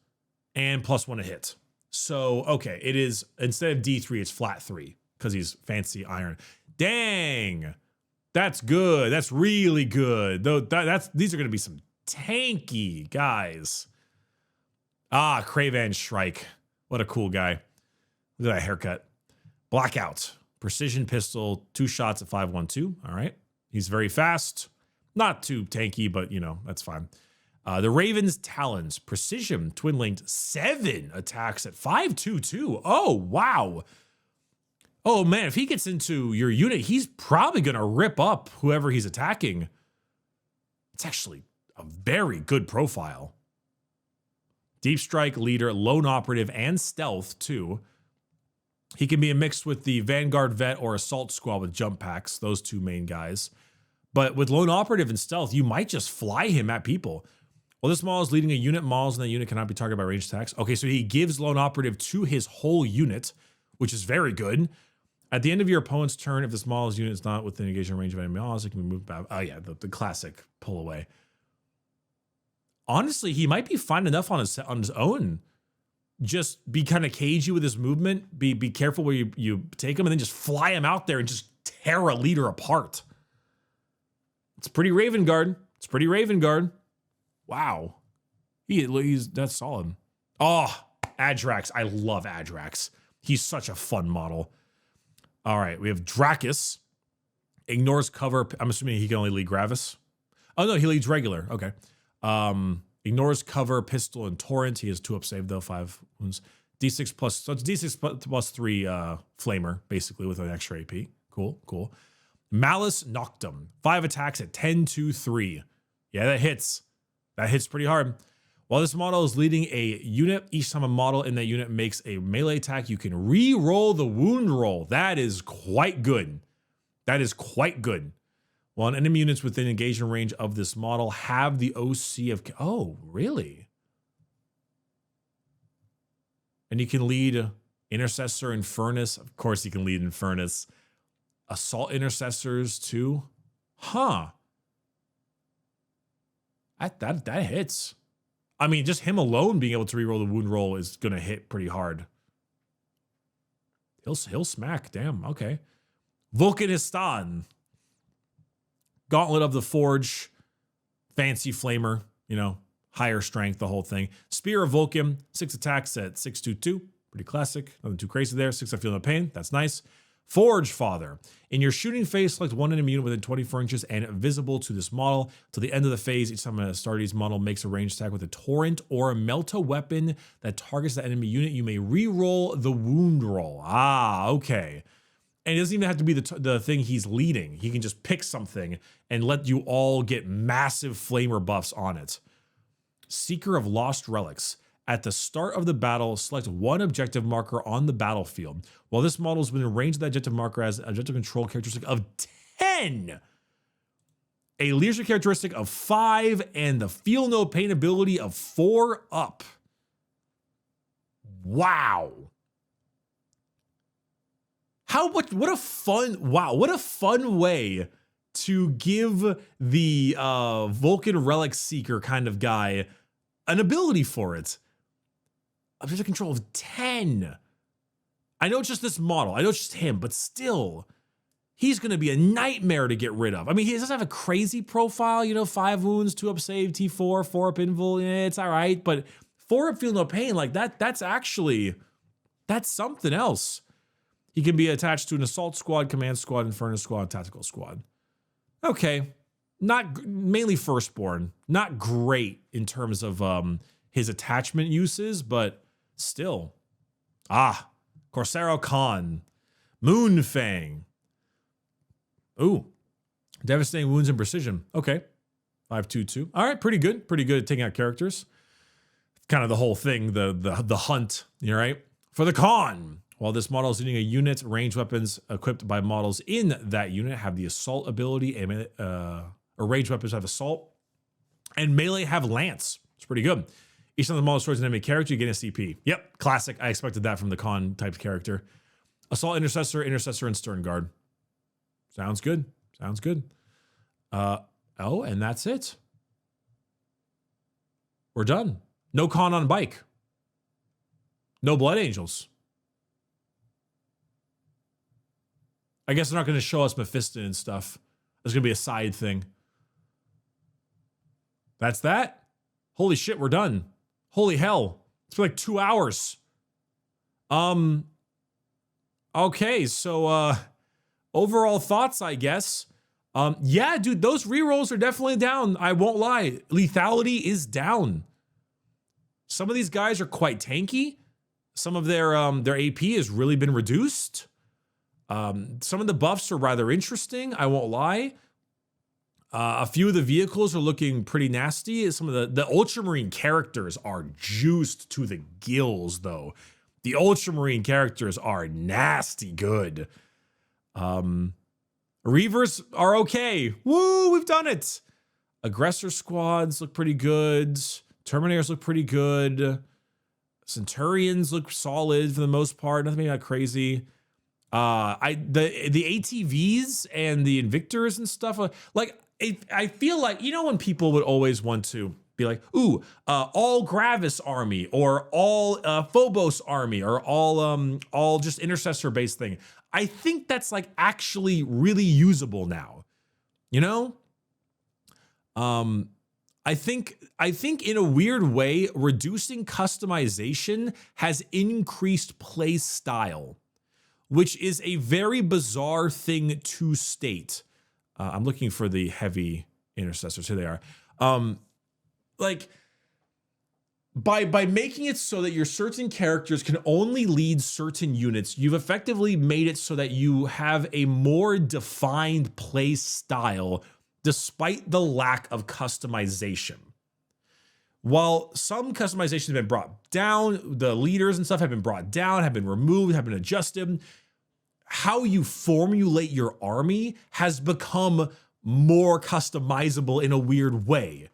and +1 a hit. So, okay, it is, instead of D3, it's flat 3 because he's fancy iron. Dang, that's good. That's really good. Though these are going to be some tanky guys. Ah, Cravan Shrike. What a cool guy. Look at that haircut. Blackout. Precision pistol, 2 shots at 512. All right. He's very fast. Not too tanky, but, you know, that's fine. The Raven's Talons. Precision, twin-linked, 7 attacks at 522. Oh, wow. Oh, man, if he gets into your unit, he's probably going to rip up whoever he's attacking. It's actually a very good profile. Deep Strike, Leader, Lone Operative, and Stealth, too. He can be mixed with the Vanguard Vet or Assault Squad with jump packs, those 2 main guys. But with Lone Operative and Stealth, you might just fly him at people. Well, this model is leading a unit. Models in that unit cannot be targeted by ranged attacks. Okay, so he gives Lone Operative to his whole unit, which is very good. At the end of your opponent's turn, if this model's unit is not within engagement range of enemy models, it can be moved back. Oh, yeah, the classic pull away. Honestly, he might be fine enough on his own. Just be kind of cagey with his movement. Be careful where you take him and then just fly him out there and just tear a leader apart. It's pretty Raven Guard. It's pretty Raven Guard. Wow. That's solid. Oh, Adrax. I love Adrax. He's such a fun model. All right, we have Dracus. Ignores cover. I'm assuming he can only lead Gravis. Oh, no, he leads regular. Okay. Ignores cover, pistol, and torrent. He has 2 up save though, 5 wounds. D6 plus, so it's D6 plus 3 flamer, basically, with an extra AP. Cool, cool. Malice Noctum. 5 attacks at 10-3. Yeah, that hits. That hits pretty hard. While this model is leading a unit, each time a model in that unit makes a melee attack, you can re-roll the wound roll. That is quite good. That is quite good. While enemy units within engagement range of this model have the OC of... Oh, really? And you can lead Intercessor and Furnace. Of course you can lead in Furnace. Assault Intercessors too. Huh. That hits. I mean, just him alone being able to reroll the wound roll is going to hit pretty hard. He'll smack. Damn, okay. Vulcanistan. Gauntlet of the Forge, fancy flamer, you know, higher strength, the whole thing. Spear of Vulcan, 6 attacks at 622, pretty classic, nothing too crazy there. 6 I feel no pain, that's nice. Forge Father, in your shooting phase, select 1 enemy unit within 24 inches and visible to this model. Till the end of the phase, each time a Astartes model makes a ranged attack with a torrent or a melta weapon that targets the enemy unit, you may re-roll the wound roll. Ah, okay. And it doesn't even have to be the thing he's leading. He can just pick something and let you all get massive flamer buffs on it. Seeker of Lost Relics. At the start of the battle, select 1 objective marker on the battlefield. While this model is within range of that objective marker, has an objective control characteristic of 10, a leadership characteristic of 5, and the Feel No Pain ability of 4 up. Wow. What a fun way to give the Vulcan Relic Seeker kind of guy an ability for it. Objective control of 10. I know it's just this model. I know it's just him, but still, he's going to be a nightmare to get rid of. I mean, he doesn't have a crazy profile, you know, 5 wounds, 2 up save, T4, 4 up invul. Yeah, it's all right, but 4 up Feel No Pain, like that's something else. He can be attached to an assault squad, command squad, inferno squad, tactical squad. Okay. mainly firstborn, not great in terms of his attachment uses, but still. Corsaro Khan, Moonfang. Ooh, devastating wounds and precision. Okay, 5/2/2. All right, pretty good. Pretty good at taking out characters. Kind of the whole thing, the hunt. All right. For the Khan, while this model is leading a unit, ranged weapons equipped by models in that unit have the assault ability, and or ranged weapons have assault, and melee have lance. It's pretty good. Each time the model destroys an enemy character, you get a CP. Yep, classic. I expected that from the Khan type character. Assault Intercessor, Intercessor, and Stern Guard. Sounds good. Sounds good. Oh, and that's it. We're done. No Khan on bike. No Blood Angels. I guess they're not going to show us Mephiston and stuff. It's going to be a side thing. That's that. Holy shit, we're done. Holy hell. It's been like 2 hours. Okay, so overall thoughts, I guess. Yeah, dude, those rerolls are definitely down. I won't lie. Lethality is down. Some of these guys are quite tanky. Some of their AP has really been reduced. Some of the buffs are rather interesting. I won't lie. A few of the vehicles are looking pretty nasty. Some of the Ultramarine characters are juiced to the gills, though. The Ultramarine characters are nasty good. Reavers are okay. Woo, we've done it. Aggressor squads look pretty good. Terminators look pretty good. Centurions look solid for the most part. Nothing that crazy. The ATVs and the Invictors and stuff. I feel like, you know, when people would always want to be like, ooh, all Gravis army, or all Phobos army, or all just intercessor based thing. I think that's like actually really usable now. You know? I think in a weird way, reducing customization has increased play style, which is a very bizarre thing to state. I'm looking for the heavy intercessors. Here they are. Like, by making it so that your certain characters can only lead certain units, you've effectively made it so that you have a more defined play style despite the lack of customization. While some customizations have been brought down, the leaders and stuff have been brought down, have been removed, have been adjusted, how you formulate your army has become more customizable in a weird way.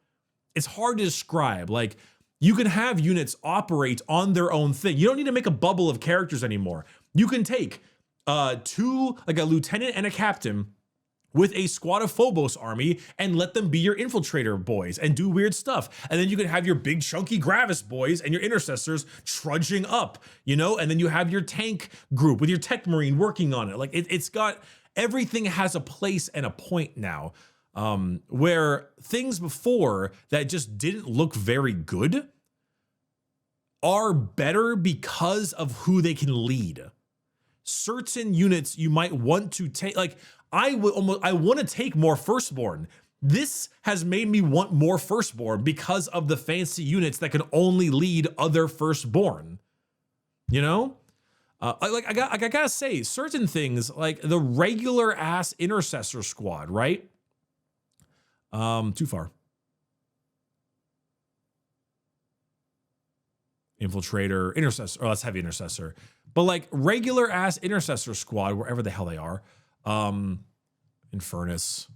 It's hard to describe. Like, you can have units operate on their own thing. You don't need to make a bubble of characters anymore. You can take two, like a lieutenant and a captain, with a squad of Phobos army and let them be your infiltrator boys and do weird stuff. And then you can have your big chunky Gravis boys and your intercessors trudging up, you know, and then you have your tank group with your tech marine working on it. Like it's got, everything has a place and a point now, where things before that just didn't look very good are better because of who they can lead. Certain units you might want to take, like, I want to take more Firstborn. This has made me want more Firstborn because of the fancy units that can only lead other Firstborn. You know, I gotta say, certain things like the regular ass Intercessor squad, right? Too far. Infiltrator, Intercessor, oh, that's heavy Intercessor. But like regular ass Intercessor squad, wherever the hell they are. Infernus.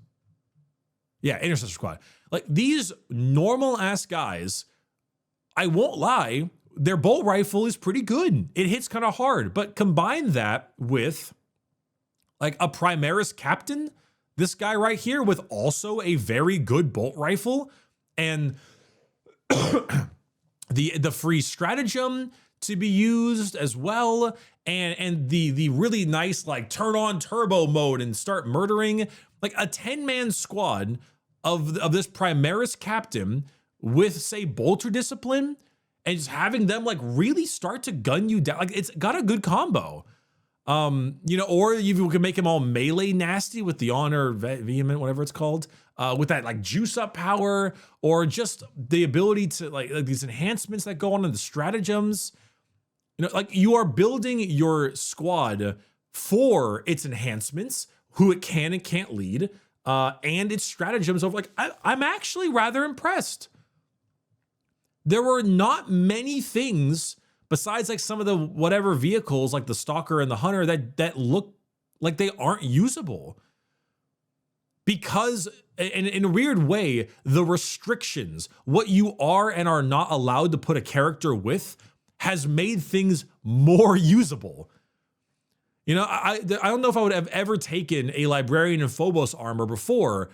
Yeah, Intercessor squad. Like these normal ass guys, I won't lie, their bolt rifle is pretty good. It hits kind of hard, but combine that with like a Primaris captain, this guy right here with also a very good bolt rifle, and the free stratagem to be used as well, and the really nice like turn on turbo mode and start murdering, like a 10-man squad of this Primaris captain with, say, bolter discipline, and just having them like really start to gun you down. Like, it's got a good combo. You know, or you can make him all melee nasty with the honor vehement, whatever it's called, with that like juice up power, or just the ability to like these enhancements that go on in the stratagems. You know, like you are building your squad for its enhancements, who it can and can't lead, and its stratagems of like, I'm actually rather impressed. There were not many things besides like some of the whatever vehicles like the Stalker and the Hunter that look like they aren't usable. Because in a weird way, the restrictions, what you are and are not allowed to put a character with, has made things more usable. You know, I don't know if I would have ever taken a Librarian and Phobos armor before,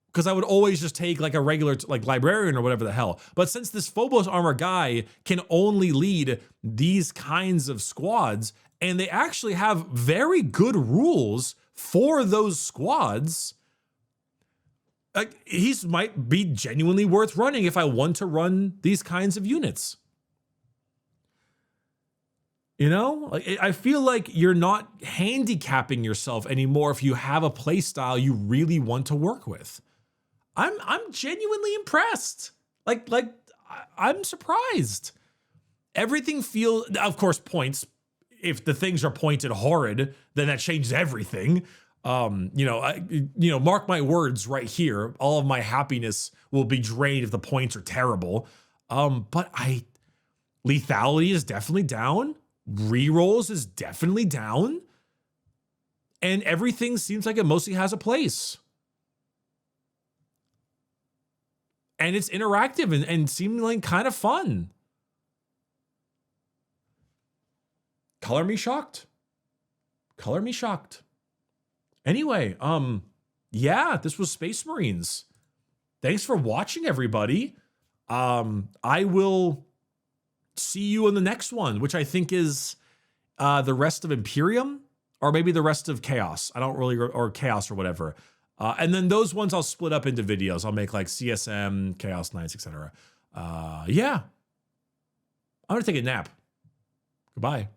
because I would always just take like a regular like Librarian or whatever the hell. But since this Phobos armor guy can only lead these kinds of squads, and they actually have very good rules for those squads, like he's might be genuinely worth running if I want to run these kinds of units. You know, like I feel like you're not handicapping yourself anymore if you have a play style you really want to work with. I'm genuinely impressed. Like I'm surprised. Everything feels, of course, points. If the things are pointed horrid, then that changes everything. Mark my words right here. All of my happiness will be drained if the points are terrible. But lethality is definitely down. Rerolls is definitely down. And everything seems like it mostly has a place. And it's interactive and seemingly kind of fun. Color me shocked. Color me shocked. Anyway, yeah, this was Space Marines. Thanks for watching, everybody. I will see you in the next one, which I think is the rest of Imperium, or maybe the rest of Chaos. I don't really, or Chaos or whatever. And then those ones I'll split up into videos. I'll make like CSM, Chaos Knights, etc. Yeah. I'm gonna take a nap. Goodbye.